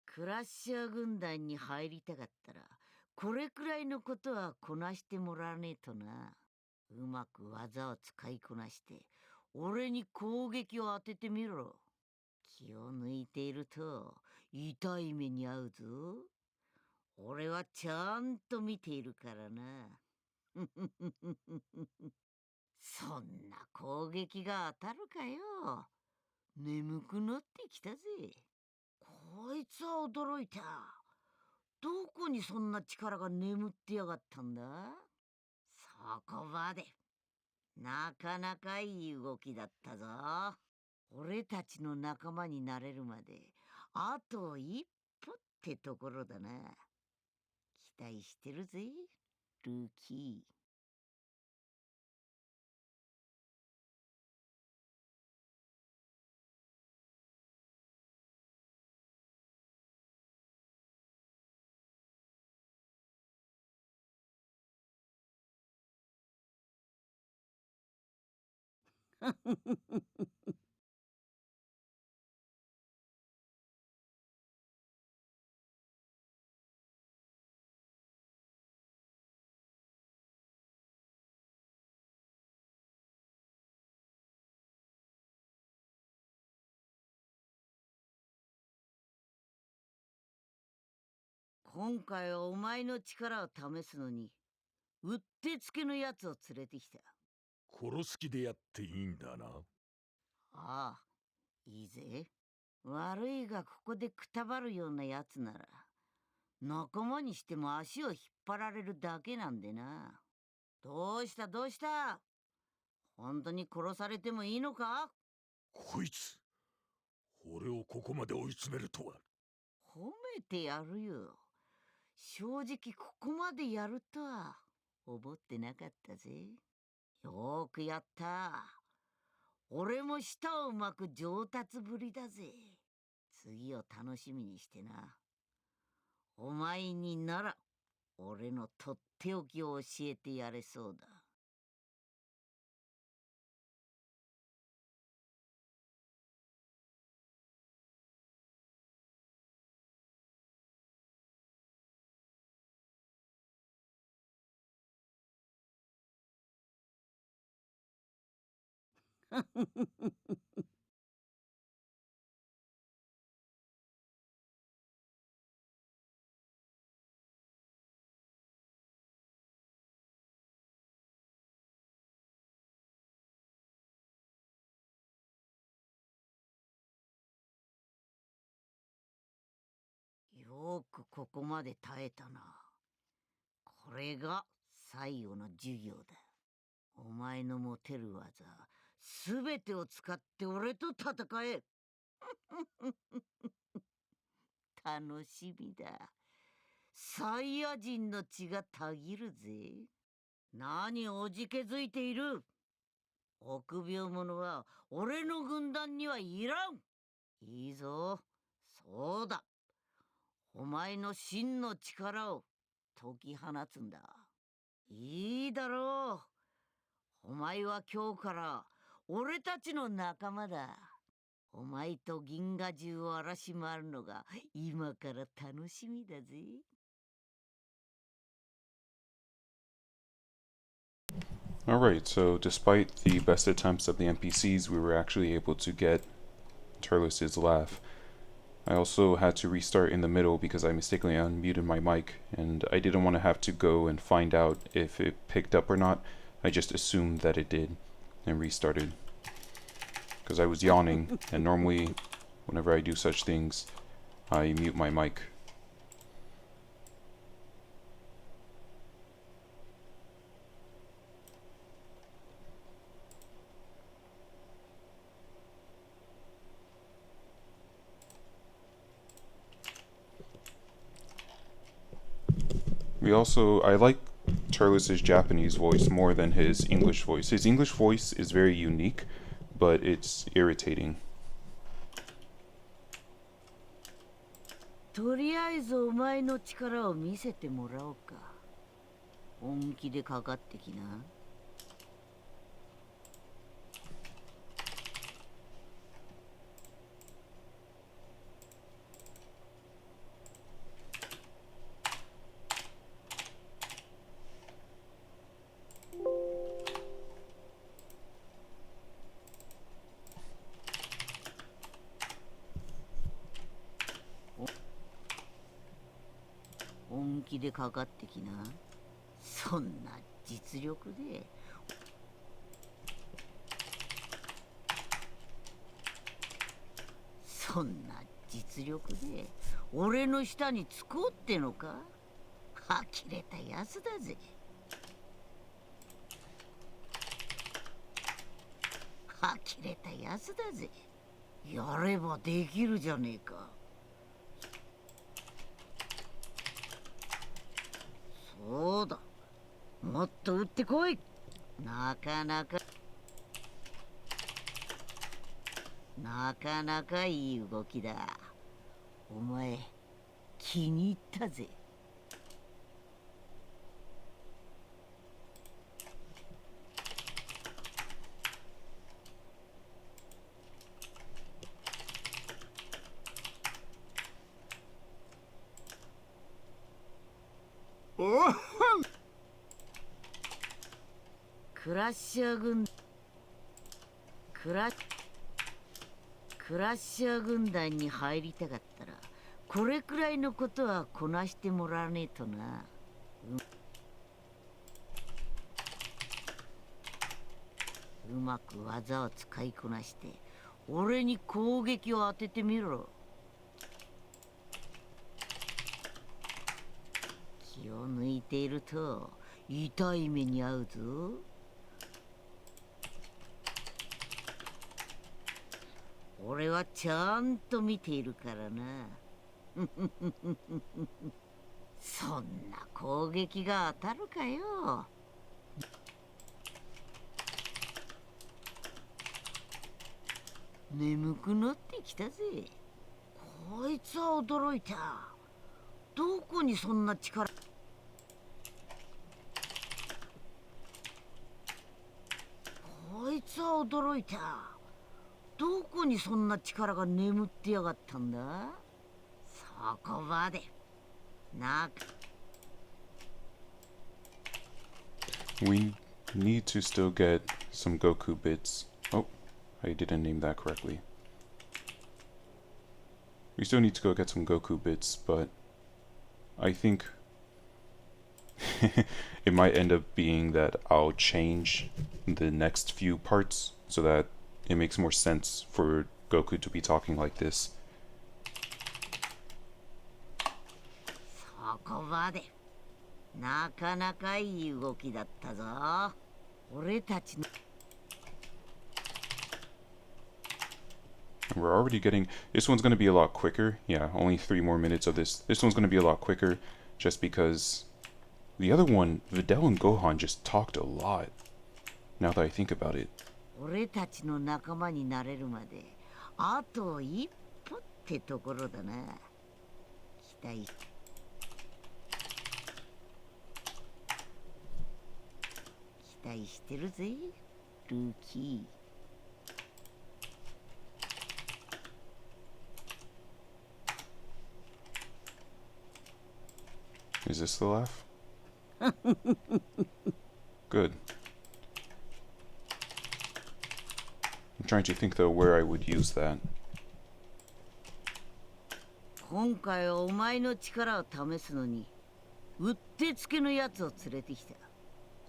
クラッシャー軍団に入りたかったら、これくらいのことはこなしてもらわねえとな。うまく技を使いこなして、俺に攻撃を当ててみろ。気を抜いていると、痛い目に遭うぞ。俺はちゃんと見ているからな。そんな攻撃が当たるかよ。眠くなってきたぜ。こいつは驚いた。どこにそんな力が眠ってやがったんだ。そこまで。なかなかいい動きだったぞ。俺たちの仲間になれるまであと一歩ってところだな。期待してるぜ、ルーキー。今回はお前の力を試すのにうってつけのやつを連れてきた。殺す気でやっていいんだな。ああ、いいぜ。悪いがここでくたばるようなやつなら仲間にしても足を引っ張られるだけなんでな。どうしたどうした、本当に殺されてもいいのか？こいつ、俺をここまで追い詰めるとは。褒めてやるよ。正直ここまでやるとは思ってなかったぜ。よーくやった。俺も舌を巻く上達ぶりだぜ。次を楽しみにしてな。お前になら俺のとっておきを教えてやれそうだ。よくここまで耐えたな。これが最後の授業だ。お前の持てる技すべてを使って俺と戦え。楽しみだ。サイヤ人の血がたぎるぜ。何おじけづいている。臆病者は俺の軍団にはいらん。いいぞ。そうだ。お前の真の力を解き放つんだ。いいだろう。お前は今日から俺たちの仲間だ。お前と銀河中を荒らし回るのが今から楽しみだぜ。Alright, so despite the best attempts of the NPCs, we were actually able to get Turles' laugh. I also had to restart in the middle because I mistakenly unmuted my mic, and I didn't want to have to go and find out if it picked up or not. I just assumed that it did, and restarted. Because I was yawning, and normally, whenever I do such things, I mute my mic. I like Turles' Japanese voice more than his English voice. His English voice is very unique, but it's irritating. とりあえずお前の力を見せてもらおうか。本気でかかってきな。本気でかかってきな。そんな実力で。そんな実力で俺の下につこうってのか。呆れたやつだぜ。呆れたやつだぜ。やればできるじゃねえか。そうだ、もっと打ってこい。なかなかいい動きだ。お前気に入ったぜ。おおん。クラッシャー軍クラッシャー軍団に入りたかったらこれくらいのことはこなしてもらわねえとな。うまく技を使いこなして俺に攻撃を当ててみろ。気を抜いていると痛い目に遭うぞ。俺はちゃんと見ているからな。そんな攻撃が当たるかよ。眠くなってきたぜ。こいつは驚いた。どこにそんな力。こいつは驚いた。どこにそんな力が眠ってやがったんだ。そこまでなく。 We need to still get some Goku bits. Oh, I didn't name that correctly. We still need to go get some Goku bits, but I think it might end up being that I'll change the next few parts so that it makes more sense for Goku to be talking like this. そこまでなかなかいい動きだったぞ。俺たちの And we're already getting... This one's going to be a lot quicker. Yeah, only 3 more minutes of this. This one's going to be a lot quicker just because the other one, Videl and Gohan, just talked a lot. Now that I think about it. 俺たちの仲間になれるまであと一歩ってところだな。期待してるぜ、ルーキー。Is this the laugh? Good. I'm trying to think though where I would use that. 今回はお前の力を試すのにうってつけのやつを連れてきた。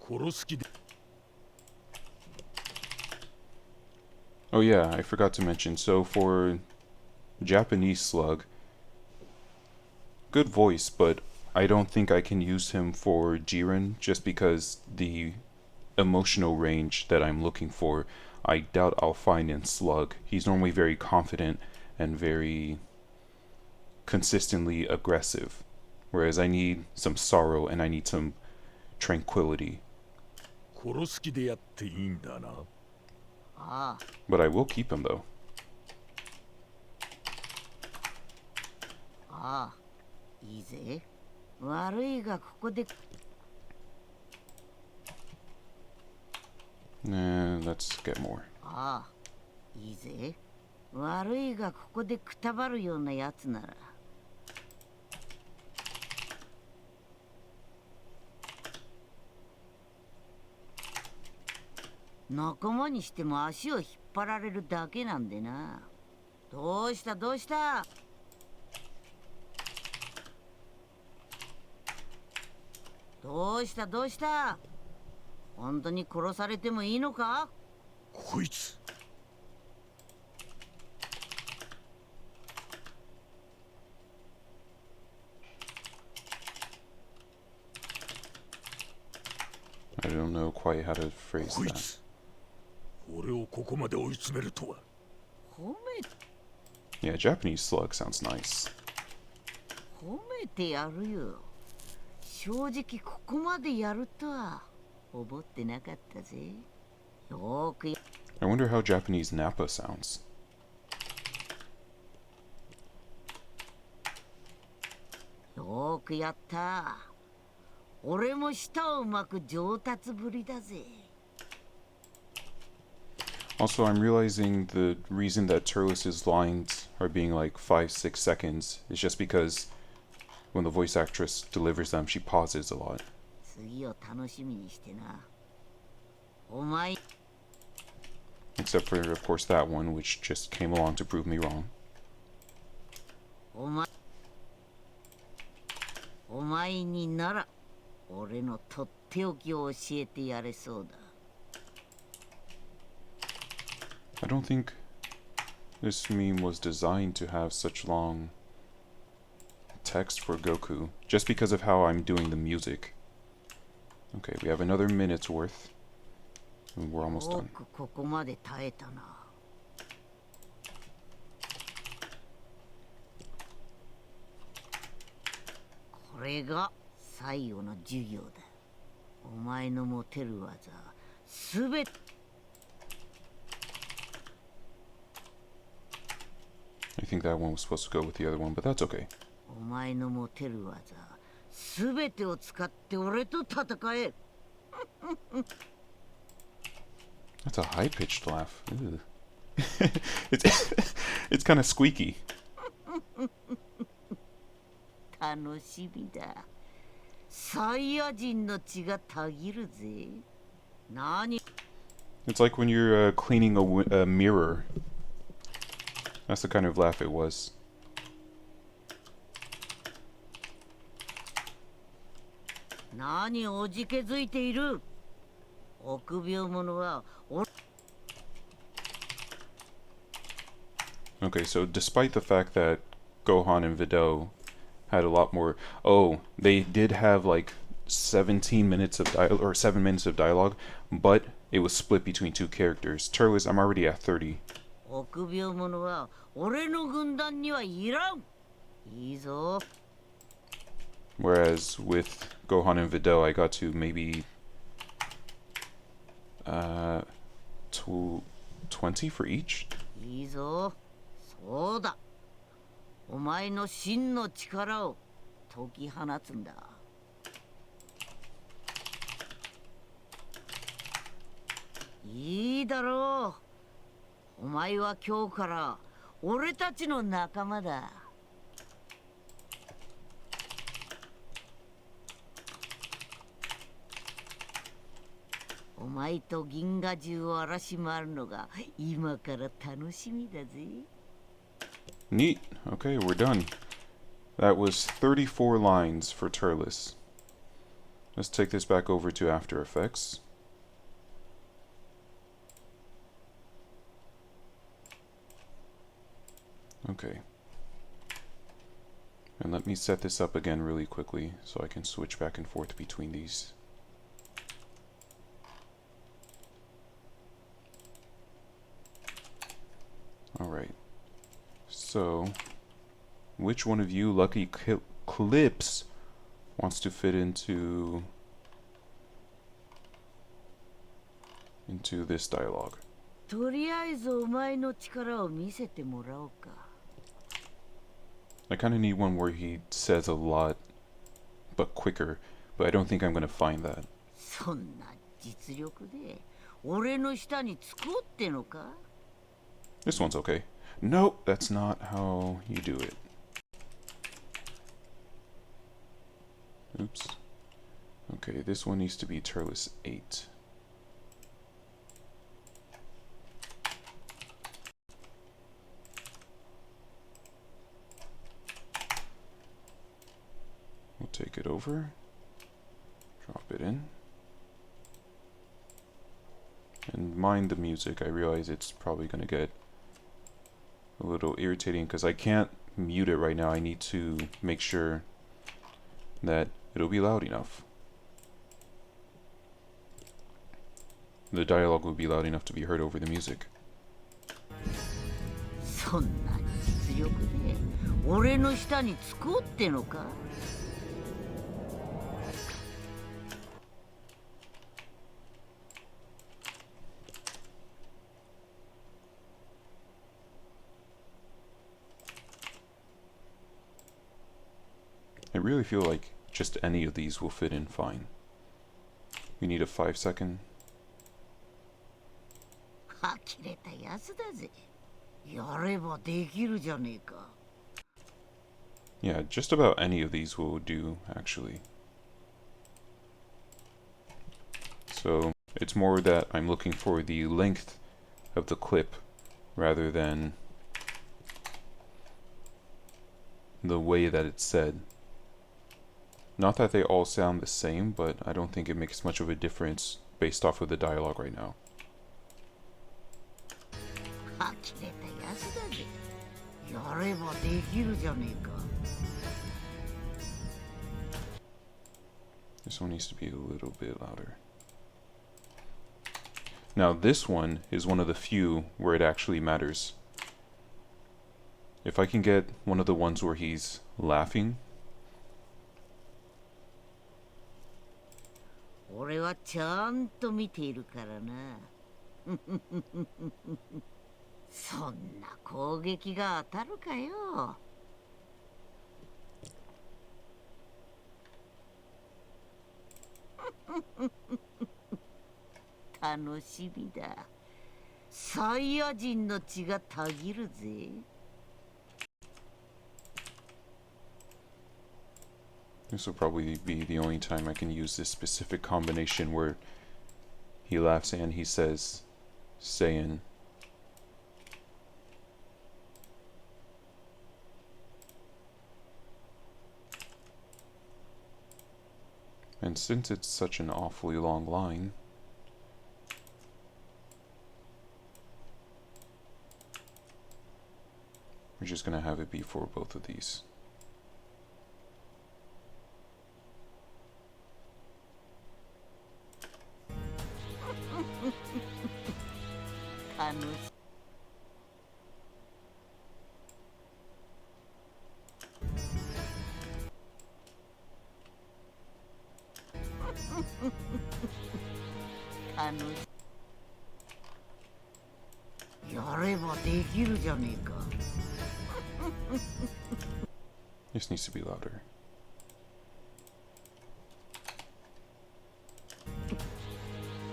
殺す気で Oh yeah, I forgot to mention. So for Japanese Slug, good voice, but I don't think I can use him for Jiren just because the emotional range that I'm looking for, I doubt I'll find in Slug. He's normally very confident and very consistently aggressive, whereas I need some sorrow and I need some tranquility. 殺す気でやっていいんだな。ああ、 But I will keep him though. ああ、いいぜ。悪いがここで Let's get more. ああ、いいぜ。悪いがここでくたばるようなやつなら。仲間にしても足を引っ張られるだけなんでな。どうしたどうしたどうしたどうした本当に殺されてもいいのかこいつ I don't know quite how to phrase こい that. つ俺をここまで追い詰めるとは。褒め Yeah, Japanese slug sounds nice. 褒めてやるよ。正直ここまでやるとは思ってなかったぜ。よーくや I wonder how Japanese Nappa sounds. よーくやった。俺も舌をうまく上達ぶりだぜ。 Also, I'm realizing the reason that Turles' lines are being like 5-6 seconds is just because when the voice actress delivers them, she pauses a lot. 次を楽しみにしてな。お前 Except for, of course, that one, which just came along to prove me wrong. お前になら俺のとっておきを教えてやれそうだ。 I don't think this meme was designed to have such long text for Goku, just because of how I'm doing the music. Okay, we have another minute's worth. And we're almost よ done. くここまで耐えたな。これが最後の授業だ。お前の持てる技すべて I think that one was supposed to go with the other one, but that's okay. お前の持てる技すべてを使って俺と戦え。 That's a high-pitched laugh. Ew. It's kind of squeaky. 楽しみだ。サイヤ人の血がたぎるぜ。何 It's like when you're cleaning a mirror. That's the kind of laugh it was. 何おじけづいている。臆病者は俺 Okay, so despite the fact that Gohan and Videl had a lot more... Oh, they did have like 17 minutes of dialogue, or 7 minutes of dialogue, but it was split between two characters. Turles, I'm already at 30. 臆病者は俺の軍団にはいらん。いいぞ。 Whereas with Gohan and Videl, I got to maybe... 20 for each? いいぞ。そうだ。お前の真の力を解き放つんだ。いいだろう。お前は今日から俺たちの仲間だ。お前と銀河中を荒らし回るのが今から楽しみだぜ。 Neat. Okay, we're done. That was 34 lines for Turles. Let's take this back over to After Effects. Okay. And let me set this up again really quickly so I can switch back and forth between these. Alright. So, which one of you lucky clips wants to fit into this dialogue? とりあえずお前の力を見せてもらおうか。 I kind of need one where he says a lot, but quicker, but I don't think I'm going to find that. そんな実力で俺の下につこうってのか？ This one's okay. Nope, that's not how you do it. Oops. Okay, this one needs to be Turles 8. We'll take it over, drop it in, and mind the music. I realize it's probably going to get a little irritating because I can't mute it right now. I need to make sure that it'll be loud enough. The dialogue will be loud enough to be heard over the music. そんなに実力で俺の下につこうってのか？ I really feel like just any of these will fit in fine. We need a 5-second. 呆れたやつだぜ。やればできるじゃねえか。 Yeah, just about any of these will do, actually. So, it's more that I'm looking for the length of the clip rather than the way that it's said. Not that they all sound the same, but I don't think it makes much of a difference based off of the dialogue right now. 呆れたやつだぜ。やればできるじゃねえか。 This one needs to be a little bit louder. Now this one is one of the few where it actually matters. If I can get one of the ones where he's laughing. 俺はちゃんと見ているからな。そんな攻撃が当たるかよ。楽しみだ。サイヤ人の血がたぎるぜ。 This will probably be the only time I can use this specific combination where he laughs and he says Saiyan. And since it's such an awfully long line, we're just gonna have it be for both of these. This needs to be louder.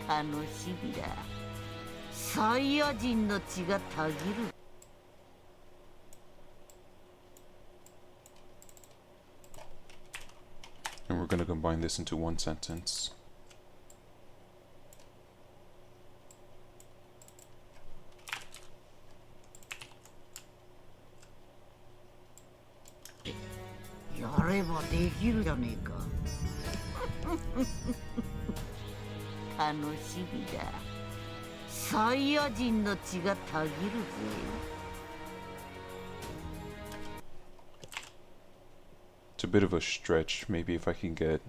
楽しみだ。サイヤ人の血がたぎる。 And we're gonna combine this into one sentence. It's a bit of a stretch. Maybe if I can get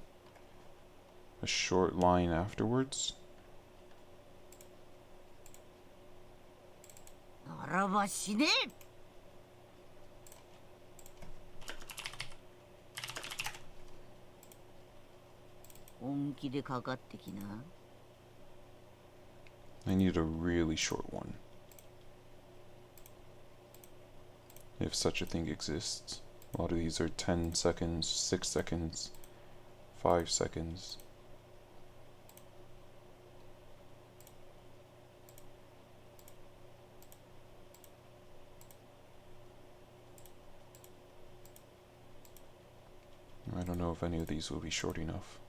a short line afterwards. ならば死ね。 本気でかかってきな。 I need a really short one. If such a thing exists. A lot of these are 10 seconds, 6 seconds, 5 seconds. I don't know if any of these will be short enough.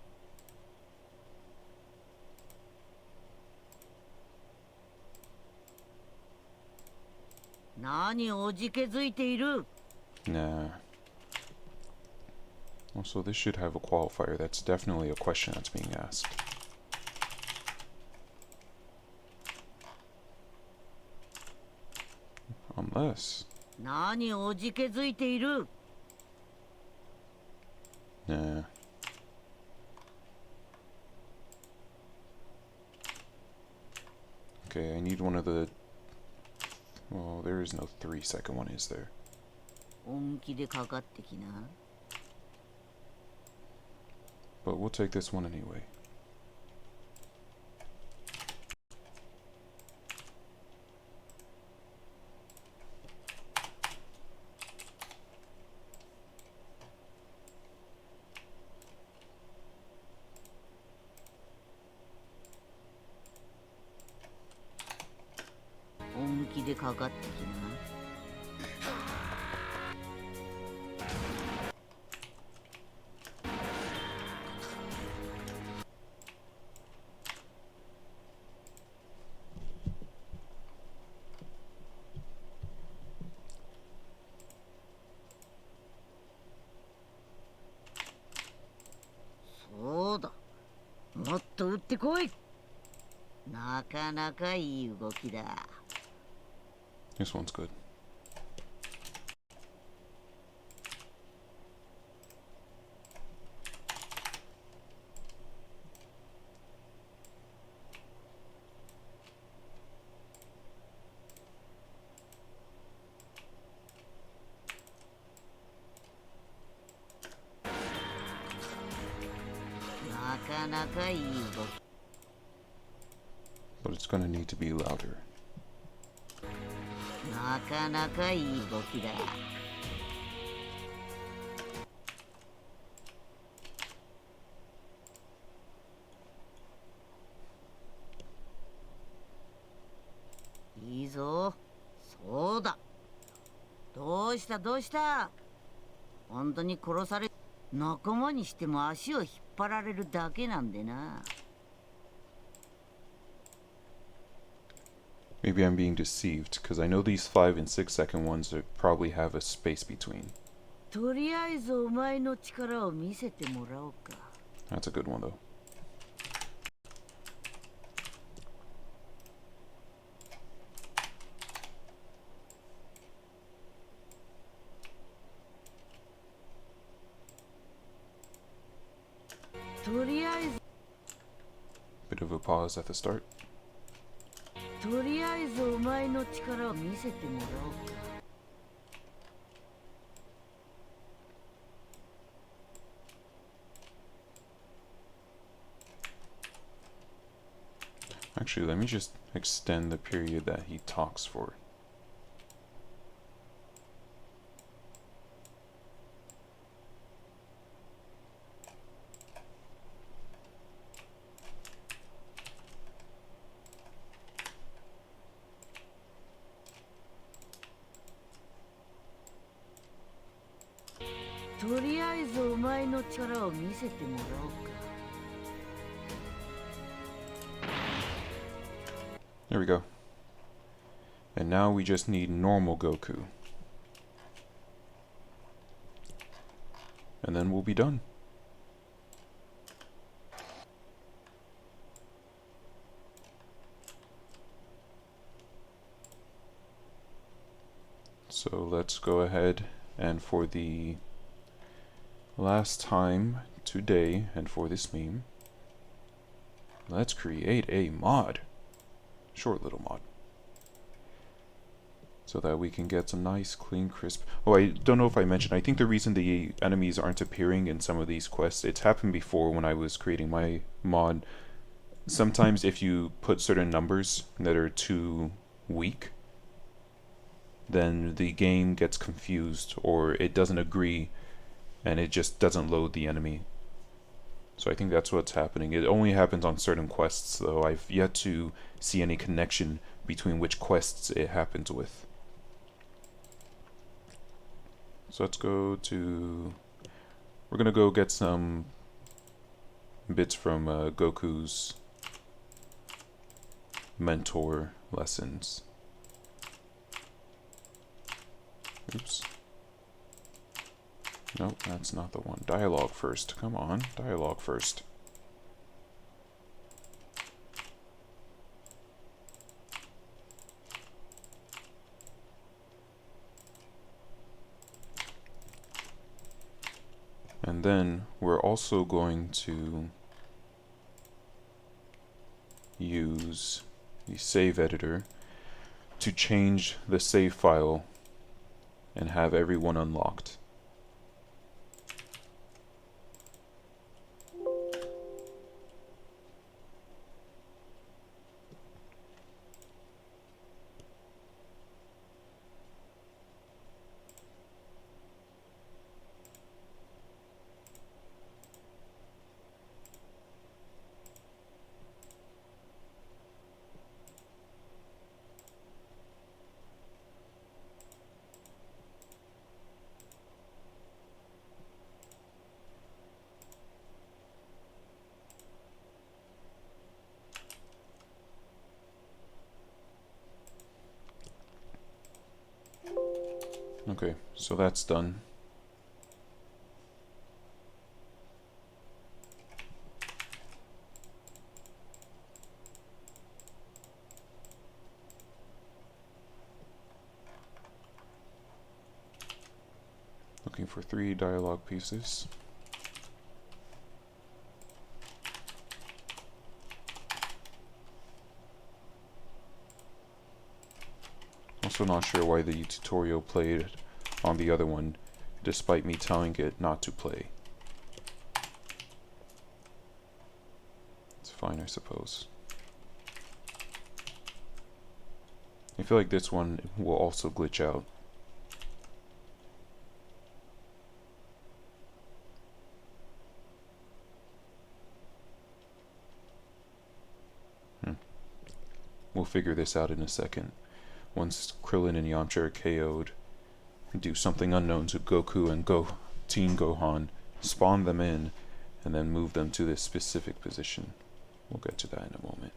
何おじけづいている。 Nah. Also, this should have a qualifier. That's definitely a question that's being asked. Unless... 何おじけづいている。 Nah. Okay, I need one of the Well, there is no 3-second one, is there? 本気でかかってきな。 But we'll take this one anyway.そうだ。もっと打ってこい。なかなかいい動きだ。 This one's good. But it's gonna need to be louder. なかなかいい動きだ。いいぞ。そうだ。どうしたどうした。本当に殺され、仲間にしても足を引っ張られるだけなんでな。 Maybe I'm being deceived, because I know these 5 and 6-second ones that probably have a space between. とりあえずお前の力を見せてもらおうか。 That's a good one, though. とりあえず Bit of a pause at the start. とりあえずお前の力を見せてもらおうか。 Actually, let me just extend the period that he talks for. There we go. And now we just need normal Goku. And then we'll be done. So let's go ahead and for the last time today and for this meme, let's create a mod. Short little mod. So that we can get some nice, clean, crisp... Oh, I don't know if I mentioned, I think the reason the enemies aren't appearing in some of these quests, it's happened before when I was creating my mod. Sometimes if you put certain numbers that are too weak, then the game gets confused or it doesn't agree and it just doesn't load the enemy. So I think that's what's happening. It only happens on certain quests, though. I've yet to see any connection between which quests it happens with. So let's go to... We're gonna go get some bits from Goku's mentor lessons. Oops. Nope, that's not the one. Dialogue first. Come on, dialogue first. And then we're also going to use the save editor to change the save file and have everyone unlocked. Okay, so that's done. Looking for 3 dialogue pieces. Also not sure why the tutorial played on the other one, despite me telling it not to play. It's fine, I suppose. I feel like this one will also glitch out. We'll figure this out in a second. Once Krillin and Yamcha are KO'd, do something unknown to Goku and Teen Gohan, spawn them in, and then move them to this specific position. We'll get to that in a moment.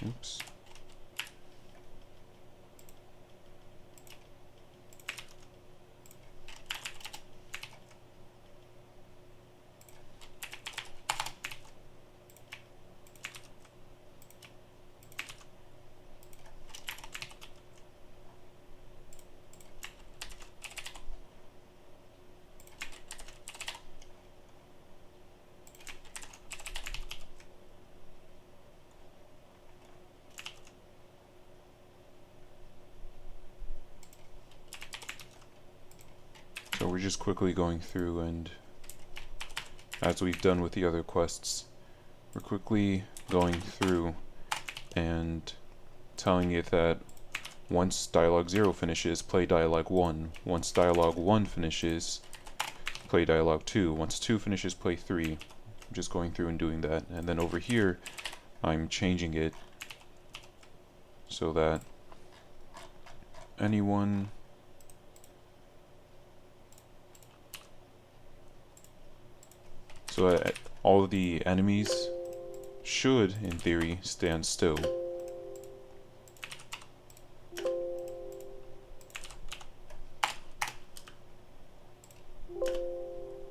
Oops. So we're just quickly going through, and as we've done with the other quests, we're quickly going through and telling it that once Dialogue 0 finishes, play Dialogue 1. Once Dialogue 1 finishes, play Dialogue 2. Once 2 finishes, play 3. I'm just going through and doing that. And then over here, I'm changing it so that anyone all of the enemies should, in theory, stand still.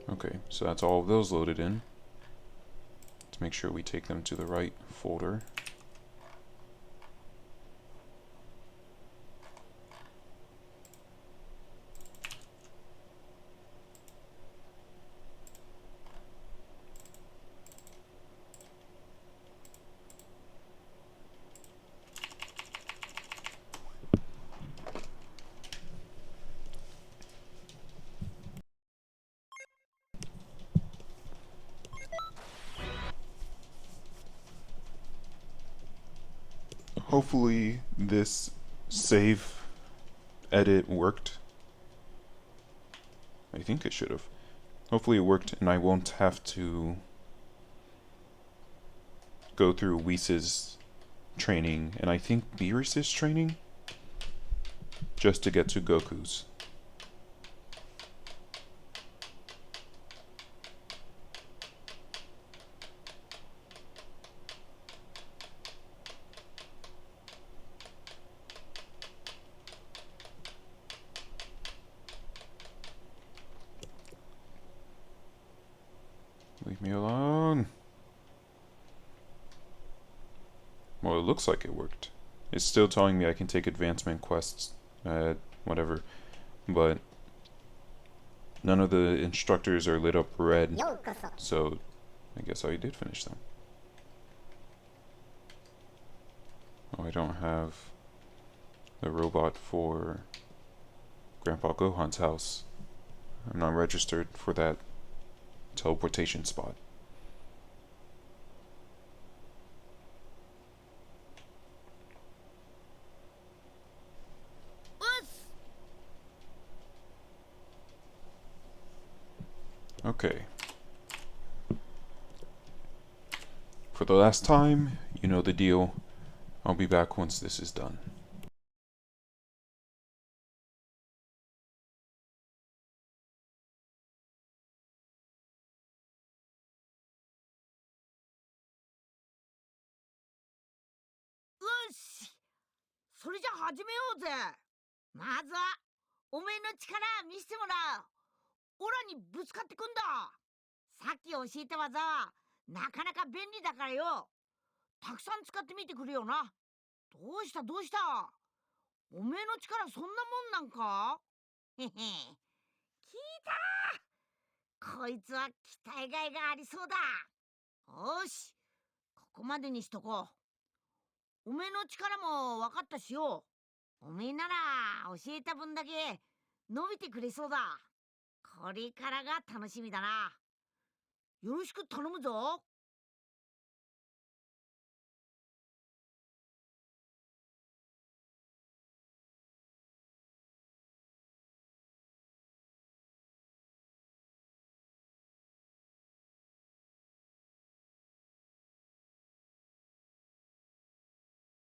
Okay, so that's all of those loaded in. Let's make sure we take them to the right folder. Hopefully this save edit worked. I think it should have. Hopefully it worked and I won't have to go through Whis' training and I think Beerus' training just to get to Goku's. Leave me alone. Well, it looks like it worked. It's still telling me I can take advancement quests, whatever, but none of the instructors are lit up red, so I guess I did finish them. Oh, I don't have the robot for Grandpa Gohan's house. I'm not registered for that teleportation spot. Okay. For the last time, you know the deal. I'll be back once this is done.し、それじゃ始めようぜ。まずはおめえの力見せてもらう。オラにぶつかってくんだ。さっき教えた技はなかなか便利だからよ。たくさん使ってみてくれよな。どうしたどうした。おめえの力そんなもんなんか。へへ、聞いた。こいつは期待外がありそうだ。よし、ここまでにしとこう。おめえの力も分かったしよ。おめえなら教えた分だけ伸びてくれそうだ。これからが楽しみだな。よろしく頼むぞ。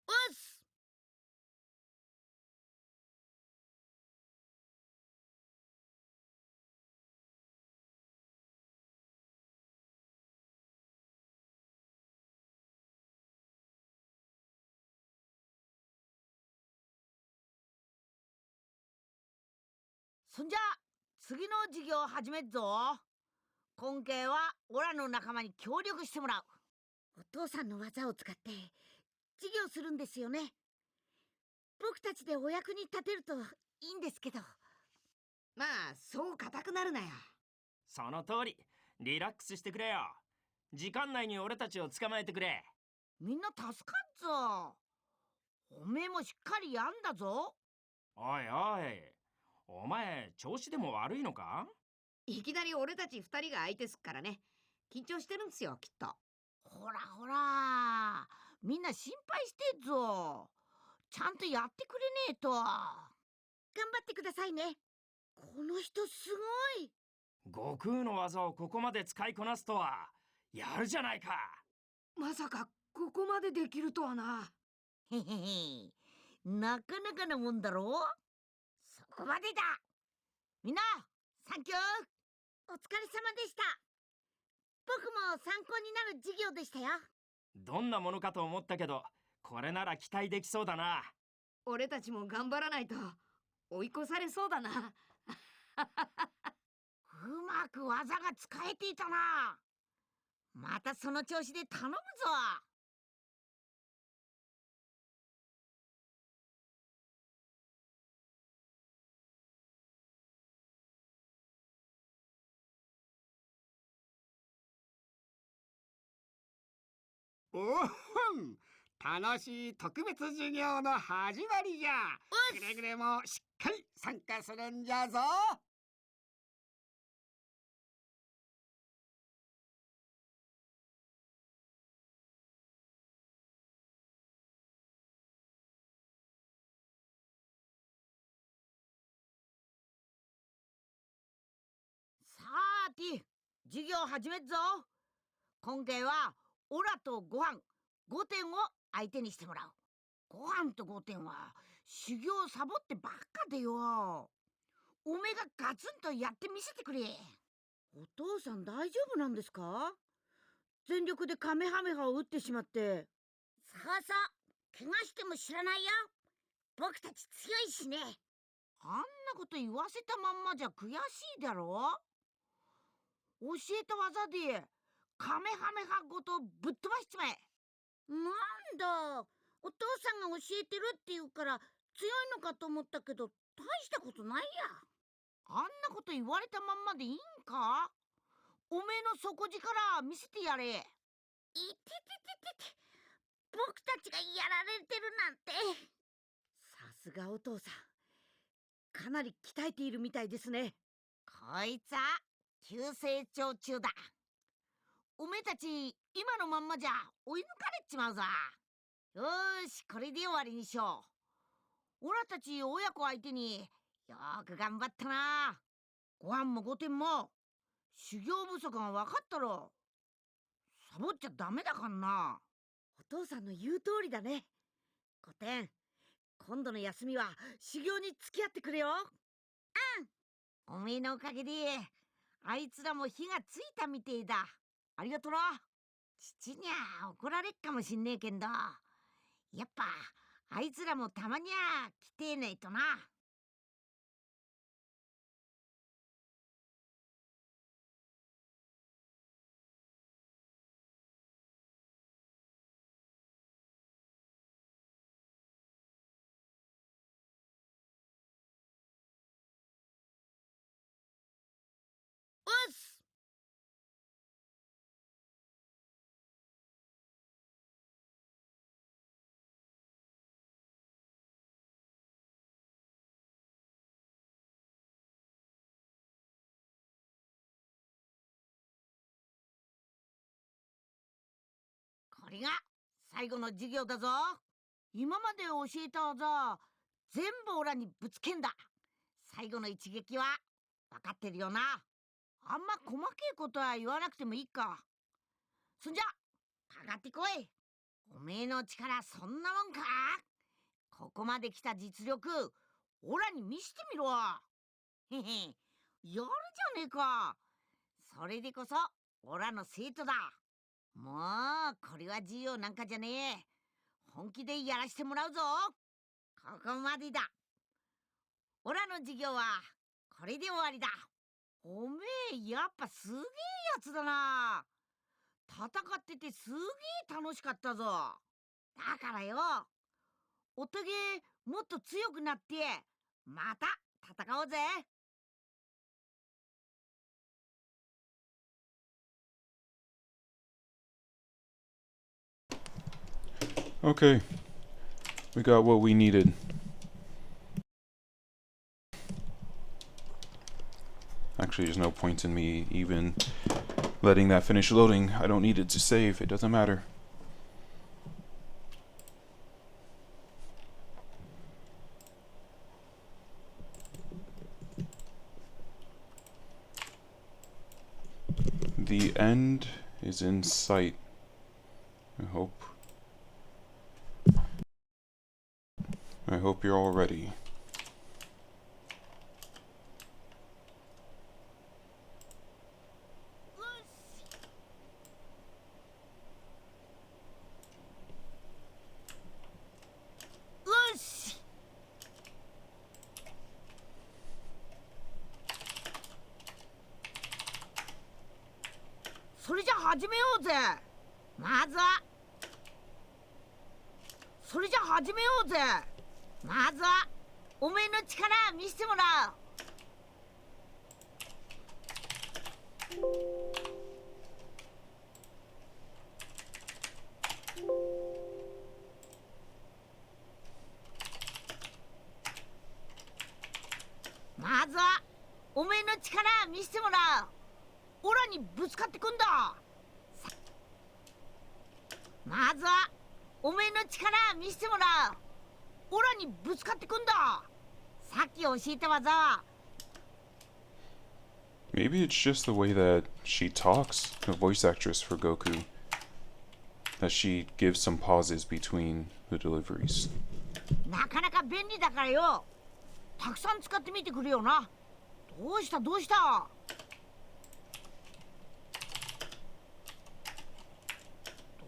うっす。そんじゃ次の授業始めっぞ。今回はオラの仲間に協力してもらう。お父さんの技を使って授業するんですよね。僕たちでお役に立てるといいんですけど。まあそう固くなるなよ。その通り。リラックスしてくれよ。時間内に俺たちを捕まえてくれ。みんな助かっぞ。おめえもしっかりやんだぞ。おいおい、お前調子でも悪いのか。いきなり俺たち二人が相手すっからね。緊張してるんすよきっと。ほらほら、みんな心配してっぞ。ちゃんとやってくれねえと。頑張ってくださいね。この人すごい。悟空の技をここまで使いこなすとはやるじゃないか。まさかここまでできるとはな。へへへ、なかなかなもんだろう。そこまでだ。みんなサンキュー。お疲れ様でした。僕も参考になる授業でしたよ。どんなものかと思ったけど、これなら期待できそうだな。俺たちも頑張らないと追い越されそうだな。うまく技が使えていたな。またその調子で頼むぞ。おっほん、楽しい特別授業の始まりじゃ。くれぐれもしっかり参加するんじゃぞ。ティ、授業始めっぞ。今回はオラとご飯5点を相手にしてもらう。ご飯と5点は修行サボってばっかでよ。おめえがガツンとやってみせてくれ。お父さん大丈夫なんですか？全力でカメハメハを打ってしまって。そうそう、怪我しても知らないよ。僕たち強いしね。あんなこと言わせたまんまじゃ悔しいだろ。教えた技でカメハメハごとぶっ飛ばしちまえ。なんだ、お父さんが教えてるって言うから強いのかと思ったけど、大したことないや。あんなこと言われたまんまでいいんか？おめえの底力見せてやれ。いててててて、僕たちがやられてるなんて。さすがお父さん、かなり鍛えているみたいですね。こいつは急成長中だ。おめえたち今のまんまじゃ追い抜かれちまうぞ。よーし、これで終わりにしよう。オラたち親子相手によーく頑張ったな。ご飯も5点も修行不足が分かったろ。サボっちゃダメだからな。お父さんの言う通りだね。5点、今度の休みは修行に付き合ってくれよ。うん、おめえのおかげであいつらも火がついたみてえだ。ありがとな。父にゃ怒られっかもしんねえけんど、やっぱあいつらもたまにゃ来てえないとな。おっす。これが最後の授業だぞ。今まで教えた技全部オラにぶつけんだ。最後の一撃は分かってるよな。あんま細けいことは言わなくてもいいか。そんじゃかかってこい。おめえの力そんなもんか。ここまで来た実力オラに見してみろ。へへ、やるじゃねえか。それでこそオラの生徒だ。もうこれは授業なんかじゃねえ。本気でやらしてもらうぞ。ここまでだ。オラの授業はこれで終わりだ。おめえやっぱすげえやつだな。戦っててすげえ楽しかったぞ。だからよ、おとげもっと強くなってまた戦おうぜ。Okay, we got what we needed. Actually, there's no point in me even letting that finish loading. I don't need it to save. It doesn't matter. The end is in sight. I hope you're all ready.それじゃ始めようぜ。まずはそれじゃ始めようぜ。まずはおめえの力見せてもらう。まずはおめえの力見せてもらう。オラにぶつかってくんだ。まずはおめえの力見せてもらう。オラにぶつかってくんだ。さっき教えた技 Maybe it's just the way that she talks, the voice actress for Goku, that she gives some pauses between the deliveries. なかなか便利だからよ。たくさん使ってみてくれよな。どうしたどうした。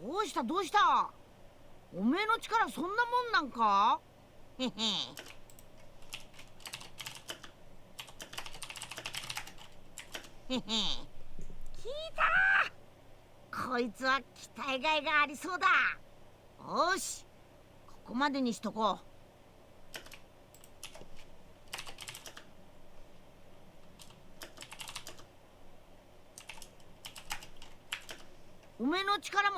どうしたどうした。おめえの力そんなもんなんか。へへ。へへ。聞いた。こいつは期待外がありそうだ。よし、ここまでにしとこう。おめえの力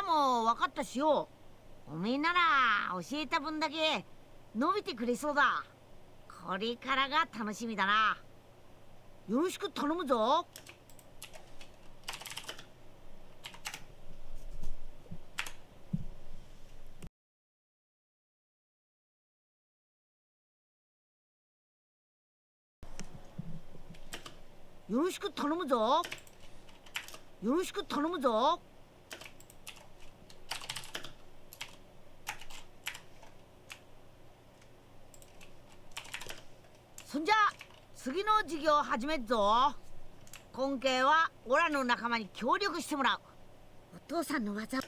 も分かったしよ。おめえなら教えた分だけ伸びてくれそうだ。これからが楽しみだな。よろしく頼むぞ。よろしく頼むぞ。よろしく頼むぞ。そんじゃ次の授業を始めるぞ。今回はオラの仲間に協力してもらう。お父さんの技。お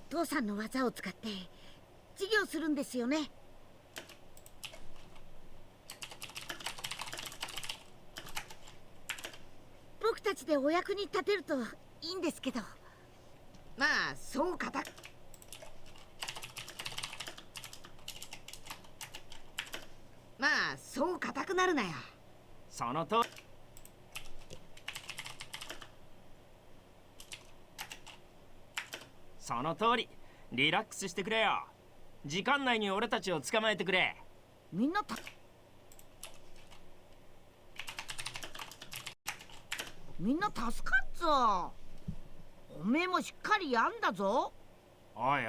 父さんの技を使って授業するんですよね。僕たちでお役に立てるといいんですけど。まあそう固くまあそう固くなるなよ。そのとその通り。リラックスしてくれよ。時間内に俺たちを捕まえてくれ。みんな助かっぞ。おめえもしっかりやんだぞ。おい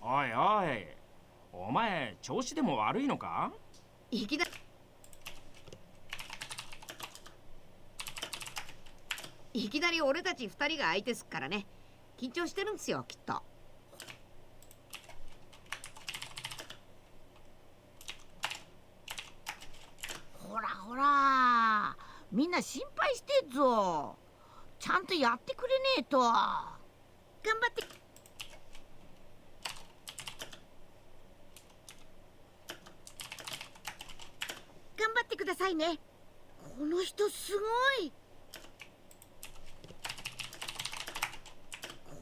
おいおい、お前調子でも悪いのか。いきなり俺たち2人が相手すっからね。緊張してるんですよきっと。ほらほら、みんな心配してっぞ。ちゃんとやってくれねえと。頑張って頑張ってくださいね。この人すごい。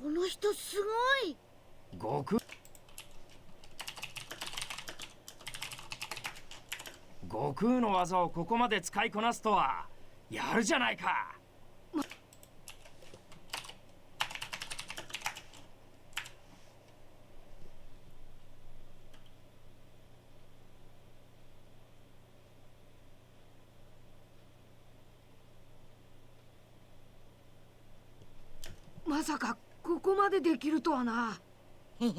この人すごい。悟空悟空の技をここまで使いこなすとはやるじゃないか。まさかここまでできるとはな。へへへ。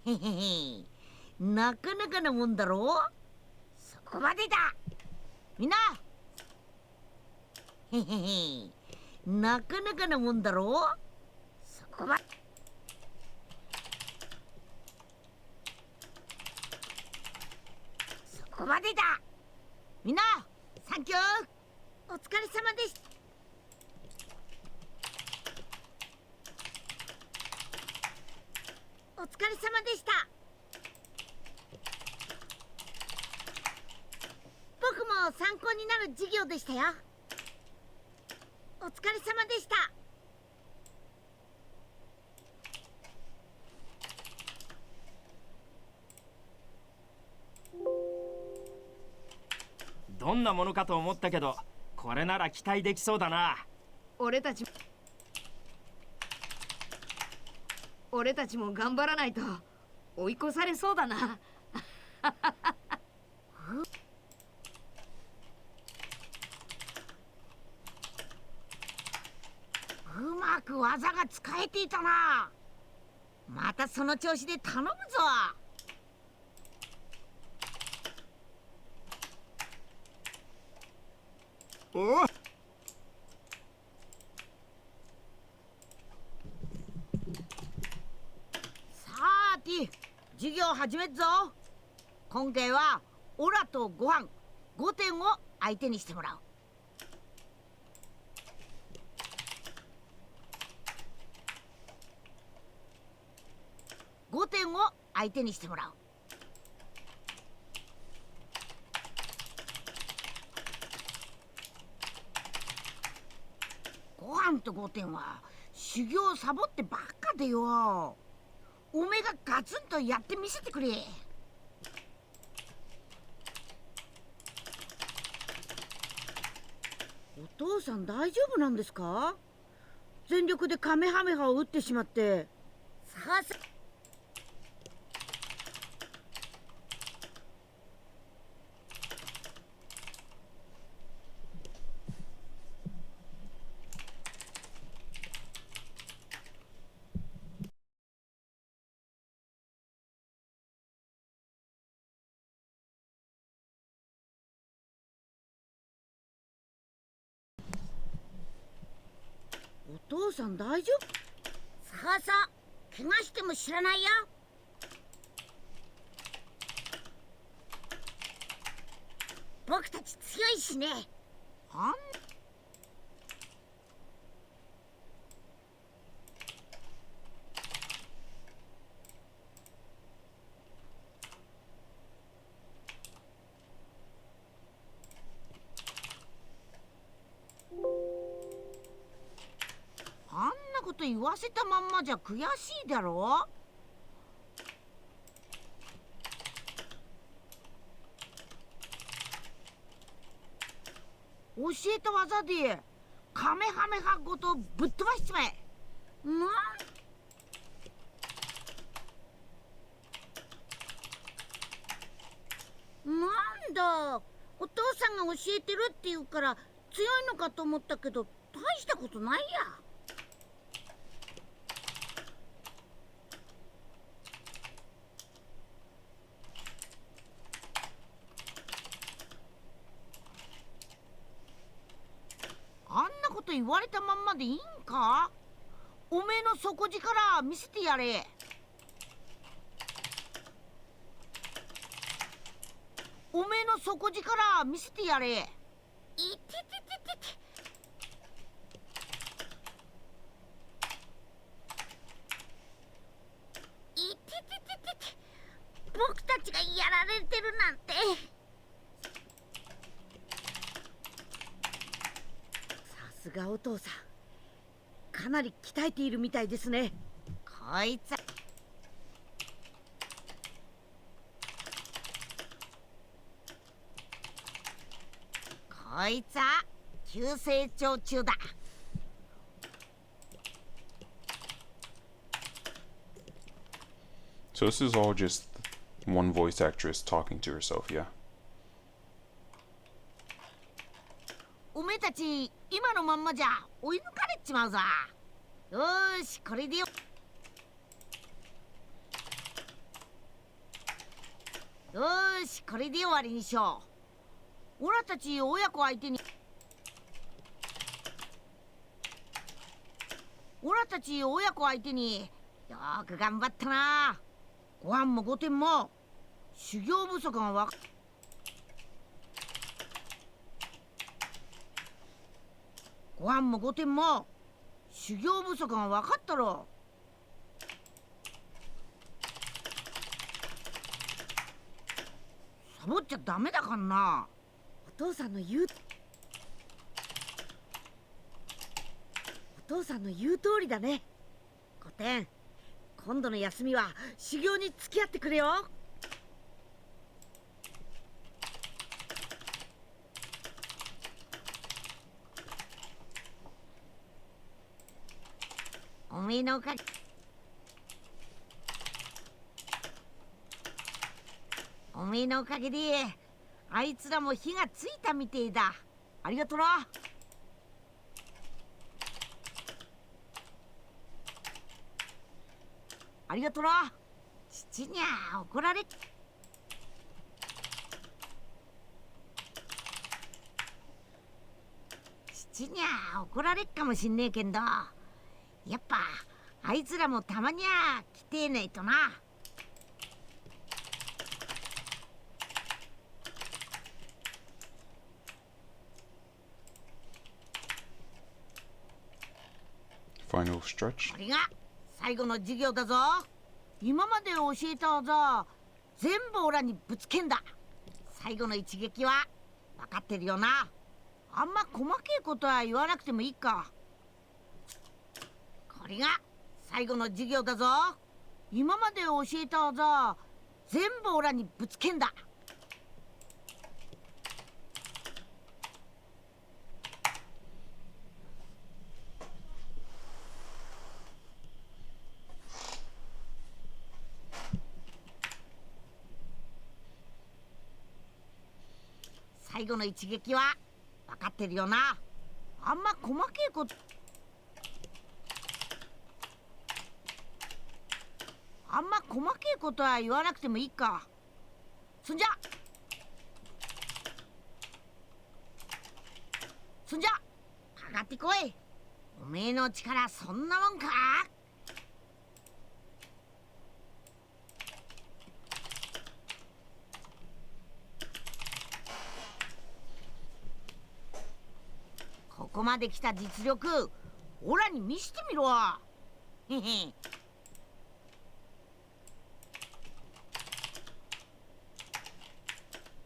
へへへ。なかなかなもんだろう。そこまでだ。みんな。へへへ。なかなかなもんだろう。そこまそこまでだ。みんなサンキュー。お疲れ様でした。お疲れ様でした。僕も参考になる授業でしたよ。お疲れ様でした。どんなものかと思ったけど、これなら期待できそうだな。俺たちも頑張らないと追い越されそうだな。うまく技が使えていたな。またその調子で頼むぞ。おお、さーて、授業始めっぞ。今回はオラとご飯5点を相手にしてもらう。5点を相手にしてもらう。ご飯と5点は修行サボってばっかでよ。おめえがガツンとやってみせてくれ。お父さん大丈夫なんですか？全力でカメハメハを打ってしまって。さあさあ、お父さん大丈夫？さあさあ、怪我しても知らないよ。僕たち強いしね。あんなこと言わせたまんまじゃ悔しいだろ。教えた技でカメハメハごとぶっ飛ばしちまえ。なんだ、お父さんが教えてるって言うから強いのかと思ったけど大したことないや。あんなこと言われたまんまでいいんか？おめえの底力見せてやれ。おめえの底力見せてやれ。いててててて。いててててて。僕たちがやられてるなんて。さすがお父さん、かなり鍛えているみたいですね。こいつは急成長中だ。So this is all just one voice actress talking to herself, yeah? おめえたち今のまんまじゃ追い抜かれちまうぞ。よーし、これでよ。よーし、これで終わりにしよう。オラたち親子相手によーく頑張ったな。ご飯も5点も修行不足がご飯も5点も修行不足が分かったろ。サボっちゃダメだからな。お父さんの言う通りだね。5点、今度の休みは修行に付き合ってくれよ。めえのおかげ。おめえのおかげであいつらも火がついたみてえだ。ありがとな。ありがとな。父にゃ怒られ。父にゃ怒られっかもしんねえけんど、やっぱあいつらもたまにゃ来てえねえとな。Final stretch. これが最後の授業だぞ。今まで教えた技全部オラにぶつけんだ。最後の一撃は分かってるよな。あんま細けいことは言わなくてもいいか。これが最後の授業だぞ。今まで教えた技全部オラにぶつけんだ。最後の一撃は分かってるよな。あんま細けいことは言わなくてもいいか。そんじゃかかってこい。おめえの力そんなもんか。ここまで来た実力オラに見してみろ。へへ。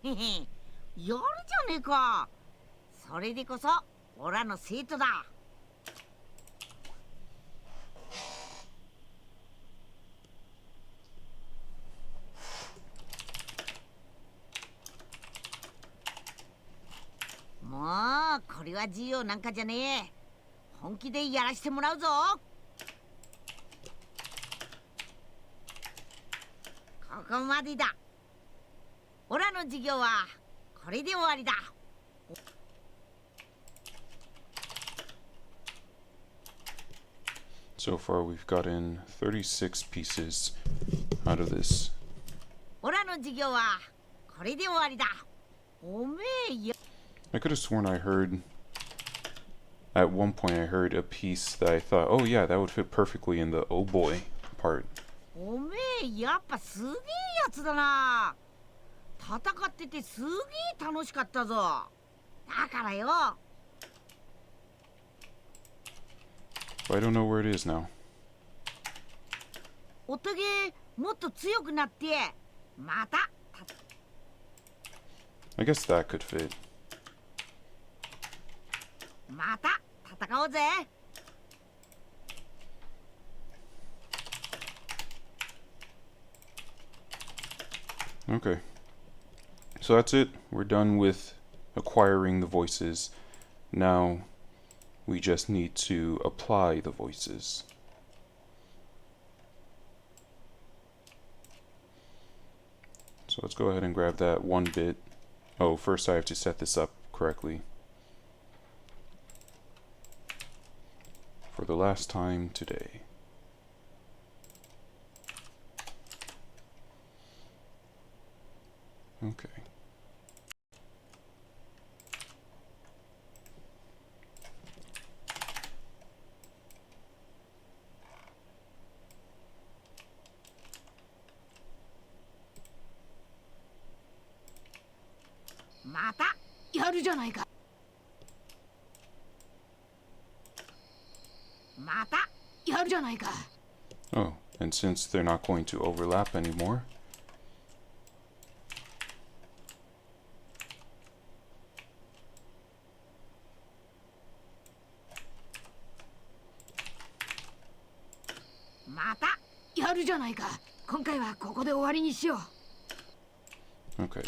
へへ、やるじゃねえか。それでこそオラの生徒だ。もうこれは授業なんかじゃねえ。本気でやらしてもらうぞ。ここまでだ。オラの授業はこれで終わりだ。So far, we've gotten 36 pieces out of this. オラの授業はこれで終わりだ。おめえや。I could have sworn I heard. At one point, I heard a piece that I thought, oh yeah, that would fit perfectly in the oh boy part. おめえやっぱすげえやつだな。戦っててすげえ楽しかったぞ。だからよ。But I don't know where it is now. おとげもっと強くなってまた I guess that could fit. また戦おうぜ。Okay. So that's it. We're done with acquiring the voices. Now we just need to apply the voices. So let's go ahead and grab that one bit. Oh, first I have to set this up correctly. For the last time today. Okay. Mata やるじゃないか。またやるじゃないか。 Oh, and since they're not going to overlap anymore, Mata やるじゃないか。今回はここで終わりにしよう。 okay.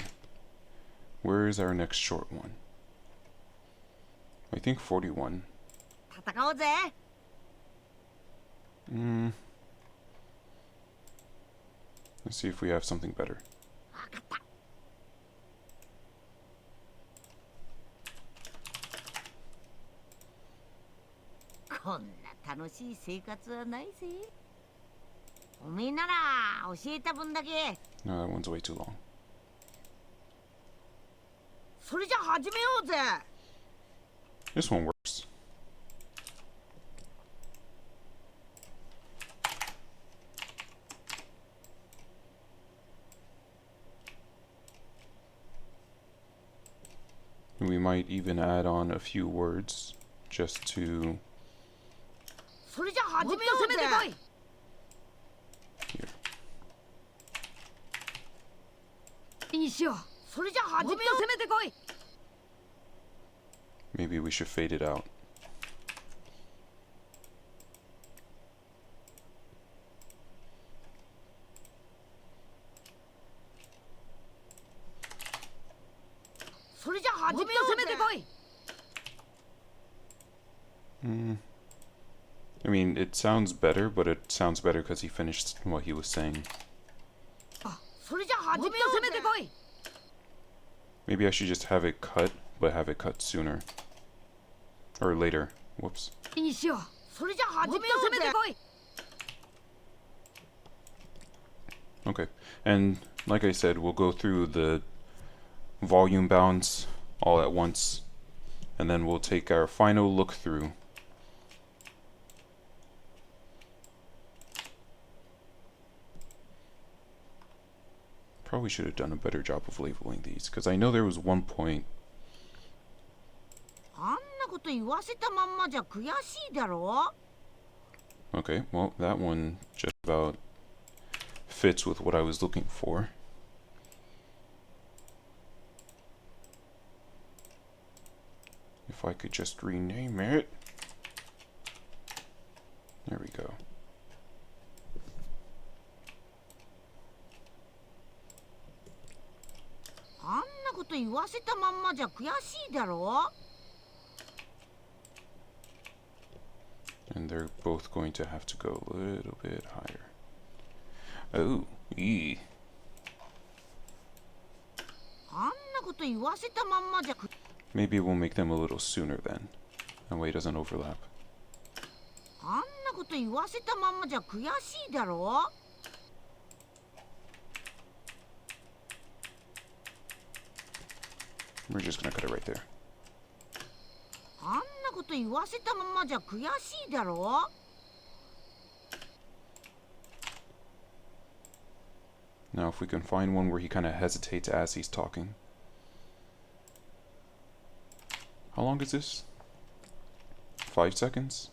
Where is our next short one? I think 41. 戦おうぜ。Let's see if we have something better. わかった。こんな楽しい生活はないぜ。おめえなら教えた分だけ。 No, that one's way too long. それじゃ始めようぜ。 This one works. We might even add on a few words just to それじゃ始めよもっと攻うぜ。めてこい here. にしようそれじゃもっと始めよう。攻めてこい Maybe we should fade it out. それじゃもっと始めようぜ攻めて。こい I mean, it sounds better, but it sounds better because he finished what he was saying. それじゃ始もっとめようぜ攻めて。こい Maybe I should just have it cut, but have it cut sooner. Or later. Whoops. にしよそれじゃうもっと始めようぜ攻めて。こい Okay. And like I said, we'll go through the volume bounds all at once. And then we'll take our final look through. Probably should have done a better job of labeling these, because I know there was one point. あんなこと言わせたまんまじゃ悔しいだろ。 Okay, well, that one just about fits with what I was looking for. If I could just rename it. There we go. あんなこと言わせたまんまじゃ悔しいだろ。 And they're both going to have to go a little bit higher. Oh, ee. あんなこと言わせたまんまじゃく Maybe we'll make them a little sooner then. That way it doesn't overlap. あんなこと言わせたまんまじゃ悔しいだろ。 We're just gonna cut it right there. あんなこと言わせたまんまじゃ悔しいだろ。 Now if we can find one where he kind of hesitates as he's talking. How long is this? 5 seconds?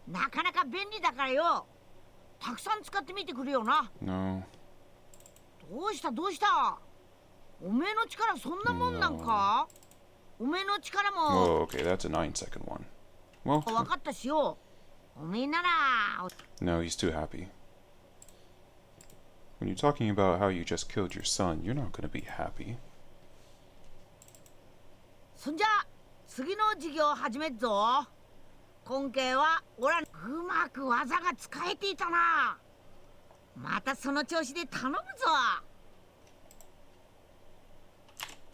なかなか便利だからよ。たくさん使ってみてくれよな。 No. どうしたどうした。おめえの力そんなもんなんか。おめえの力も Oh, okay, that's a 9-second one. Well, 分かったしよ。おめえなら no, he's too happy. When you're talking about how you just killed your son, you're not gonna be happy. そんじゃ次の授業始めっぞ。今回はおらうまく技が使えていたな。またその調子で頼むぞ。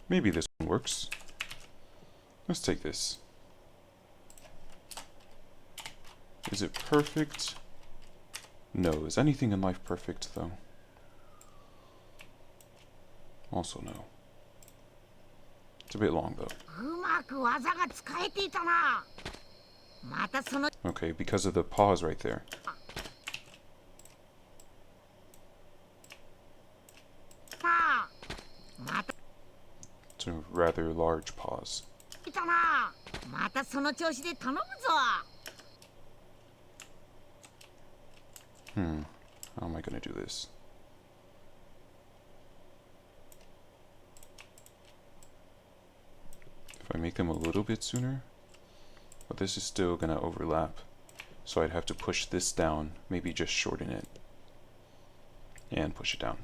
Maybe this one works. Let's take this. Is it perfect? No. Is anything in life perfect, though? Also, no. It's a bit long, though. うまく技が使えていたな。またその Okay, because of the pause right there. さまた It's a rather large pause. いたな。またその調子で頼むぞ。 How am I gonna do this? If I make them a little bit sooner? But this is still gonna overlap. So I'd have to push this down, maybe just shorten it. And push it down.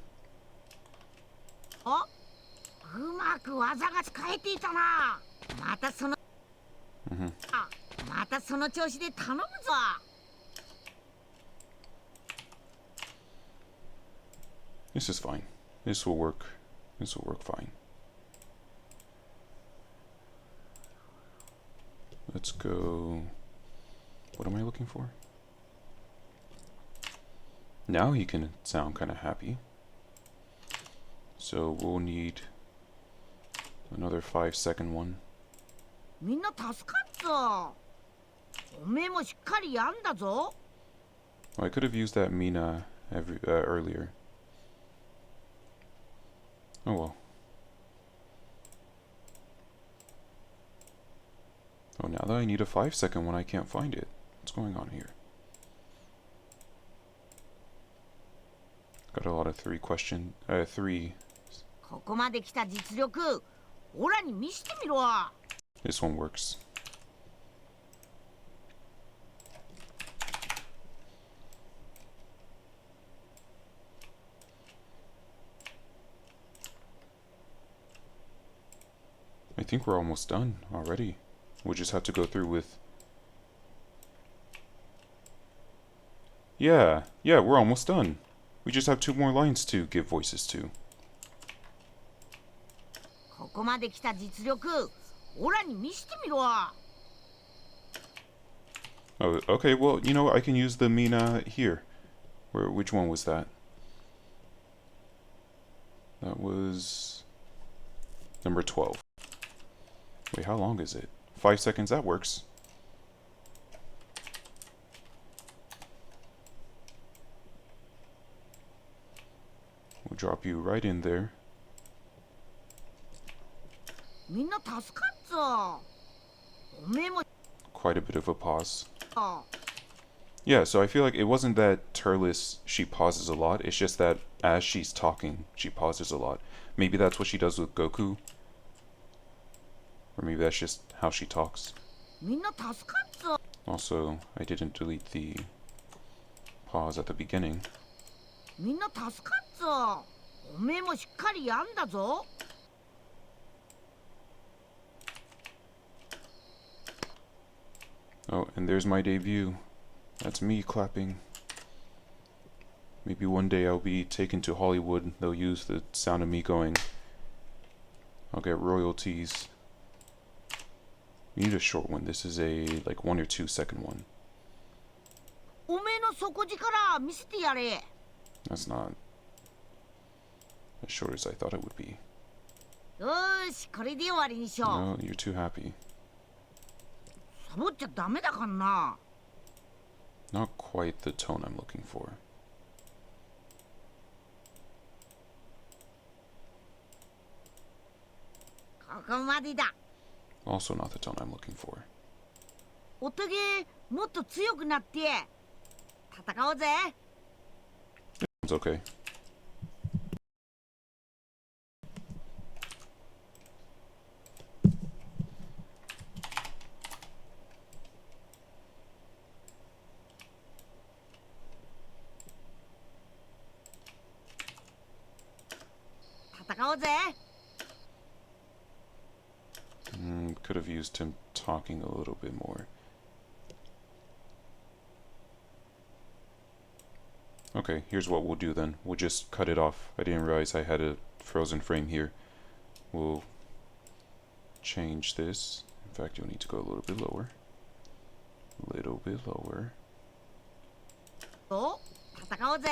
おうまく技が使えていたな。またその hmm またその調子で頼むぞ。 This is fine. This will work. This will work fine. Let's go. What am I looking for? Now he can sound kind of happy. So we'll need another 5-second one. みんな助かっぞ。おめえもしっかりやんだぞ。 I could have used that Mina earlier. Oh well. Oh, now that I need a 5-second one, I can't find it. What's going on here? Got a lot of three. ここまで来た実力、オラに見してみろ。 This one works. I think we're almost done already. We'll just have to go through with... Yeah, we're almost done. We just have 2 more lines to give voices to. ここまで来た実力、オラに見してみろ。 Oh, okay, well, you know what? I can use the Mina here. Which one was that? That was... number 12. Wait, how long is it? 5 seconds, that works. We'll drop you right in there. みんな助かっぞ。おめえも。 Quite a bit of a pause. Yeah, so I feel like it wasn't that Turles, she pauses a lot, it's just that as she's talking, she pauses a lot. Maybe that's what she does with Goku. Or maybe that's just how she talks. みんな助かっぞ。 Also, I didn't delete the pause at the beginning. みんな助かっぞ。おめえもしっかりやんだぞ。 Oh, and there's my debut. That's me clapping. Maybe one day I'll be taken to Hollywood. They'll use the sound of me going. I'll get royalties. We need a short one. This is a like 1 or 2 second one. おめえの底力見せてやれ。 That's not as short as I thought it would be. よーし、これで終わりにしよう。 No, you're too happy. サボっちゃダメだからな。 Not quite the tone I'm looking for. ここまでだ。 Also not the tone I'm looking for. おとげもっと強くなって戦おうぜ。 It's okay. Could have used him talking a little bit more. Okay, here's what we'll do then. We'll just cut it off. I didn't realize I had a frozen frame here. We'll change this. In fact, you'll need to go a little bit lower. A little bit lower. お、戦おうぜ。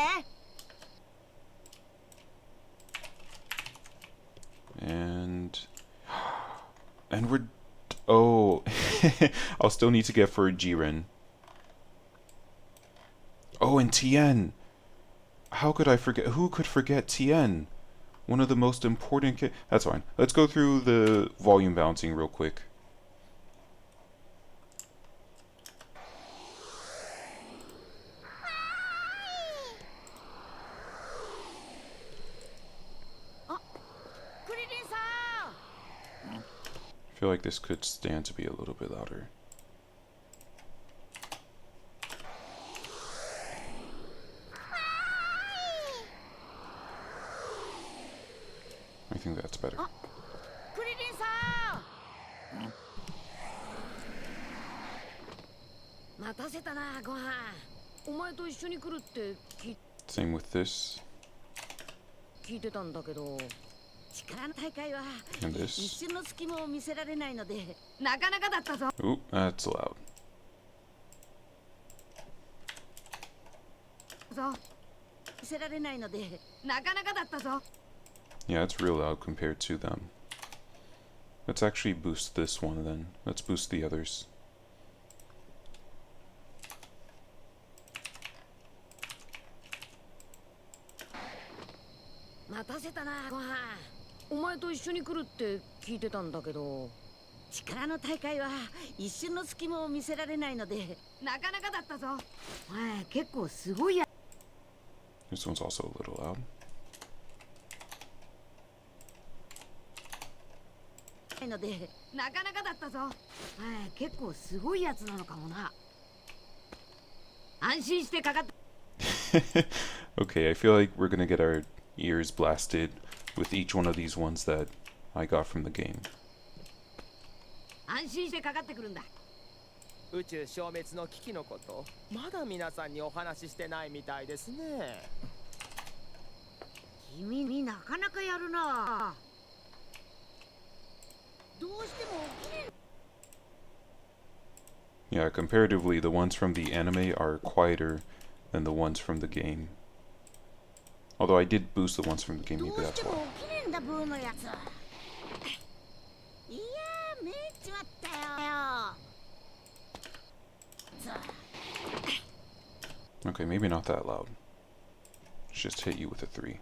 And we're... Oh, I'll still need to get for Jiren. Oh, and Tien. How could I forget? Who could forget Tien? One of the most important... That's fine. Let's go through the volume balancing real quick. I feel like this could stand to be a little bit louder. I think that's better. 待たせたな、ご飯。お前と一緒に来るってSame with this 聞いてたんだけど。力の大会は and 一 this. 瞬の隙間を見せられないので、なかなかだったぞ。 Ooh, that's loud. 見せられないので、なかなかだったぞ。 Yeah, it's real loud compared to them. Let's actually boost this one then. Let's boost the others. 待たせたな、ご飯。お前と一緒に来るって聞いてたんだけど。力の大会は一瞬の隙間を見せられないので、なかなかだったぞ。お前結構すごいや。 This one's also a little loud. ないので、なかなかだったぞ。お前結構すごいやつなのかもな。安心してかかって。 Okay, I feel like we're gonna get our ears blasted with each one of these ones that I got from the game. 安心してかかってくるんだ。宇宙消滅の危機のことまだ皆さんにお話ししてないみたいですね。君なかなかやるな。どうしても起きれる。 Yeah, comparatively, the ones from the anime are quieter than the ones from the game. Although I did boost the ones from the game, ど maybe うし that's て why. も起きれんだブーのやつ。いやー、めっちまったよ。 Okay, maybe not that loud. Just hit you with a 3.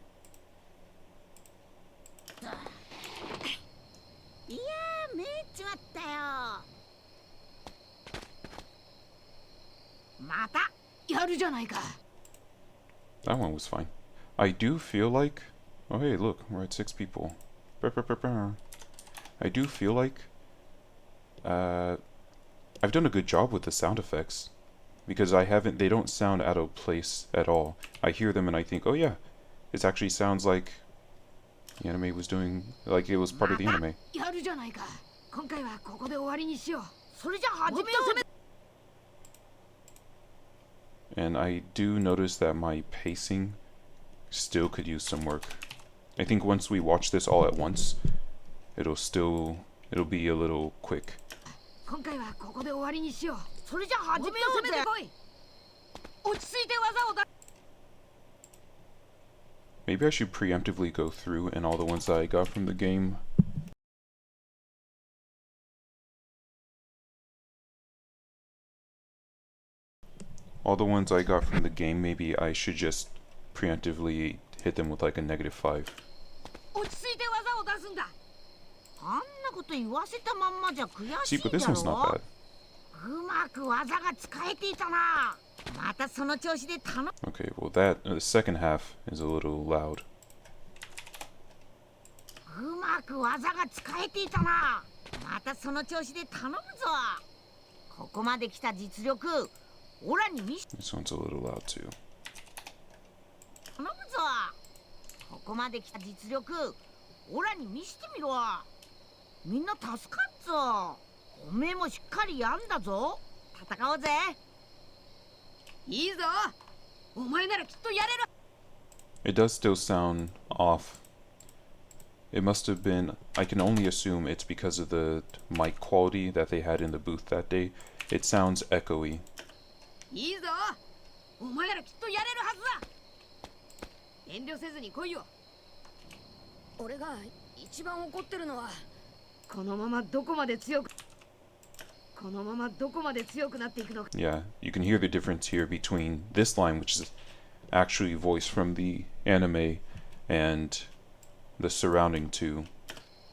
いやー、めっちまったよ。またやるじゃないか。 That one was fine. I do feel like... Oh, hey, look, we're at 6 people. Brr, brr, brr, brr. I do feel like... I've done a good job with the sound effects. Because they don't sound out of place at all. I hear them and I think, oh yeah, it actually sounds like the anime was doing... Like it was part of the anime. やるじゃないか。今回はここで終わりにしよう。それじゃ始めよう。 And I do notice that my pacing still could use some work. I think once we watch this all at once, it'll be a little quick. 今回はここで終わりにしよう。それじゃ始めようぜ。こい。落ち着いて技をだ。 Maybe I should preemptively go through and all the ones that I got from the game. All the ones I got from the game, maybe I should just preemptively hit them with like a -5. 落ち着いて技を出すんだ。あんなこと言わせたまんまじゃ悔し See, い but ん this だ one's not ろ bad. うまく技が使えていたな。またその調子で頼む。 Okay, well the second half is a little loud. うまく技が使えていたな。またその調子で頼むぞ。ここまで来た実力、オラに見せ This one's a little loud too. 頼むぞ。ここまで来た実力、オラに見せてみろ。みんな助かっぞ。おめえもしっかりやんだぞ。戦おうぜ。いいぞ。お前ならきっとやれる。 It does still sound off. It must have been, I can only assume it's because of the mic quality that they had in the booth that day. It sounds echoey. いいぞ。お前ならきっとやれるはずだ。遠慮せずに来いよ。俺が一番怒ってるのは、このままどこまで強くなっていくのか。 Yeah, you can hear the difference here between this line, which is actually voiced from the anime, and the surrounding two.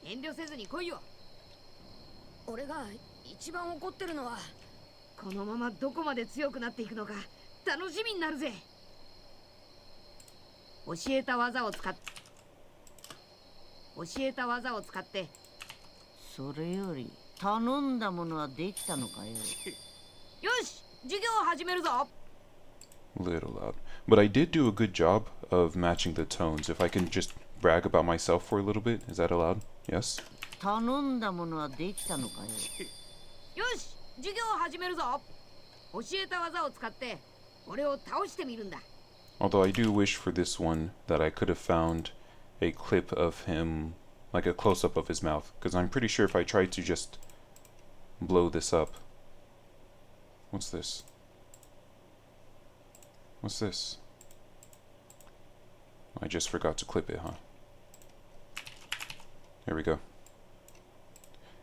遠慮せずに来いよ。俺が一番怒ってるのは、このままどこまで強くなっていくのか楽しみになるぜ。教えた技を使ってそれより頼んだものはできたのかよ。よし、授業を始めるぞ。 Little loud. But I did do a good job of matching the tones. If I can just brag about myself for a little bit, is that allowed? Yes? 頼んだものはできたのかよ。よし、授業を始めるぞ。教えた技を使って俺を倒してみるんだ。 Although I do wish for this one that I could have found a clip of him, like a close-up of his mouth, because I'm pretty sure if I tried to just blow this up... What's this? What's this? I just forgot to clip it, huh? There we go.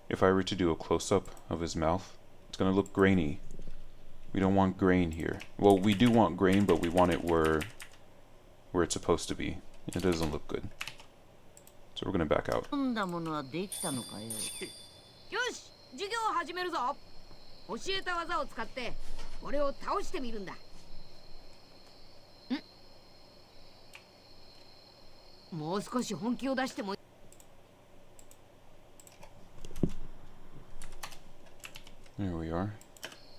If I were to do a close-up of his mouth, it's gonna look grainy. We don't want grain here. Well, we do want grain, but we want it where it's supposed to be. It doesn't look good. So we're gonna back out. 飲んだものはできたのかよ。よし、授業を始めるぞ。教えた技を使って俺を倒してみるんだ。もう少し本気を出しても。 There we are.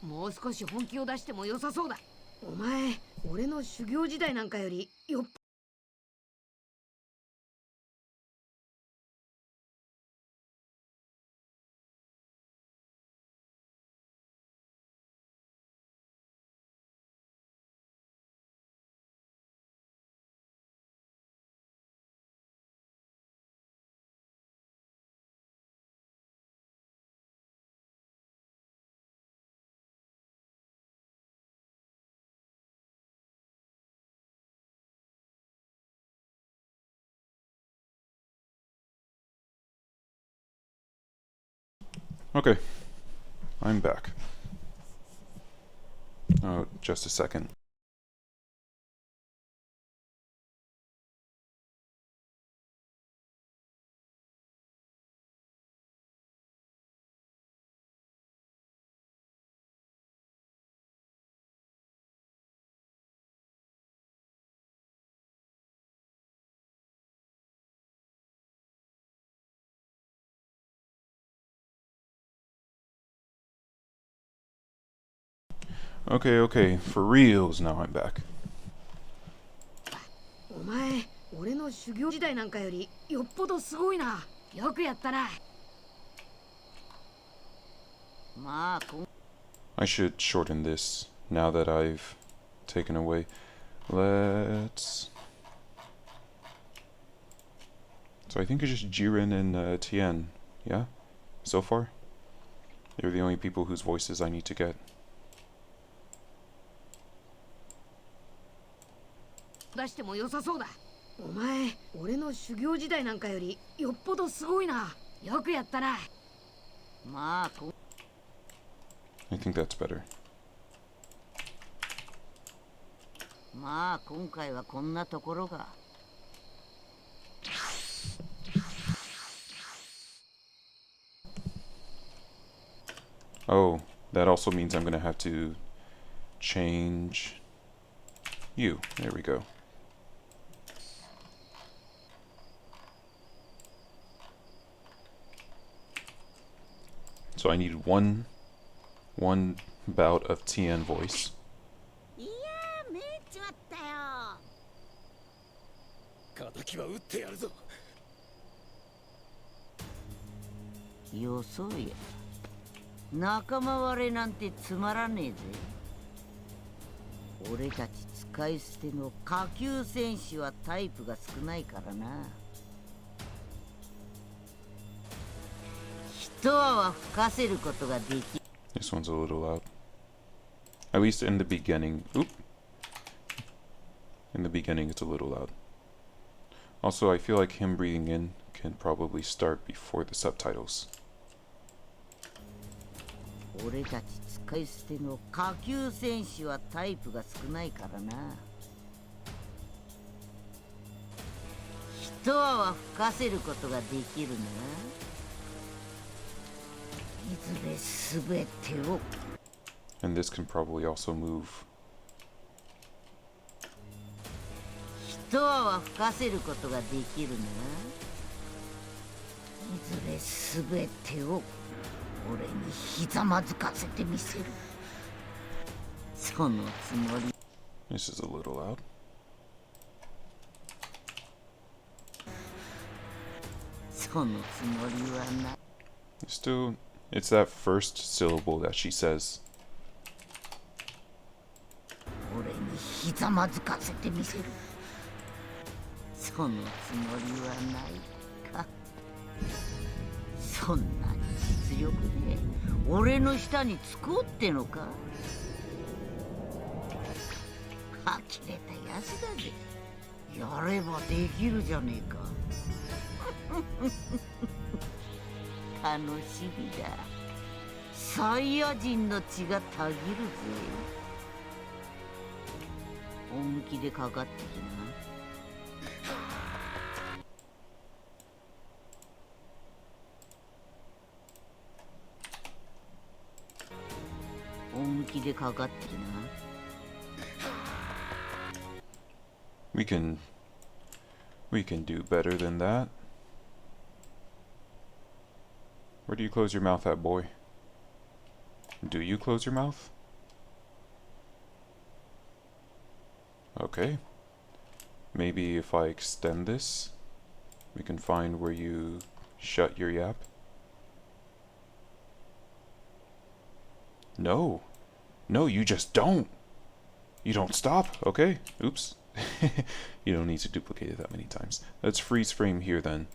もう少し本気を出しても良さそうだ。お前、俺の修行時代なんかよりよっ。 Okay, I'm back. Oh, just a second. Okay, for reals now I'm back. お前、俺の修行時代なんかよりよっぽどすごいな。よくやったな。まあ、I should shorten this now that I've taken away. Let's... So I think it's just Jiren and Tien, yeah? So far? They're the only people whose voices I need to get. 出しても良さそうだ。お前、俺の修行時代なんかよりよっぽどすごいな。よくやったな。まあ、I think that's better. まあ、今回はこんなところが。 Oh, that also means I'm gonna have to change you. There we go. So I need one bout of Tien voice. いやー、めっちまったよ。敵は撃ってやるぞ。よそや。仲間割れなんてつまらねえぜ。俺たち使い捨ての下級戦士はタイプが少ないからな。一泡吹かせることができ。 This one's a little loud. At least in the beginning. Oop. In the beginning, it's a little loud. Also, I feel like him breathing in can probably start before the subtitles. 俺たち使い捨ての下級戦士はタイプが少ないからな。一泡吹かせることができるな。いずれすべてを。 And this can probably also move. 一泡吹かせることができるな。いずれすべてを。 俺にひざまずかせてみせる。そのつもり。This is a little loud. そのつもりはな。 Still, it's that first syllable that she says. ひざまずかせてみせる。そのつもりはないか。そんなに実力で俺の下につこうってのか。呆れたやつだぜ。やればできるじゃねえか。楽しみだ。サイヤ人の血がたぎるぜ。本気でかかってきな。本気でかかってきな。We can do better than that. Where do you close your mouth at, boy? Do you close your mouth? Okay. Maybe if I extend this, we can find where you shut your yap. No. No, you just don't. You don't stop. Okay. Oops. You don't need to duplicate it that many times. Let's freeze frame here then.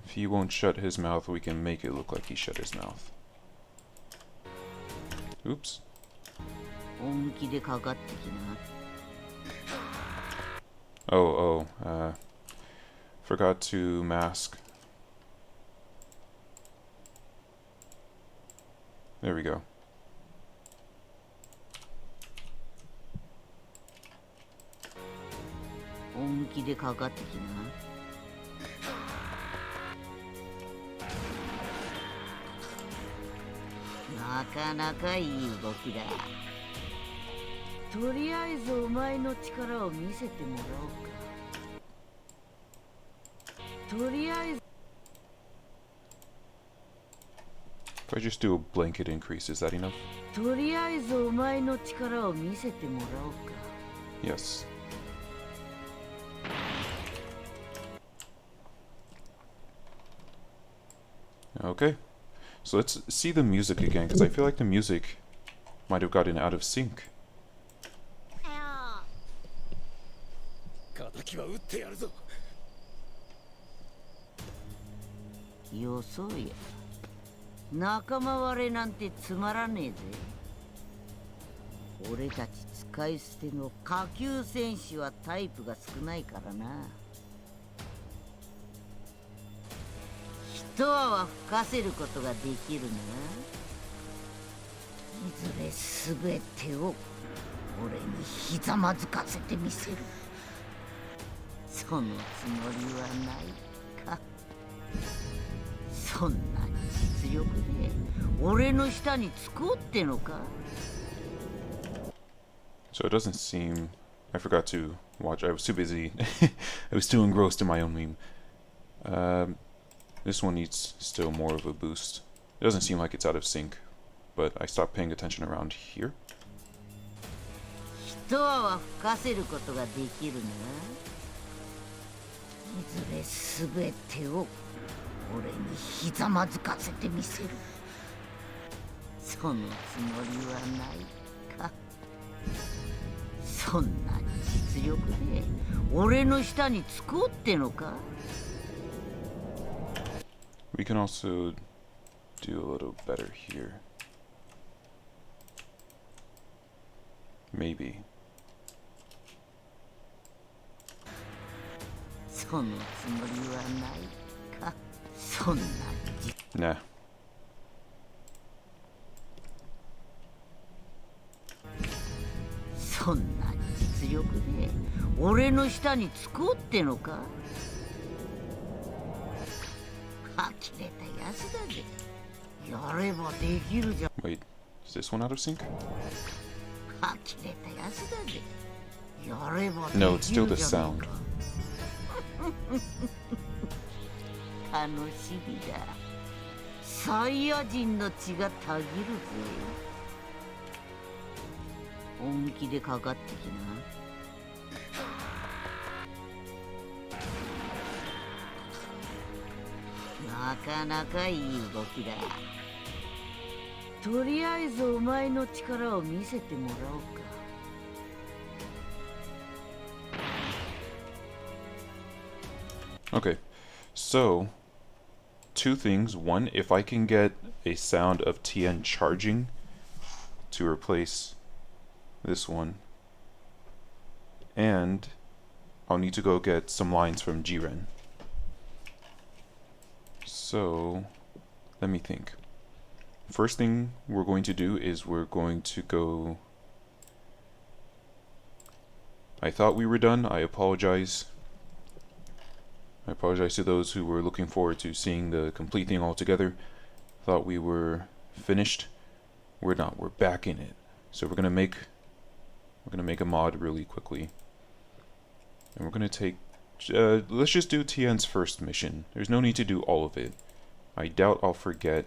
If he won't shut his mouth, we can make it look like he shut his mouth. Oops. Forgot to mask. There we go. If I just do a blanket increase, is that enough? Yes. Okay. So let's see the music again, because I feel like the music might have gotten out of sync. 敵は撃ってやるぞ。よそや。仲間割れなんてつまらねえぜ。俺たち使い捨ての下級戦士はタイプが少ないからな。一泡吹かせることができるな。いずれ全てを俺にひざまずかせてみせる。そのつもりはないか。そんなに実力で俺の下につこうってのか。 So it doesn't seem... I forgot to watch. I was too busy. I was too engrossed in my own meme. This one needs still more of a boost. It doesn't seem like it's out of sync, but I stopped paying attention around here. 一泡吹かせることができるな。いずれ全てを俺にひざまずかせてみせる。そのつもりはないか。そんなに実力で俺の下につこうってのか。 We can also do a little better here. Maybe. そのつもりはないか。そんなに。Nah. そんなに実力で俺の下につこうってのか。呆れたやつだぜ。やればできるじゃ。 Wait, is this one out of sync? 呆れたやつだぜ。やればできるじゃ。 No, it's still the sound. 楽しみだ。サイヤ人の血がたぎるぜ。本気でかかってきな。なかなかいい動きだ。とりあえずお前の力を見せてもらおうか。Okay, so 2 things. One, if I can get a sound of Tien charging to replace this one, and I'll need to go get some lines from Jiren. So let me think. First thing we're going to do is we're going to go. I thought we were done. I apologize. I apologize to those who were looking forward to seeing the complete thing all together. Thought we were finished. We're not. We're back in it. So we're gonna make a mod really quickly, and we're gonna take. Let's just do Tien's first mission. There's no need to do all of it. I doubt I'll forget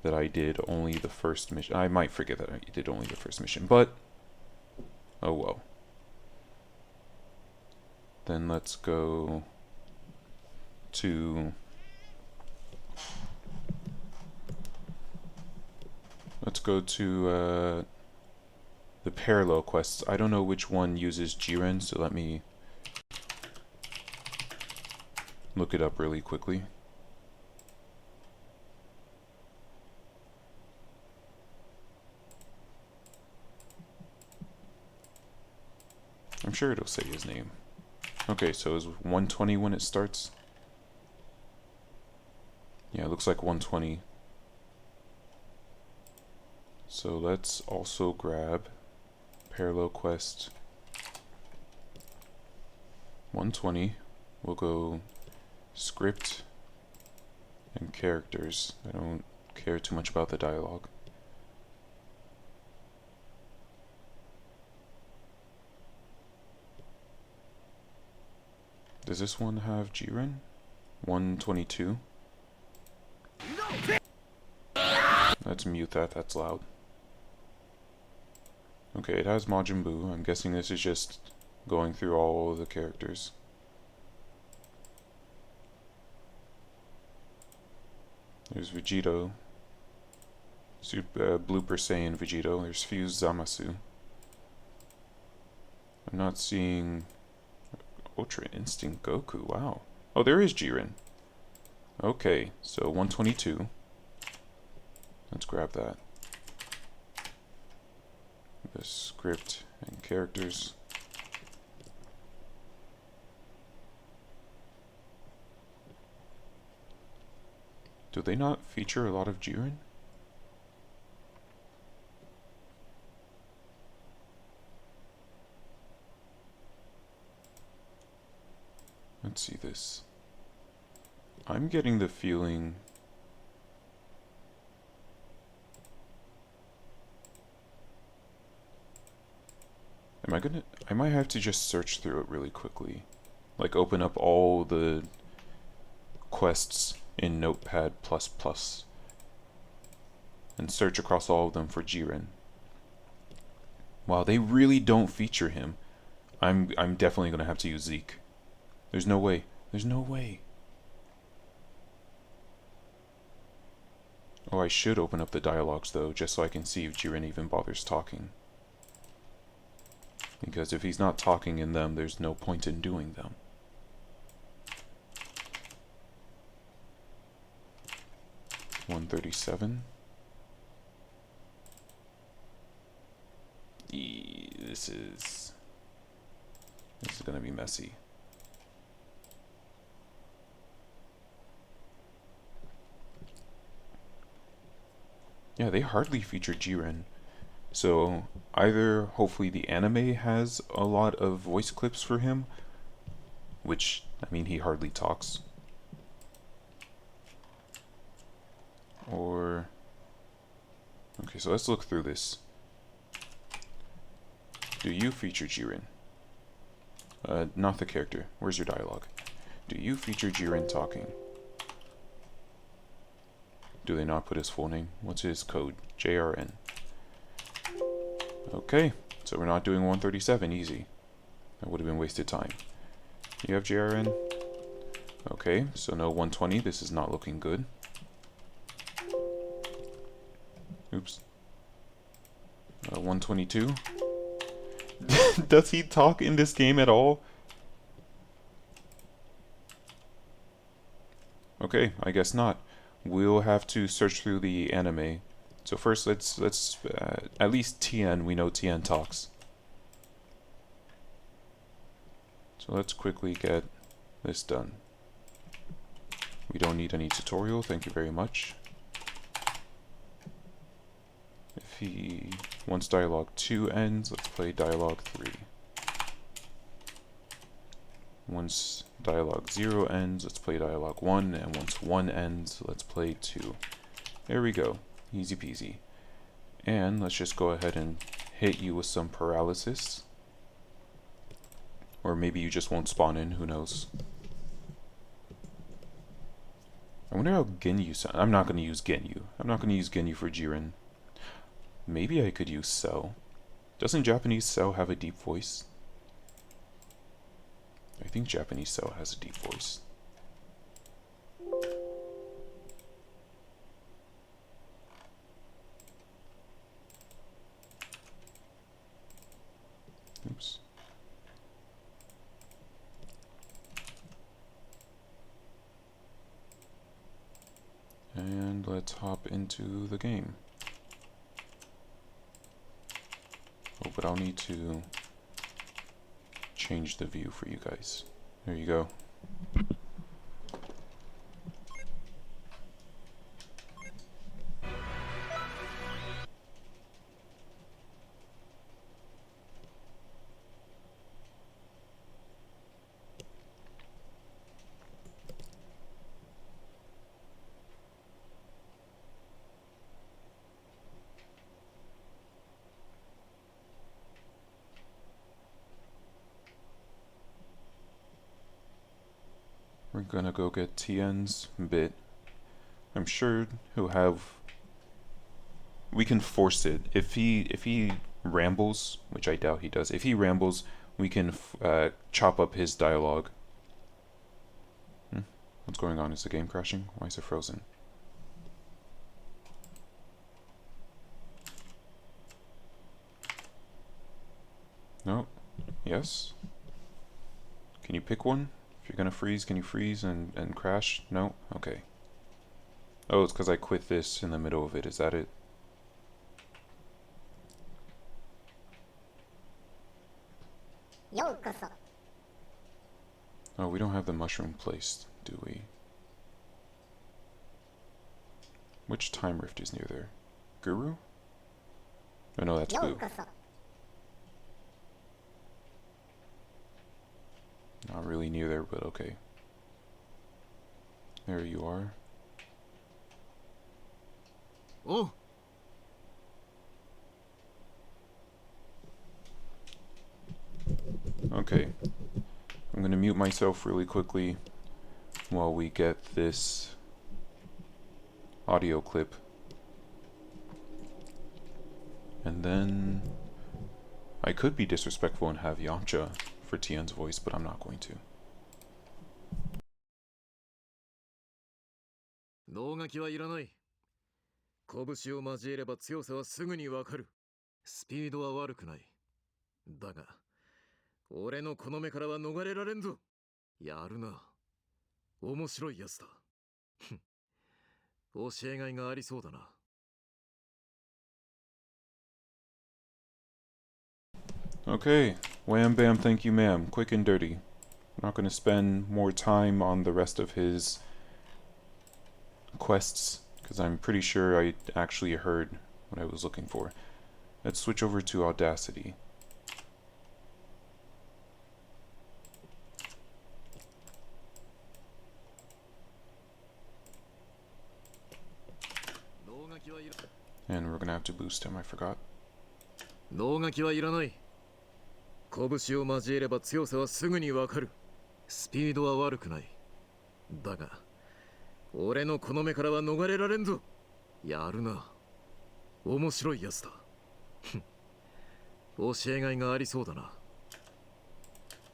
that I did only the first mission. I might forget that I did only the first mission, but oh well. Then let's go to the parallel quests. I don't know which one uses Jiren, so let me look it up really quickly. I'm sure it'll say his name. Okay, so is 120 when it starts? Yeah, it looks like 120. So let's also grab parallel quest 120. We'll go script and characters. I don't care too much about the dialogue. Does this one have Jiren? 122. Let's mute that, that's loud. Okay, it has Majin Buu. I'm guessing this is just going through all of the characters. There's Vegito. Blooper Saiyan Vegito. There's Fused Zamasu. I'm not seeing Ultra Instinct Goku. Wow. Oh, there is Jiren. Okay, so 122. Let's grab that. The script and characters. Do they not feature a lot of Jiren? Let's see this. I'm getting the feeling I might have to just search through it really quickly. Like open up all the quests in Notepad++ and search across all of them for Jiren. Wow, they really don't feature him. I'm definitely gonna have to use Zeke. There's no way. There's no way. Oh, I should open up the dialogues though, just so I can see if Jiren even bothers talking. Because if he's not talking in them, there's no point in doing them. $137. This is gonna be messy. Yeah, they hardly feature Jiren. So either hopefully the anime has a lot of voice clips for him, which, I mean, he hardly talks. Or, okay, so let's look through this. Do you feature Jiren? Not the character. Where's your dialogue? Do you feature Jiren talking? Do they not put his full name? What's his code? JRN. Okay, so we're not doing 137, easy. That would have been wasted time. You have JRN? Okay, so no 120, this is not looking good. Oops. 122. Does he talk in this game at all? Okay, I guess not. We'll have to search through the anime. So first, let's at least Tien. We know Tien talks. So let's quickly get this done. We don't need any tutorial. Thank you very much. If he once dialogue 2 ends, let's play dialogue 3. Once dialogue 0 ends, let's play dialogue 1, and once 1 ends, let's play 2. There we go. Easy peasy. And let's just go ahead and hit you with some paralysis. Or maybe you just won't spawn in, who knows. I wonder how Ginyu sounds. I'm not going to use Ginyu. I'm not going to use Ginyu for Jiren. Maybe I could use Cell. Doesn't Japanese Cell have a deep voice? I think Japanese Cell has a deep voice. Oops. And let's hop into the game. Oh, but I'll need to change the view for you guys. There you go. We're gonna go get Tien's bit. I'm sure he'll have. We can force it if he rambles, which I doubt he does. If he rambles, we can chop up his dialogue. What's going on? Is the game crashing? Why is it frozen? No. Yes. Can you pick one? If you're gonna freeze, can you freeze and crash? No? Okay. Oh, it's because I quit this in the middle of it. Is that it? Oh, we don't have the mushroom placed, do we? Which time rift is near there? Guru? Oh no, that's Boo. Not really near there, but okay. There you are. Oh. Okay. I'm gonna mute myself really quickly while we get this audio clip. And then I could be disrespectful and have Yamcha for Tien's voice, but I'm not going to. 脳書きはいらない。拳を交えれば強さはすぐにわかる。スピードは悪くない。だが、俺のこの目からは逃れられんぞ。やるな。面白いやつだ。教えがいがありそうだな。Okay, wham bam, thank you ma'am, quick and dirty. I'm not going to spend more time on the rest of his quests, because I'm pretty sure I actually heard what I was looking for. Let's switch over to Audacity. And we're going to have to boost him, I forgot. 脳書きはいらない。拳を交えれば強さはすぐにわかる。スピードは悪くない。だが、俺のこの目からは逃れられんぞ。やるな。面白いやつだ。教えがいがありそうだな。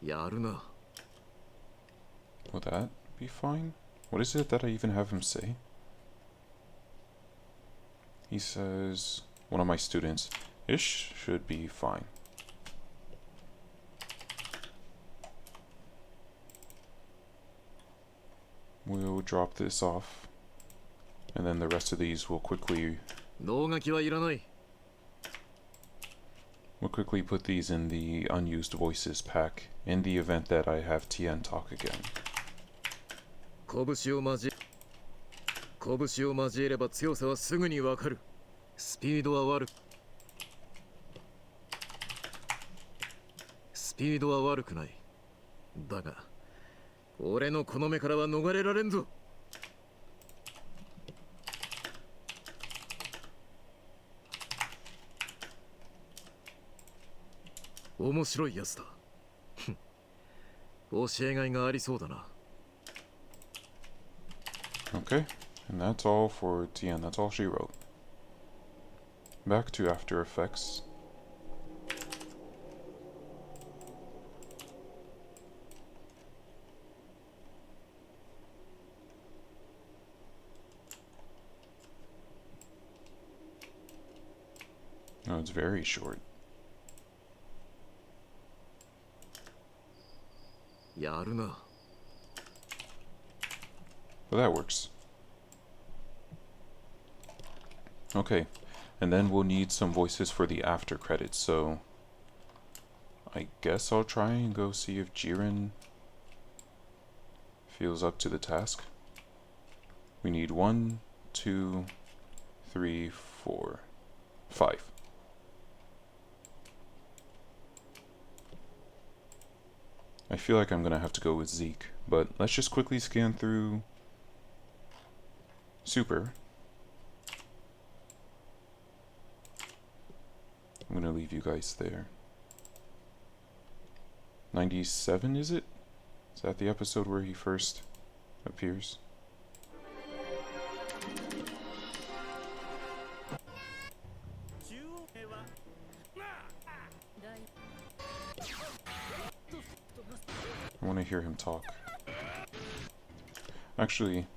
やるな。Will that be fine? What is it that I even have him say? He says, one of my students, ish should be fine. We'll drop this off, and then the rest of these will quickly 能書きはいらない。 we'll quickly put these in the unused voices pack in the event that I have Tien talk again. 拳を交えれば強さはすぐにわかる。スピードは悪くない。だが、俺のこの目からは逃れられんぞ。面白いやつだ。教えがいがありそうだな。 Okay, and that's all for Tien. That's all she wrote. Back to After Effects. No, it's very short. やるな。 But that works. Okay, and then we'll need some voices for the after credits, so I guess I'll try and go see if Jiren feels up to the task. We need 1, 2, 3, 4, 5. I feel like I'm gonna have to go with Zeke, but let's just quickly scan through Super. I'm gonna leave you guys there. 97, is it? Is that the episode where he first appears? I want to hear him talk. Actually,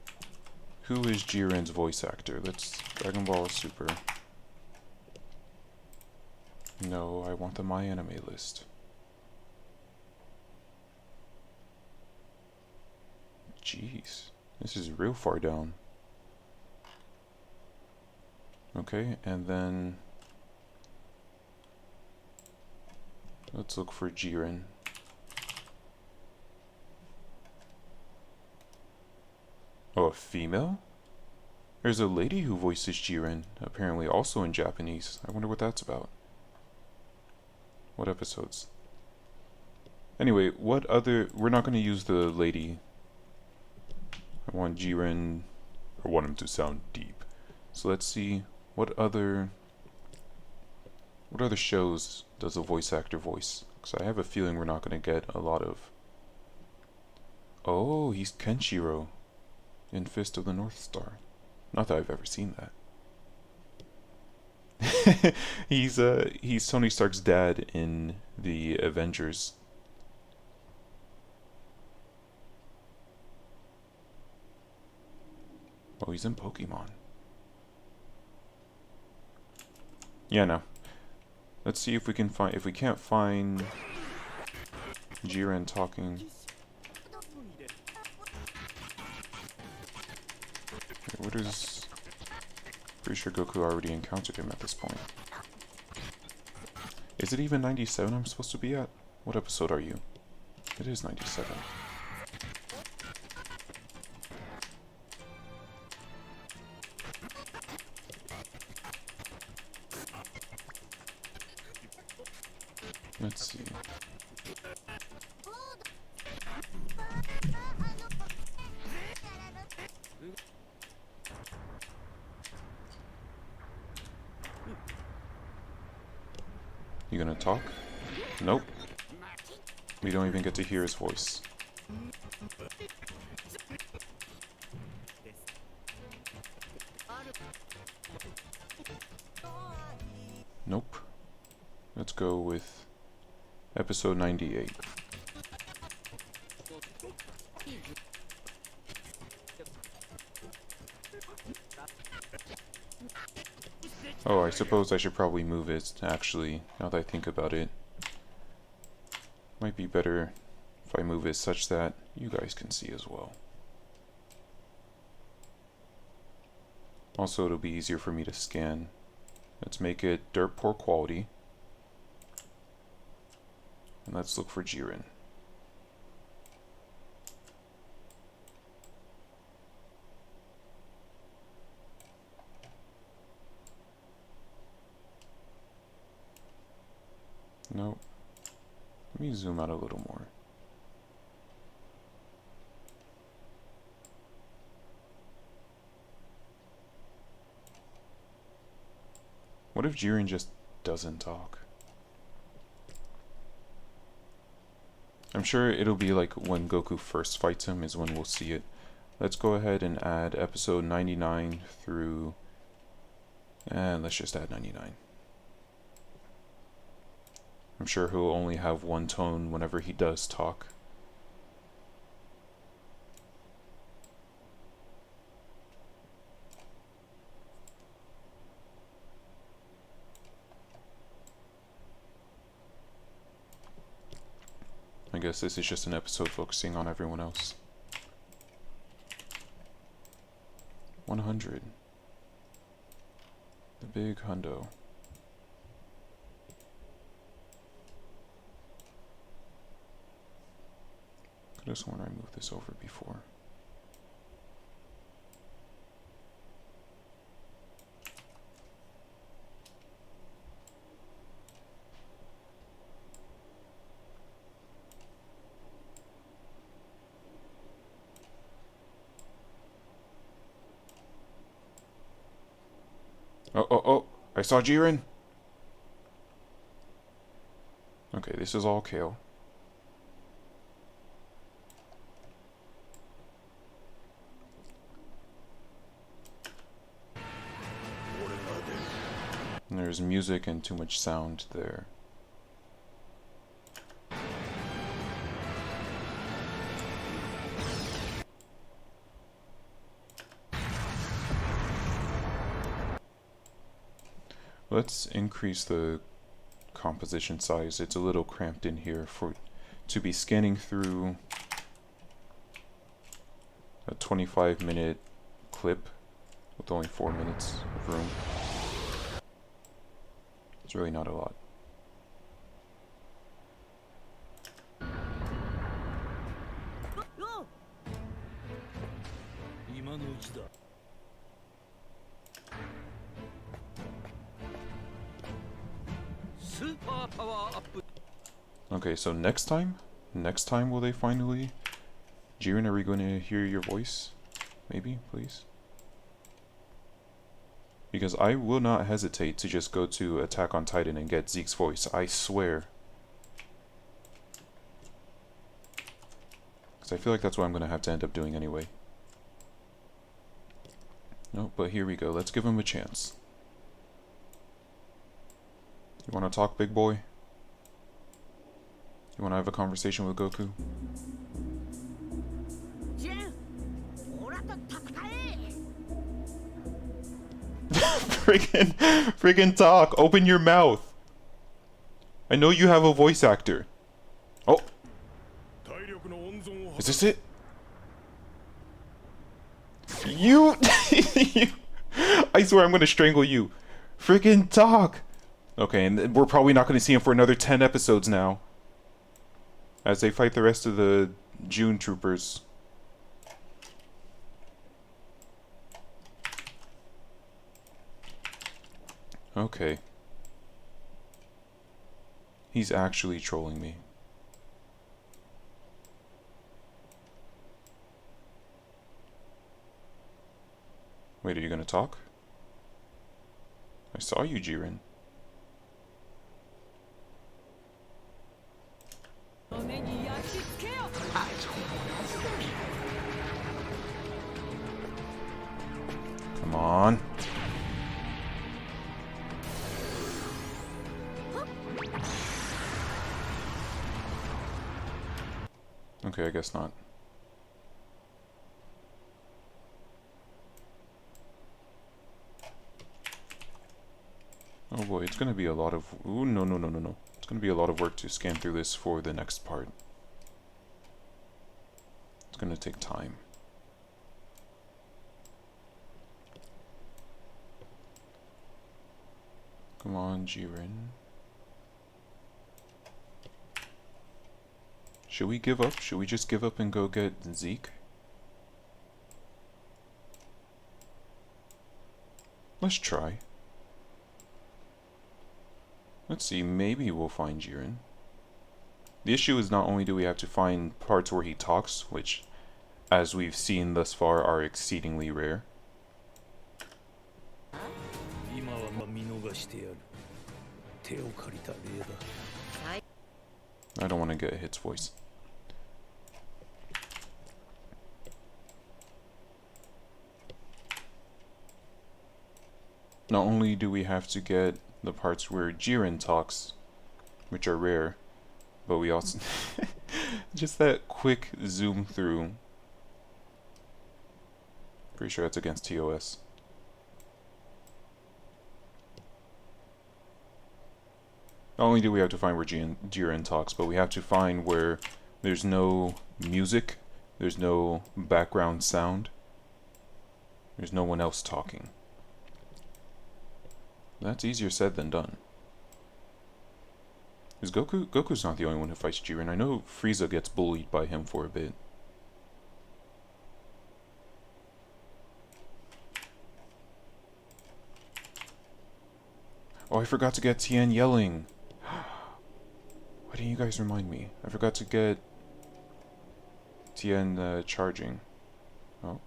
who is Jiren's voice actor? Let's Dragon Ball Super. No, I want the My Anime list. Jeez, this is real far down. Okay, and then let's look for Jiren. Oh, a female? There's a lady who voices Jiren, apparently also in Japanese. I wonder what that's about. What episodes? Anyway, what other... We're not going to use the lady. I want Jiren... I want him to sound deep. So let's see, what other shows does a voice actor voice? Because I have a feeling we're not going to get a lot of... Oh, he's Kenshiro in Fist of the North Star. Not that I've ever seen that. He's Tony Stark's dad in the Avengers. Oh, he's in Pokemon. Yeah, no. Let's see if we can find... If we can't find Jiren talking... What is... Pretty sure Goku already encountered him at this point. Is it even 97 I'm supposed to be at? What episode are you? It is 97. Let's see. You gonna talk? Nope. We don't even get to hear his voice. Nope. Let's go with episode 98. Oh, I suppose I should probably move it, actually, now that I think about it. Might be better if I move it such that you guys can see as well. Also, it'll be easier for me to scan. Let's make it dirt poor quality. And let's look for Jiren. Nope. Let me zoom out a little more. What if Jiren just doesn't talk? I'm sure it'll be like when Goku first fights him is when we'll see it. Let's go ahead and add episode 99 through... and let's just add 99. I'm sure he'll only have one tone whenever he does talk. I guess this is just an episode focusing on everyone else. 100. The big hundo. Could have sworn I moved this over before. Oh, I saw Jiren. Okay, this is all Kale. And there's music and too much sound there. Let's increase the composition size. It's a little cramped in here to be scanning through a 25-minute clip with only 4 minutes of room. It's really not a lot. Okay, so next time will they finally... Jiren, are we going to hear your voice? Maybe, please? Because I will not hesitate to just go to Attack on Titan and get Zeke's voice, I swear. Because I feel like that's what I'm going to have to end up doing anyway. No, but here we go, let's give him a chance. You want to talk, big boy? You want to have a conversation with Goku? Friggin' talk! Open your mouth! I know you have a voice actor. Oh! Is this it? You! I swear I'm gonna strangle you. Friggin' talk! Okay, and we're probably not gonna see him for another 10 episodes now. As they fight the rest of the June troopers. Okay. He's actually trolling me. Wait, are you gonna talk? I saw you, Jiren. Come on. Okay, I guess not. Oh boy, it's gonna be a lot of... Ooh, no, no, no, no, no. It's gonna be a lot of work to scan through this for the next part. It's gonna take time. Come on, Jiren. Should we give up? Should we just give up and go get Zeke? Let's try. Let's see, maybe we'll find Jiren. The issue is not only do we have to find parts where he talks, which, as we've seen thus far, are exceedingly rare. I don't want to get Hit's voice. Not only do we have to get the parts where Jiren talks, which are rare, but we also... just that quick zoom through. Pretty sure it's against TOS. Not only do we have to find where Jiren talks, but we have to find where there's no music, there's no background sound, there's no one else talking. That's easier said than done. Is Goku's not the only one who fights Jiren. I know Frieza gets bullied by him for a bit. Oh, I forgot to get Tien yelling. Why didn't you guys remind me? I forgot to get Tien charging. Oh.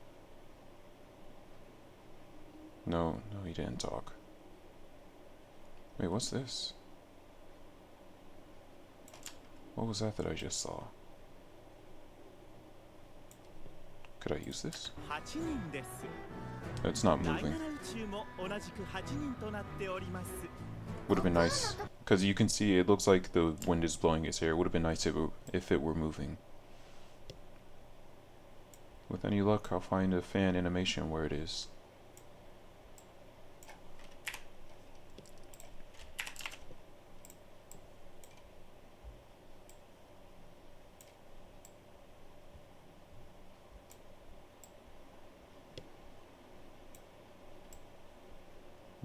No, he didn't talk. Wait, what's this? What was that I just saw? Could I use this? It's not moving. Would have been nice, because you can see it looks like the wind is blowing his hair. Would have been nice if it were moving. With any luck, I'll find a fan animation where it is.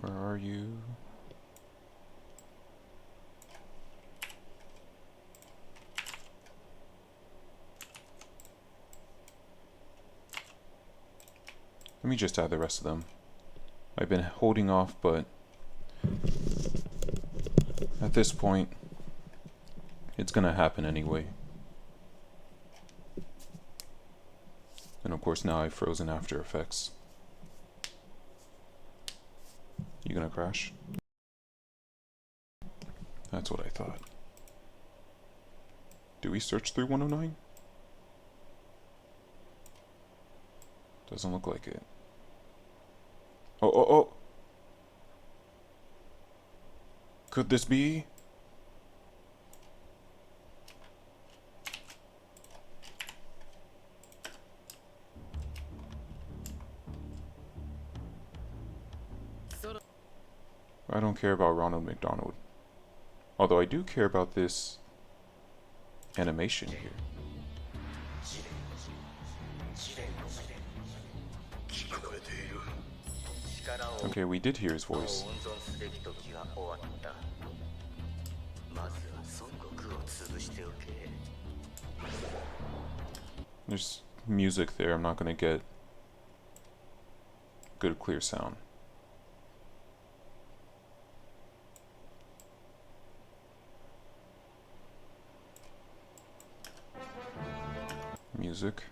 Where are you? Let me just add the rest of them. I've been holding off, but at this point, it's gonna happen anyway. And of course now I've frozen After Effects. You gonna crash? That's what I thought. Do we search through 109? Doesn't look like it. Oh! Could this be? I don't care about Ronald McDonald. Although I do care about this animation here. Okay, we did hear his voice. There's music there, I'm not gonna get good clear sound. Music.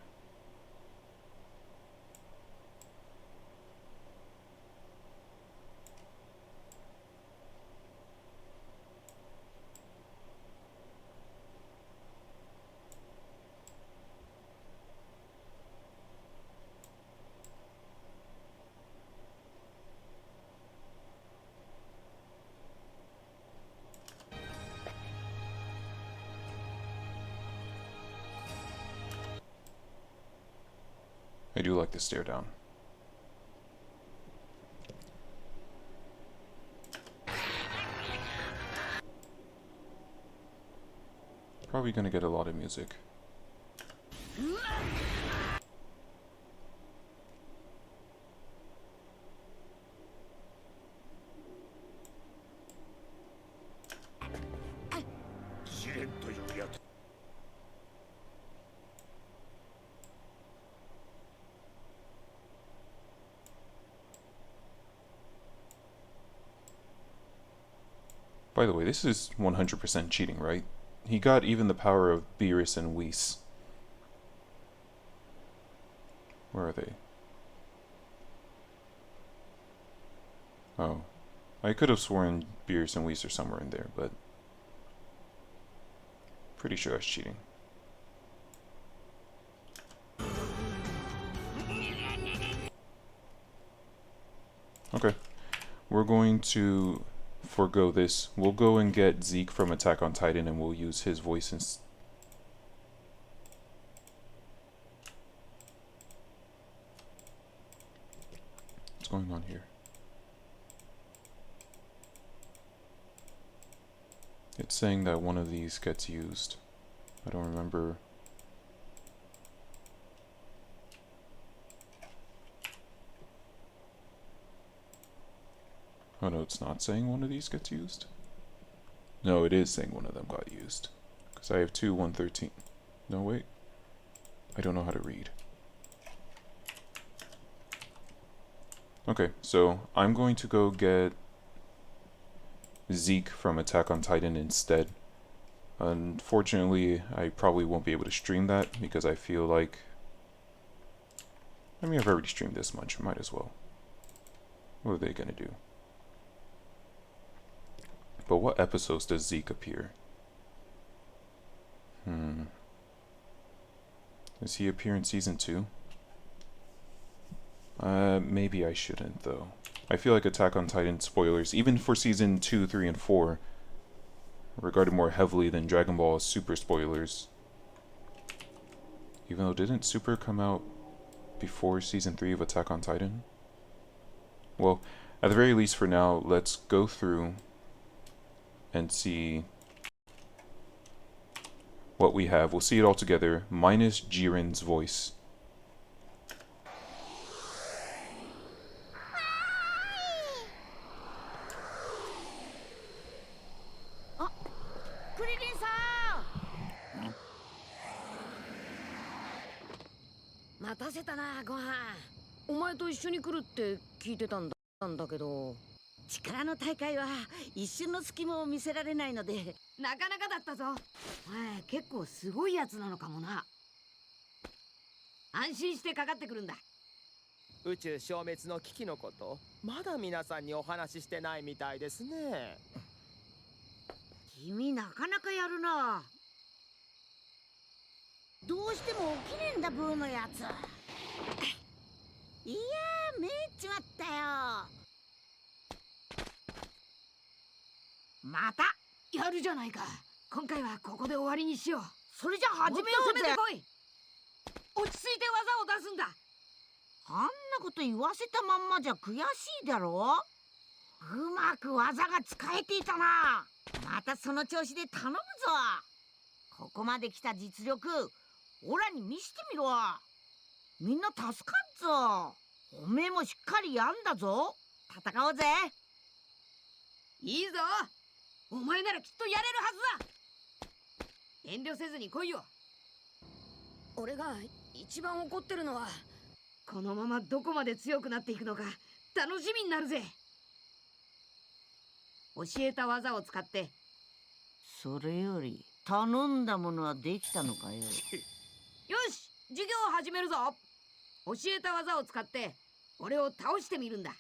I do like the stare down. probably gonna get a lot of music. By the way, this is 100% cheating, right? He got even the power of Beerus and Whis. Where are they? Oh. I could have sworn Beerus and Whis are somewhere in there, but pretty sure that's cheating. Okay. We're going to forego this. We'll go and get Zeke from Attack on Titan and we'll use his voice instead. What's going on here? It's saying that one of these gets used. I don't remember. Oh no, it's not saying one of these gets used? No, it is saying one of them got used. Because I have two 113. No, wait. I don't know how to read. Okay, so I'm going to go get Zeke from Attack on Titan instead. Unfortunately, I probably won't be able to stream that because I feel like... I mean, I've already streamed this much, might as well. What are they gonna do? But what episodes does Zeke appear? Does he appear in season 2? Maybe I shouldn't though. I feel like Attack on Titan spoilers, even for season 2, 3, and 4, regarded more heavily than Dragon Ball Super spoilers. Even though didn't Super come out before season 3 of Attack on Titan? Well, at the very least for now, let's go through and see what we have. We'll see it all together, minus Jiren's voice.力の大会は一瞬の隙間を見せられないので。なかなかだったぞ。お前結構すごいやつなのかもな。安心してかかってくるんだ。宇宙消滅の危機のことまだ皆さんにお話ししてないみたいですね。君なかなかやるな。どうしても起きねえんだブーのやつ。いやーめっちまったよ。またやるじゃないか。今回はここで終わりにしよう。それじゃ始めようぜ。攻めてこい。落ち着いて技を出すんだ。あんなこと言わせたまんまじゃ悔しいだろ。うまく技が使えていたな。またその調子で頼むぞ。ここまで来た実力オラに見せてみろ。みんな助かっぞ。おめえもしっかりやんだぞ。戦おうぜ。いいぞ。お前ならきっとやれるはずだ。遠慮せずに来いよ。俺が一番怒ってるのはこのままどこまで強くなっていくのか楽しみになるぜ。教えた技を使って。それより頼んだものはできたのかよ。よし、授業を始めるぞ。教えた技を使って俺を倒してみるんだ。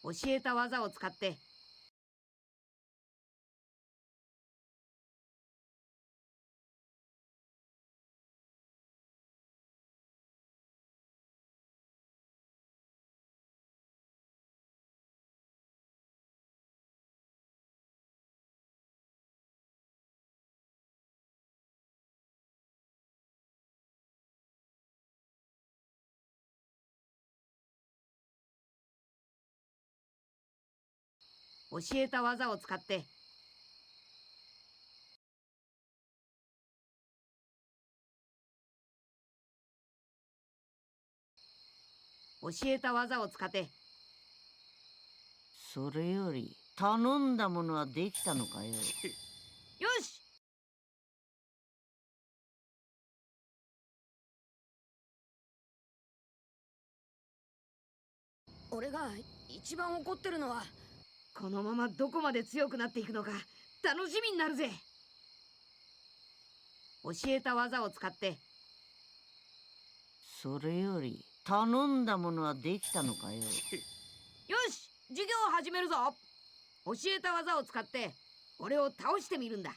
教えた技を使って教えた技を使ってそれより頼んだものはできたのかよ。よし。俺が一番怒ってるのはこのままどこまで強くなっていくのか楽しみになるぜ。教えた技を使ってそれより頼んだものはできたのかよ。よし、授業を始めるぞ。教えた技を使って俺を倒してみるんだ。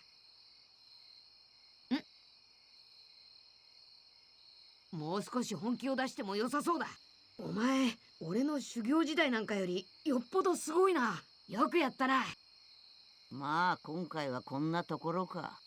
もう少し本気を出しても良さそうだ。お前、俺の修行時代なんかよりよっぽどすごいな。よくやったな。まあ今回はこんなところか。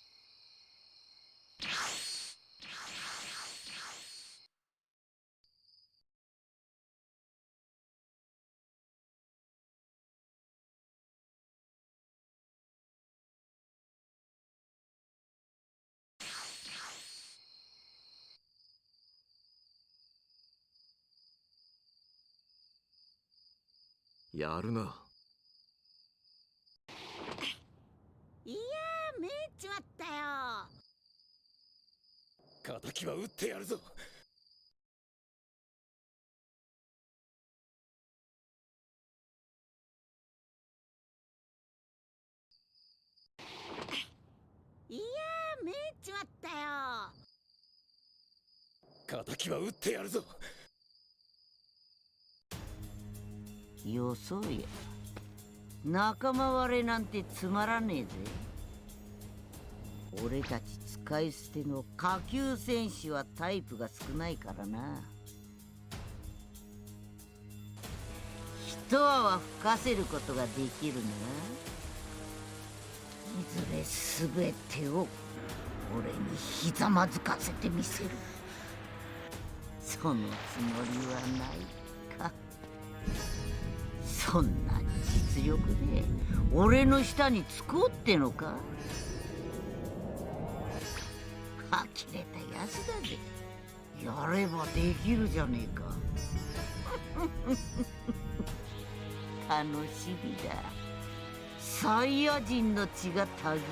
やるな。いやー、めっちまったよ。敵は撃ってやるぞ。いやー、めっちまったよ。敵は撃ってやるぞ。よそや、仲間割れなんてつまらねえぜ。俺たち使い捨ての下級戦士はタイプが少ないからな。一泡吹かせることができるな。いずれ全てを俺にひざまずかせてみせる。そのつもりはないか。そんなに実力で俺の下につこうってのか。呆れたやつだぜ。やればできるじゃねえか。楽しみだ。サイヤ人の血がたぎるぜ。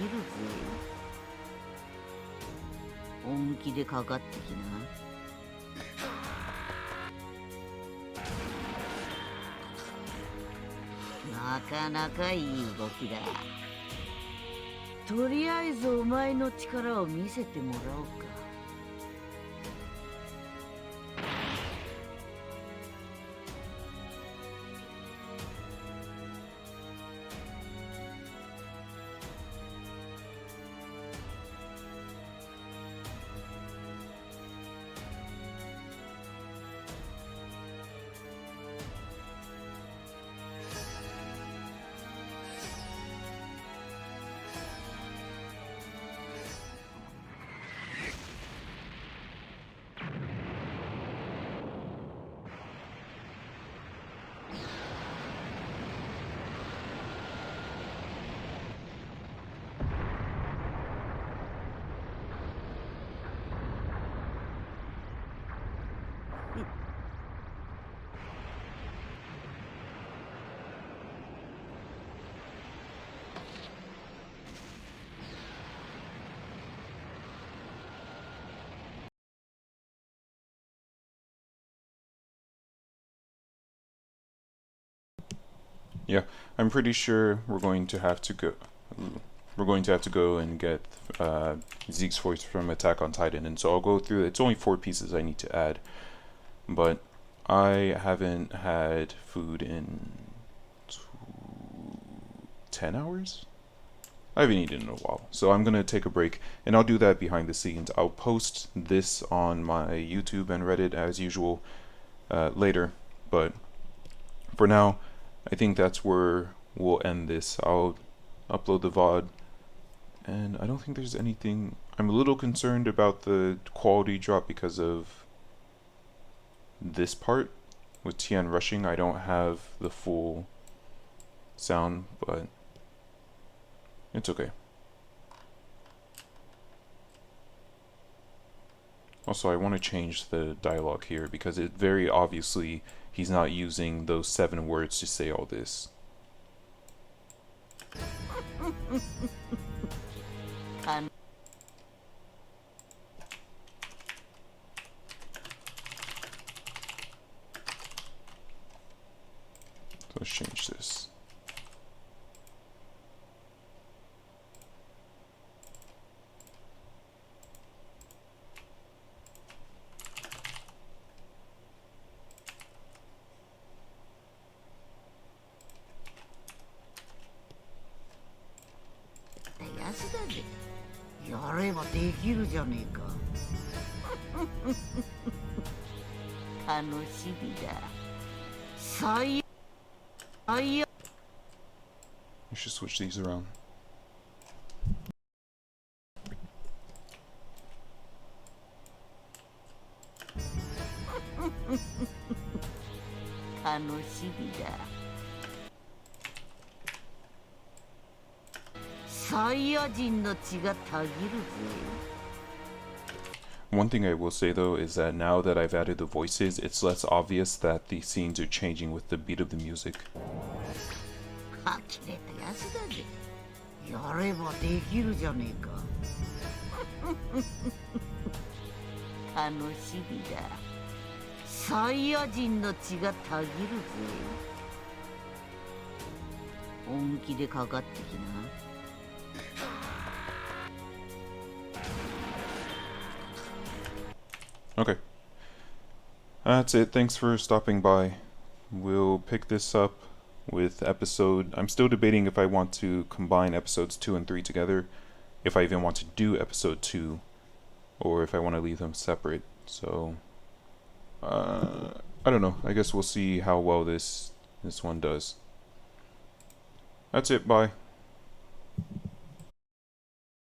本気でかかってきな。なかなかいい動きだ。とりあえずお前の力を見せてもらおうか。Yeah, I'm pretty sure we're going to have to go. We're going to have to go and get Zeke's voice from Attack on Titan, and so I'll go through. It's only 4 pieces I need to add, but I haven't had food in 10 hours. I haven't eaten in a while, so I'm gonna take a break, and I'll do that behind the scenes. I'll post this on my YouTube and Reddit as usual later, but for now, I think that's where we'll end this. I'll upload the VOD, and I don't think there's anything. I'm a little concerned about the quality drop because of this part with Tian rushing. I don't have the full sound, but it's okay. Also, I want to change the dialogue here because it very obviously he's not using those 7 words to say all this. So let's change this. We should switch these around. One thing I will say though is that now that I've added the voices, it's less obvious that the scenes are changing with the beat of the music. Okay. That's it. Thanks for stopping by. We'll pick this up with I'm still debating if I want to combine episodes 2 and 3 together, if I even want to do episode 2, or if I want to leave them separate. So, I don't know. I guess we'll see how well this one does. That's it. Bye.